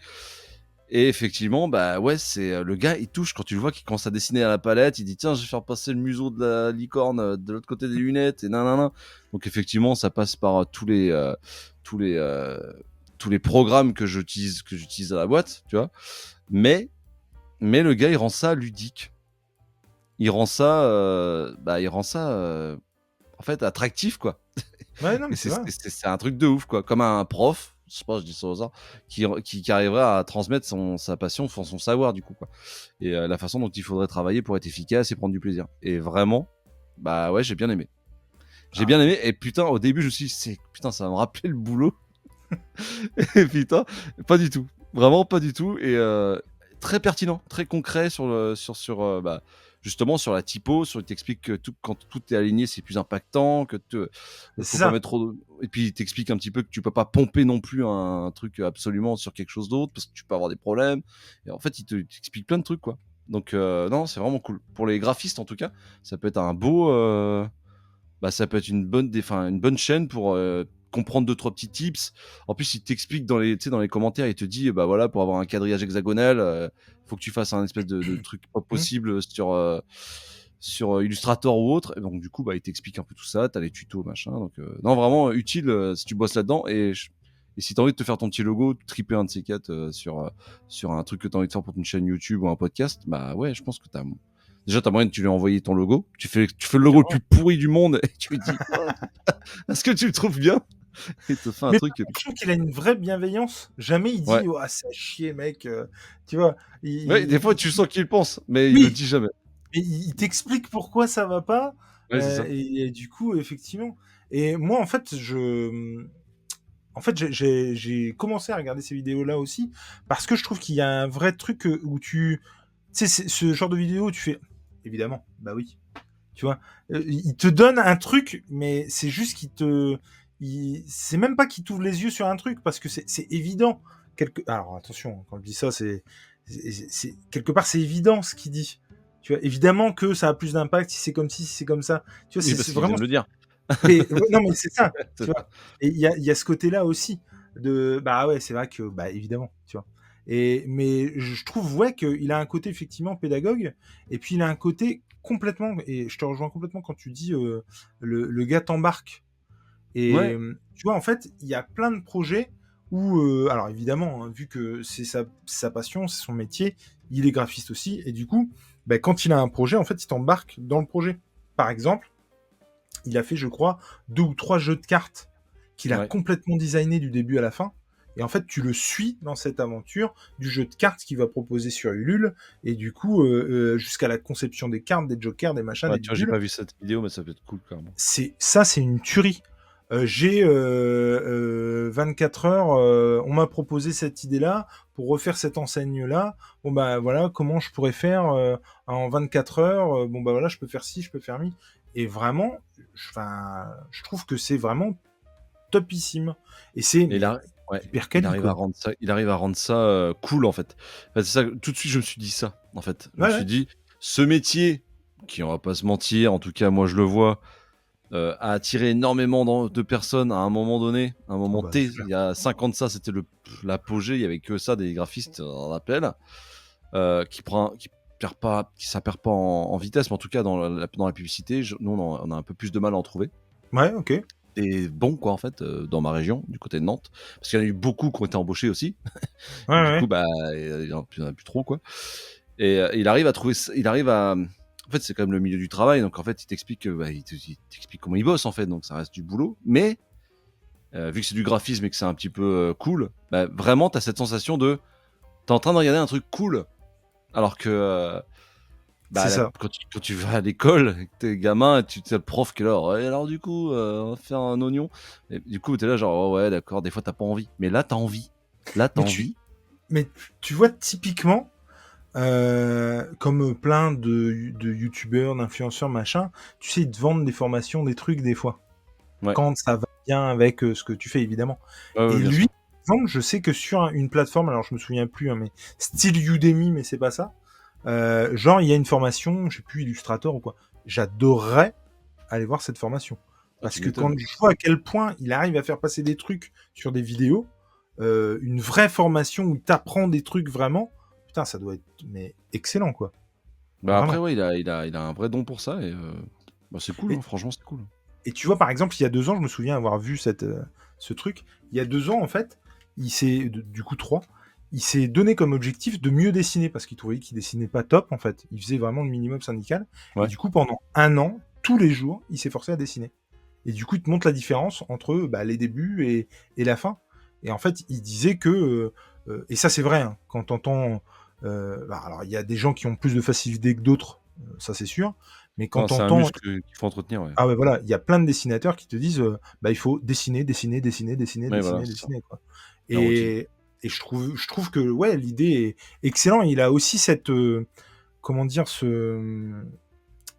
Et effectivement, bah ouais, c'est le gars, il touche quand tu le vois qu'il commence à dessiner à la palette, il dit tiens, je vais faire passer le museau de la licorne de l'autre côté des lunettes et nanana. Donc effectivement, ça passe par tous les euh, tous les programmes que j'utilise à la boîte, tu vois. Mais le gars, il rend ça ludique. Il rend ça en fait attractif, quoi. Ouais, non, Et mais c'est vrai. c'est un truc de ouf, quoi. Comme un prof, je sais pas, je dis ça au hasard, qui arriverait à transmettre sa passion, son savoir, du coup, quoi. Et la façon dont il faudrait travailler pour être efficace et prendre du plaisir. Et vraiment, bah ouais, j'ai bien aimé. J'ai Ah, bien aimé. Et putain, au début, je me suis dit, putain, ça va me rappeler le boulot. Et putain, pas du tout. Vraiment pas du tout. Et très pertinent, très concret bah, justement sur la typo, il t'explique que quand tout est aligné, c'est plus impactant, c'est faut pas ça. mettre trop. Et puis il t'explique un petit peu que tu peux pas pomper non plus un truc absolument sur quelque chose d'autre parce que tu peux avoir des problèmes. Et en fait, il t'explique plein de trucs, quoi. Donc non, c'est vraiment cool. Pour les graphistes en tout cas, ça peut être un beau bah, ça peut être une bonne chaîne pour comprendre 2-3 petits tips. En plus, il t'explique tu sais, dans les commentaires, il te dit, bah voilà, pour avoir un quadrillage hexagonal, faut que tu fasses un espèce de truc pas Mmh. possible sur Illustrator ou autre. Et donc, du coup, bah, il t'explique un peu tout ça. T'as les tutos, machin. Donc, non, vraiment utile si tu bosses là-dedans. Et si t'as envie de te faire ton petit logo, triper un de ces quatre sur un truc que t'as envie de faire pour une chaîne YouTube ou un podcast, bah ouais, je pense que déjà, t'as moyen de tu lui as envoyé ton logo. Tu fais le logo le plus pourri du monde et tu lui dis est-ce que tu le trouves bien? Il te fait un Mais truc. je trouve qu'il a une vraie bienveillance. Jamais il Ouais. dit: «Oh, c'est à chier, mec», tu vois? Ouais, des fois, Il tu sens qu'il pense, mais il le oui, dit jamais. mais il t'explique pourquoi ça va pas, Ouais, c'est ça. et du coup, effectivement et moi, en fait, j'ai commencé à regarder ces vidéos-là aussi parce que je trouve qu'il y a un vrai truc, où tu sais, c'est ce genre de vidéo où tu fais: «Évidemment, bah oui». Tu vois? Il te donne un truc, mais c'est juste c'est même pas qu'il t'ouvre les yeux sur un truc parce que c'est évident. Alors attention, quand je dis ça, quelque part c'est évident ce qu'il dit. Tu vois, évidemment que ça a plus d'impact si c'est comme ci, si c'est comme ça. Tu vois, Oui, parce c'est qu'il vient vraiment. de le dire. Mais ouais, non, mais c'est ça. C'est Tu vois. ça. Et il y a ce côté-là aussi de bah ouais, c'est vrai que bah évidemment, tu vois. Et mais je trouve ouais qu'il a un côté effectivement pédagogue et puis il a un côté complètement et je te rejoins complètement quand tu dis le gars t'embarque. Et Ouais, tu vois, en fait, il y a plein de projets où, alors évidemment, hein, vu que c'est sa passion, c'est son métier, il est graphiste aussi, et du coup, bah, quand il a un projet, en fait, il t'embarque dans le projet. Par exemple, il a fait, je crois, 2 ou 3 jeux de cartes qu'il a ouais. complètement designé du début à la fin. Et en fait, tu le suis dans cette aventure du jeu de cartes qu'il va proposer sur Ulule, et du coup, jusqu'à la conception des cartes, des jokers, des machins, Ouais, des tu vois, j'ai bidules. pas vu cette vidéo, mais ça peut être cool, carrément. C'est une tuerie. J'ai 24 heures, on m'a proposé cette idée-là pour refaire cette enseigne-là. Bon bah voilà, comment je pourrais faire en 24 heures. Bon bah voilà, je peux faire ci, je peux faire mi. Et vraiment, enfin, je trouve que c'est vraiment topissime. Et c'est Et mais ouais, hyper quali quoi. il arrive à rendre ça cool en fait. Enfin, c'est ça, tout de suite je me suis dit ça en fait. Je me Ouais suis ouais. dit, ce métier, qui on va pas se mentir, en tout cas moi je le vois, a attiré énormément de personnes à un moment donné, à un Oh moment bah T. c'est Il clair. y a 5 ans de ça, c'était l'apogée, il y avait que ça, des graphistes en appel, ça perd pas en vitesse, mais en tout cas dans la publicité, nous on a un peu plus de mal à en trouver. Ouais, ok. Des bons quoi en fait dans ma région du côté de Nantes parce qu'il y en a eu beaucoup qui ont été embauchés aussi Ouais et du coup ouais. bah il y en a plus trop quoi et il arrive à trouver il arrive à en fait c'est quand même le milieu du travail donc en fait il t'explique il t'explique comment il bosse en fait donc ça reste du boulot mais vu que c'est du graphisme et que c'est un petit peu cool bah vraiment t'as cette sensation de t'es en train de regarder un truc cool alors que C'est bah, ça. quand tu vas à l'école, et que t'es gamin, tu as le prof qui est là, ouais, alors du coup, on va faire un oignon. Et du coup, t'es là, genre, oh, ouais, d'accord, des fois t'as pas envie. Mais là, t'as envie. Là, t'as Mais tu envie. mais tu vois typiquement comme plein de youtubeurs, d'influenceurs, machin, tu sais, ils te vendent des formations, des trucs des fois. Ouais, Quand ça va bien avec ce que tu fais, évidemment. ouais, ouais, Et bien lui, sûr. par exemple, je sais que sur une plateforme, alors je me souviens plus, hein, mais style Udemy, mais c'est pas ça. Genre, il y a une formation, je sais plus, Illustrator ou quoi. J'adorerais aller voir cette formation. Ah, Parce tu que quand m'étonnes. je vois à quel point il arrive à faire passer des trucs sur des vidéos, une vraie formation où t'apprends des trucs vraiment, putain, ça doit être mais excellent, quoi. Bah après, Vraiment. ouais, il a un vrai don pour ça et bah, c'est cool, hein, Et, franchement, c'est cool. et tu vois, par exemple, il y a 2 ans, je me souviens avoir vu ce truc. Il y a 2 ans, en fait, du coup 3, il s'est donné comme objectif de mieux dessiner parce qu'il trouvait qu'il dessinait pas top, en fait. Il faisait vraiment le minimum syndical. Et Ouais. du coup, pendant 1 an, tous les jours, il s'est forcé à dessiner. Et du coup, il te montre la différence entre bah, les débuts et la fin. Et en fait, il disait que, et ça c'est vrai, hein, quand t'entends, bah, alors il y a des gens qui ont plus de facilité que d'autres, ça c'est sûr, mais quand Non, c'est un t'entends, muscle qu'il faut entretenir, ouais. ah ouais voilà, il y a plein de dessinateurs qui te disent, bah il faut dessiner, dessiner, dessiner, dessiner, Ouais, voilà, dessiner, c'est ça. dessiner quoi. La routine. Et je trouve que ouais, l'idée est excellente. Il a aussi cette, comment dire,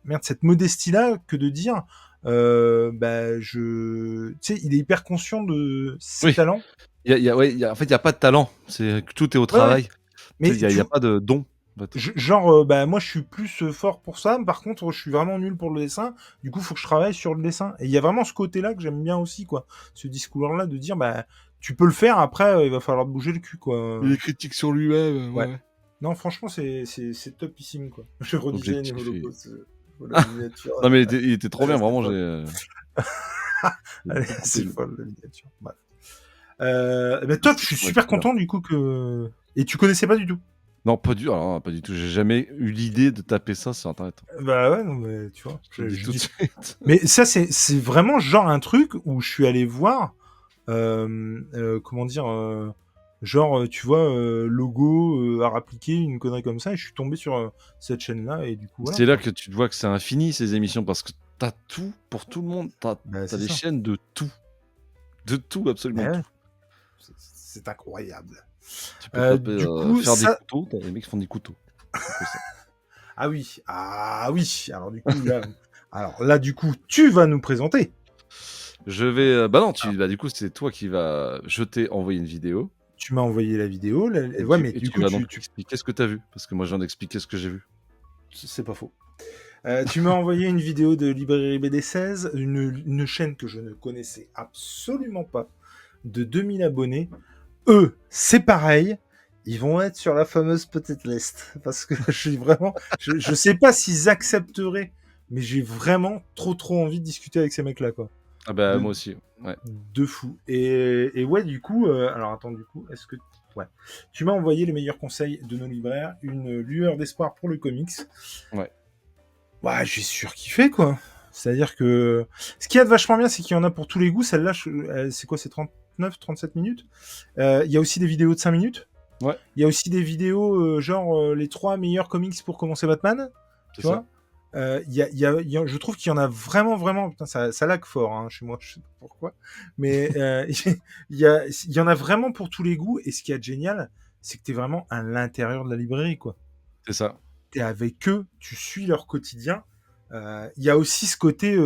merde, cette modestie-là que de dire, bah, tu sais, il est hyper conscient de ses Oui, talents. ouais, en fait, il y a pas de talent. C'est que tout est au Ouais, ouais. travail. Tu Mais sais, il y a pas de don, en fait. genre, bah, moi, je suis plus fort pour ça. Par contre, je suis vraiment nul pour le dessin. Du coup, faut que je travaille sur le dessin. Et il y a vraiment ce côté-là que j'aime bien aussi, quoi. Ce discours-là de dire, bah, tu peux le faire. Après, il va falloir te bouger le cul, quoi. Il est critique sur lui-même, Ouais. ouais. Non, franchement, c'est topissime, quoi. Je redisais niveau Objectif et logo, la miniature. non, mais il était trop bien, C'est vraiment, folle. j'ai Allez, beaucoup c'est aimé. folle, la miniature. Bref. Bah, top, je suis Ouais, super trop bien. content du coup que. Et tu connaissais pas du tout. Non, pas du tout. J'ai jamais eu l'idée de taper ça sur internet. Bah ouais, non, mais tu vois. Je te le dis Je tout de dis. suite. Mais ça, c'est vraiment genre un truc où je suis allé voir. Comment dire. Genre, tu vois, logo à rappliquer, une connerie comme ça, et je suis tombé sur cette chaîne-là, et du coup, voilà C'est là quoi. que tu vois que c'est infini ces émissions parce que t'as tout pour tout le monde. Bah, T'as c'est des ça. chaînes de tout, absolument Bah tout. ouais, c'est incroyable. Tu peux taper Du coup, faire des ça. couteaux, t'as des mecs qui font des couteaux. C'est que ça. Ah oui, ah oui. Alors là, du coup, tu vas nous présenter. Je vais. Bah non, bah du coup c'est toi qui vas. Je t'ai envoyé une vidéo Tu m'as envoyé la vidéo. et Ouais, mais du tu coup, vas donc expliquer ce que t'as vu parce que moi je viens d'expliquer ce que j'ai vu. C'est pas faux. Tu m'as envoyé une vidéo de Librairie BD16, une chaîne que je ne connaissais absolument pas, de 2000 abonnés. Eux, c'est pareil. Ils vont être sur la fameuse petite liste. Parce que je sais pas s'ils accepteraient, mais j'ai vraiment trop envie de discuter avec ces mecs-là, quoi. Ah bah, De, moi aussi. Ouais. de fou. Et ouais, du coup, alors attends, du coup, est-ce que. Ouais. Tu m'as envoyé les meilleurs conseils de nos libraires, une lueur d'espoir pour le comics. Ouais. Ouais, j'ai surkiffé, quoi. C'est-à-dire que ce qu'il y a de vachement bien, c'est qu'il y en a pour tous les goûts. Celle-là, c'est quoi, c'est 39, 37 minutes. Il y a aussi des vidéos de 5 minutes. Ouais. Il y a aussi des vidéos genre les 3 meilleurs comics pour commencer Batman. C'est Tu vois. Je trouve qu'il y en a vraiment. Putain, ça lag fort hein, chez moi, je sais pas pourquoi. Mais il y en a vraiment pour tous les goûts. Et ce qui est génial, c'est que t'es vraiment à l'intérieur de la librairie, quoi. C'est ça. T'es avec eux, tu suis leur quotidien. Il y a aussi ce côté,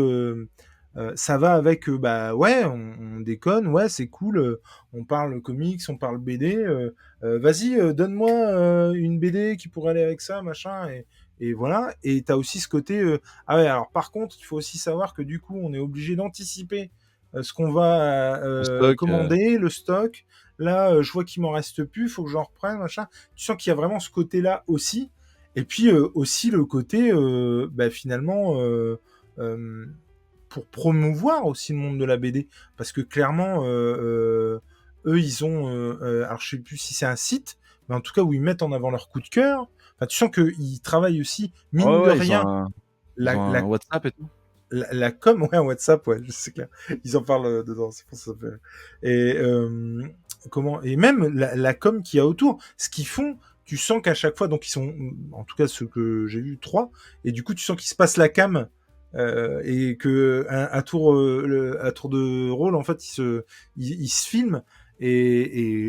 ça va avec, bah ouais, on déconne, ouais, c'est cool, on parle comics, on parle BD, vas-y, donne-moi une BD qui pourrait aller avec ça, machin, et voilà. Et t'as aussi ce côté, ah ouais, alors par contre, il faut aussi savoir que du coup, on est obligé d'anticiper ce qu'on va Le stock. commander, le stock. Là, je vois qu'il m'en reste plus, faut que j'en reprenne, machin. Tu sens qu'il y a vraiment ce côté-là aussi. Et puis aussi le côté, bah, finalement, pour promouvoir aussi le monde de la BD. Parce que clairement, eux, ils ont... alors je sais plus si c'est un site, mais en tout cas où ils mettent en avant leur coup de cœur. Enfin, tu sens qu'ils travaillent aussi, mine de Ouais, rien, ils ont un WhatsApp et tout. la com, ouais, un WhatsApp, ouais, c'est clair. Ils en parlent dedans, c'est pour ça que ça fait... Et, et même la com qu'il y a autour, ce qu'ils font, tu sens qu'à chaque fois, donc ils sont, en tout cas ceux que j'ai vus, 3, et du coup tu sens qu'ils se passent la cam, et que à tour de rôle, en fait, ils se filment,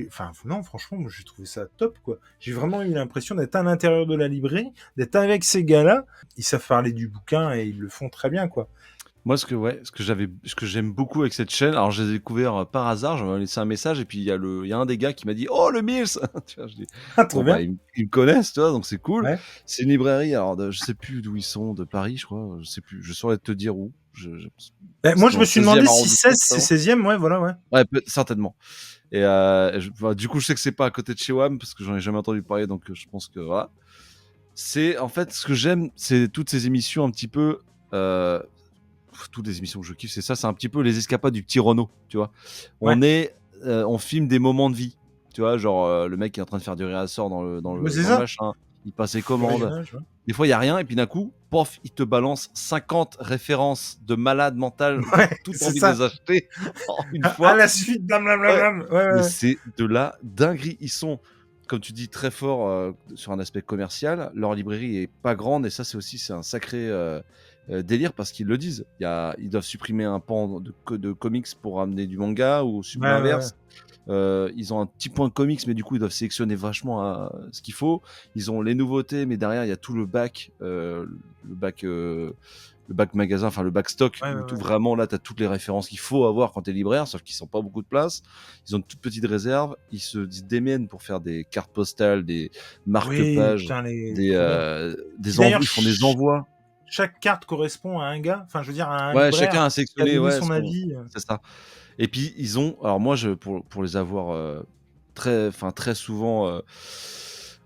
enfin non, franchement, moi j'ai trouvé ça top, quoi. J'ai vraiment eu l'impression d'être à l'intérieur de la librairie, d'être avec ces gars-là. Ils savent parler du bouquin et ils le font très bien, quoi. Moi, ce que j'aime beaucoup avec cette chaîne, alors je les ai découverts par hasard, j'avais laissé un message et puis il y a un des gars qui m'a dit oh le Mills, tu vois, je dis Ah, trop bon bien. bah ils me connaissent, tu vois, donc c'est cool. Ouais. C'est une librairie, alors je sais plus d'où ils sont, de Paris, je crois, je sais plus, je saurais te dire où. Moi, C'est je dans me le suis 16e demandé si arrondissement, 16 c'est 16e, ouais, voilà, ouais. ouais, certainement. Et du coup, je sais que c'est pas à côté de chez WAM parce que j'en ai jamais entendu parler, donc je pense que voilà. C'est en fait ce que j'aime, c'est toutes ces émissions un petit peu. Toutes les émissions que je kiffe, c'est ça, c'est un petit peu les escapades du petit Renault, tu vois. Ouais. On filme des moments de vie, tu vois, genre le mec qui est en train de faire du réassort Ouais, c'est dans le ça. machin, il passe ses Du commandes. voyage, ouais. Des fois, il y a rien, et puis d'un coup, pof, il te balance 50 références de malade mental, où t'as Ouais, tout c'est envie de ça. les acheter en une À fois. la suite, Ouais, blablabla. Ouais, mais ouais. c'est de la dinguerie. Ils sont, comme tu dis, très forts sur un aspect commercial. Leur librairie est pas grande et ça, c'est un sacré délire parce qu'ils le disent. Ils doivent supprimer un pan de comics pour amener du manga ou Ouais, ouais, ouais. l'inverse. Ils ont un petit point comics, mais du coup, ils doivent sélectionner vachement ce qu'il faut. Ils ont les nouveautés, mais derrière, il y a tout le bac, le bac magasin, enfin le back stock, Ouais, où ouais, tout ouais. vraiment là, tu as toutes les références qu'il faut avoir quand tu es libraire, sauf qu'ils sont pas beaucoup de place. Ils ont une toute petite réserve. Ils se démènent pour faire des cartes postales, des Oui, marque-pages, putain, trop bien. Puis des d'ailleurs, envois. Ils font des envois. chaque carte correspond à un gars, enfin, je veux dire, à un Ouais, chacun libraire a qui a sélectionné, donné ouais, son avis. c'est ça. Et puis ils ont, alors moi, pour les avoir très souvent,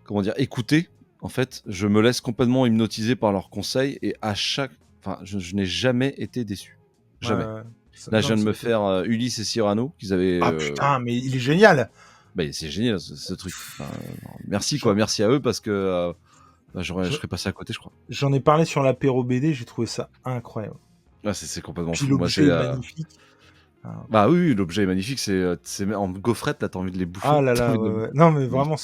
comment dire, écoutés, en fait, je me laisse complètement hypnotiser par leurs conseils et enfin, je n'ai jamais été déçu, Ouais, jamais. ouais. Là, je Non, viens mais de me c'est top. faire Ulysse et Cyrano qu'ils avaient. Ah putain, mais il est génial. Bah, c'est génial ce truc. Enfin, merci quoi, J'en merci à eux parce que je je- serais passé à côté, je crois. j'en ai parlé sur l'apéro BD, j'ai trouvé ça incroyable. Ah, c'est complètement Puis fou. Moi, l'objet est magnifique. Ah, bah oui, l'objet est magnifique. C'est en gaufrette là, t'as envie de les ah bouffer. là T'as là, envie ouais, de... ouais. Non, mais Oui. vraiment,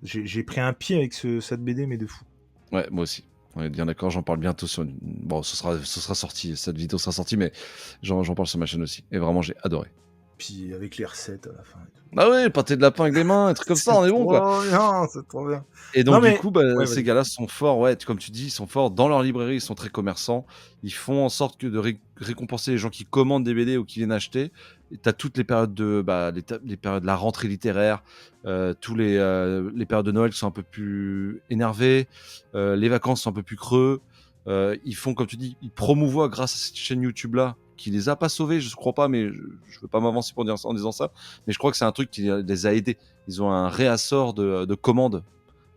j'ai pris un pied avec cette BD, mais de fou. Ouais, moi aussi. On est bien d'accord, j'en parle bientôt Bon, ce sera sorti, cette vidéo sera sortie, mais j'en parle sur ma chaîne aussi. Et vraiment, j'ai adoré. Puis avec les recettes à la fin. Bah ouais, le pâté de lapin avec les mains, un truc comme ça, on est bon quoi. Trop bien, c'est trop bien. Et Non donc du mais coup, bah, ouais, ces vas-y. gars-là sont forts, ouais, comme tu dis, ils sont forts dans leur librairie, ils sont très commerçants. Ils font en sorte que de récompenser les gens qui commandent des BD ou qui viennent acheter. Et t'as toutes les périodes de, bah, les périodes de la rentrée littéraire, tous les périodes de Noël qui sont un peu plus énervées, les vacances sont un peu plus creux. Ils font, comme tu dis, ils promouvoient grâce à cette chaîne YouTube-là, qui les a pas sauvés, je crois pas, mais je veux pas m'avancer pour dire en disant ça, mais je crois que c'est un truc qui les a aidés. Ils ont un réassort de commandes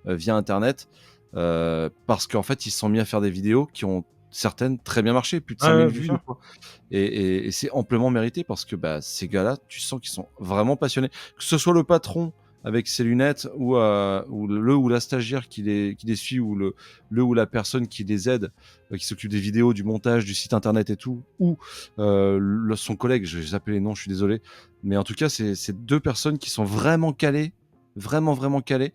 via internet parce qu'en fait ils se sont mis à faire des vidéos qui ont certaines très bien marché, plus de Ouais, 5000 ouais, bien vues sûr. des fois. Et c'est amplement mérité parce que bah, ces gars-là, tu sens qu'ils sont vraiment passionnés, que ce soit le patron avec ses lunettes ou le ou la stagiaire qui les suit ou le ou la personne qui les aide, qui s'occupe des vidéos, du montage, du site internet et tout, ou son collègue, je vais zapper les noms, je suis désolé, mais en tout cas c'est deux personnes qui sont vraiment calées, vraiment calées,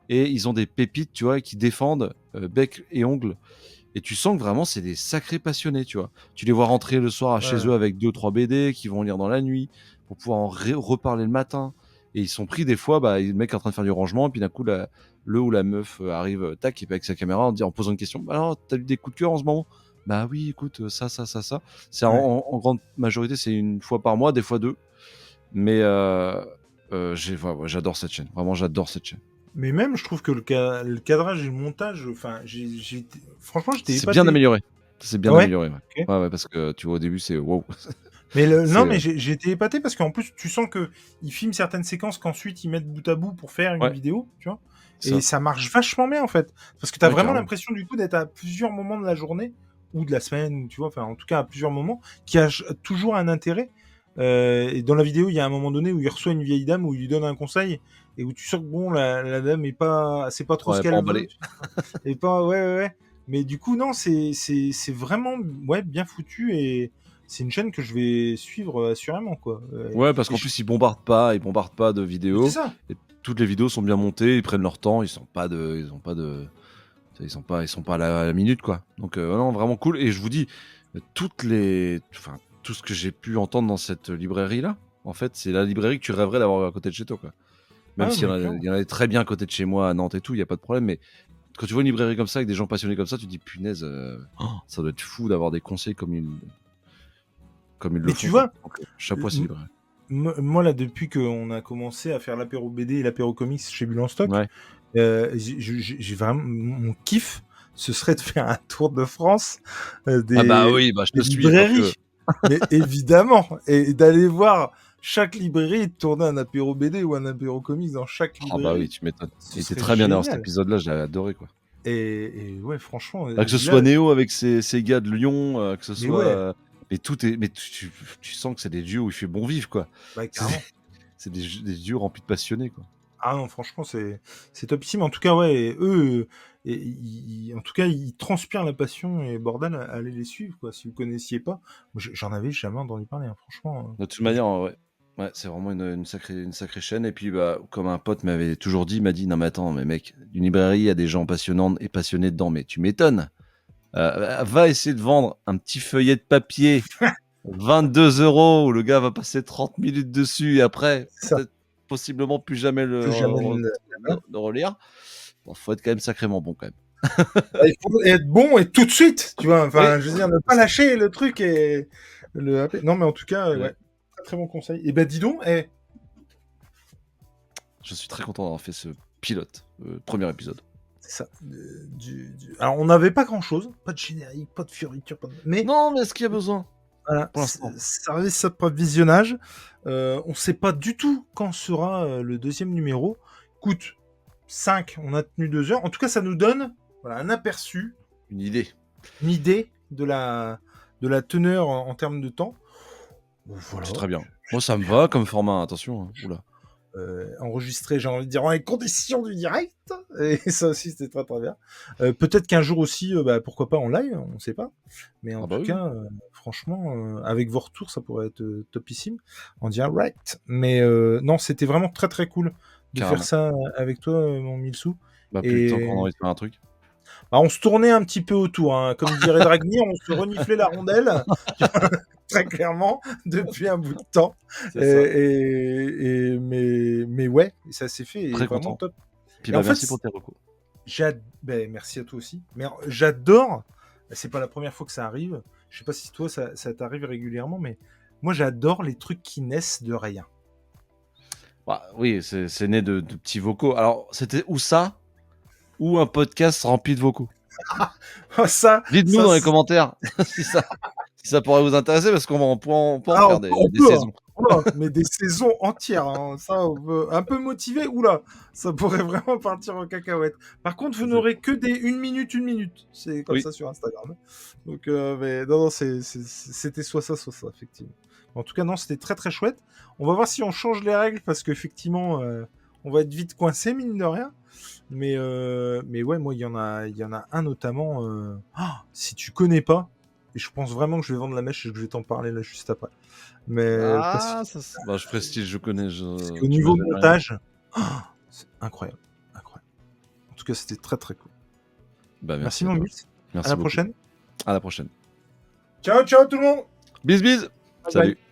et ils ont des pépites, tu vois, qui défendent bec et ongles. Et tu sens que vraiment, c'est des sacrés passionnés, tu vois. Tu les vois rentrer le soir chez Ouais. eux avec 2 ou 3 BD qu'ils vont lire dans la nuit pour pouvoir en reparler le matin. Et ils sont pris des fois, bah, le mec est en train de faire du rangement, et puis d'un coup, le ou la meuf arrive, tac, et puis avec sa caméra, en posant une question. Bah alors, t'as eu des coups de cœur en ce moment? Bah oui, écoute, ça. C'est Ouais. en grande majorité, c'est une fois par mois, des fois deux. Mais ouais, j'adore cette chaîne. Vraiment, j'adore cette chaîne. Mais même, je trouve que le cadrage et le montage, enfin, franchement, j'étais C'est bien épaté. amélioré. C'est bien Ah ouais? amélioré, ouais. Ok. Ouais, parce que tu vois, au début, c'est wow. Mais non, C'est mais j'ai été épaté parce qu'en plus, tu sens que ils filment certaines séquences qu'ensuite ils mettent bout à bout pour faire une ouais, vidéo, tu vois. Et ça. ça marche vachement bien en fait, parce que t'as Ouais, vraiment carrément. l'impression du coup d'être à plusieurs moments de la journée ou de la semaine, tu vois. Enfin, en tout cas à plusieurs moments, qui a toujours un intérêt. Et dans la vidéo, il y a un moment donné où il reçoit une vieille dame où il lui donne un conseil et où tu sens que bon, la dame est pas, c'est pas trop ce Ouais, pas qu'elle veut, emballé. tu vois. Et pas, ouais. Mais du coup, non, c'est vraiment, ouais, bien foutu et c'est une chaîne que je vais suivre assurément, quoi. Ouais, parce Et qu'en plus, ils bombardent pas de c'est vidéos. ça. Et toutes les vidéos sont bien montées, ils prennent leur temps, ils sont pas à la minute, quoi. Donc, non, vraiment cool. Et je vous dis, enfin, tout ce que j'ai pu entendre dans cette librairie-là, en fait, c'est la librairie que tu rêverais d'avoir à côté de chez toi, quoi. Même Ah, s'il y mais en a, clairement. il y en a très bien à côté de chez moi, à Nantes et tout, il y a pas de problème. Mais quand tu vois une librairie comme ça, avec des gens passionnés comme ça, tu te dis, punaise, ça doit être fou d'avoir des conseils comme ils le Mais tu font, quoi. vois, Donc, chapeau à ces librairies. moi, là, depuis qu'on a commencé à faire l'apéro BD et l'apéro comics chez Bulle en Stock, Ouais. j'ai vraiment mon kiff, ce serait de faire un tour de France Ah bah oui, bah je des te suis parce que librairies. Mais évidemment, et d'aller voir chaque librairie et de tourner un apéro BD ou un apéro comics dans chaque ah bah oui, librairie, tu m'étonnes. ce Il était serait très bien d'ailleurs cet génial. épisode-là, je l'avais adoré quoi. Et ouais, franchement, Bah, que ce soit là, Néo avec ses gars de Lyon, que ce mais soit, ouais, mais tout est, mais tu sens que c'est des dieux où il fait bon vivre quoi. bah C'est des, carrément. c'est des dieux remplis de passionnés quoi. Ah non, franchement, c'est topissime. En tout cas, ouais, et eux, en tout cas, ils transpirent la passion et bordel, allez les suivre, quoi. Si vous connaissiez pas, moi, j'en avais jamais entendu parler, hein, franchement. De toute manière, ouais. Ouais, c'est vraiment une sacrée chaîne. Et puis, bah, comme un pote m'avait toujours dit, il m'a dit, non, mais attends, mais mec, une librairie, il y a des gens passionnants et passionnés dedans, mais tu m'étonnes. Va essayer de vendre un petit feuillet de papier 22 € où le gars va passer 30 minutes dessus et après, C'est ça. peut-être possiblement plus jamais Plus jamais. le relire. Bon, faut être quand même sacrément bon quand même. Il faut être bon et tout de suite, tu vois. Oui, Enfin, je veux dire, ne pas lâcher le truc et non, mais en tout cas, ouais. ouais, très très bon conseil. Et ben, dis donc, Je suis très content d'avoir fait ce pilote, premier épisode. c'est ça. Alors, on n'avait pas grand chose, pas de générique, pas de fioriture, mais Non, mais est-ce qu'il y a besoin voilà, pour l'instant? service ça pour visionnage. On sait pas du tout quand sera le deuxième numéro. Écoute, 5, on a tenu 2 heures. En tout cas, ça nous donne voilà, un aperçu, Une idée. une idée de la teneur en termes de temps. Voilà. C'est très bien. Moi, ça me va comme format, attention. Hein. Oula. Enregistré, j'ai envie de dire, dans les conditions du direct. Et ça aussi, c'était très très bien. Peut-être qu'un jour aussi, pourquoi pas en live, on ne sait pas. Mais en Ah bah tout oui. cas, franchement, avec vos retours, ça pourrait être topissime en direct. Mais non, c'était vraiment très très cool de faire Carrément. ça avec toi, mon Milsou. Bah, plus de temps Et qu'on a envie de faire un truc. on se tournait un petit peu autour. Hein. Comme dirait Dragny, on se reniflait la rondelle. très clairement, depuis un bout de temps. C'est ça. Mais ouais, ça s'est fait et Très vraiment content. top. Puis Et bah, en fait, merci pour tes recours. Ben, merci à toi aussi. Mais j'adore, c'est pas la première fois que ça arrive. Je sais pas si toi ça t'arrive régulièrement, mais moi j'adore les trucs qui naissent de rien. Bah, oui, c'est né de petits vocaux. Alors, c'était ou ça, ou un podcast rempli de vocaux. Ça, Dites-nous ça, dans les commentaires si ça pourrait vous intéresser, parce qu'on peut en Ah, faire des on peut, hein. saisons. Oula, mais des saisons entières, hein. Ça, un peu motivé, oula, ça pourrait vraiment partir en cacahuète. Par contre, vous n'aurez que des 1 minute, 1 minute. C'est comme Oui. ça sur Instagram. Donc, mais non, c'était soit ça, effectivement. En tout cas, non, c'était très très chouette. On va voir si on change les règles, parce qu'effectivement, on va être vite coincé, mine de rien. Mais ouais, moi, il y en a un notamment. Si tu connais pas, et je pense vraiment que je vais vendre la mèche et que je vais t'en parler là juste après. Mais Ah, bah, je prestige, je connais. parce qu'au Tu niveau m'as jamais rien. montage, c'est incroyable, incroyable. En tout cas, c'était très très cool. Bah, Merci à mon toi. Gus. Merci À la beaucoup. prochaine. À la prochaine. Ciao, ciao tout le monde. Bis bis. Bye Salut. bye.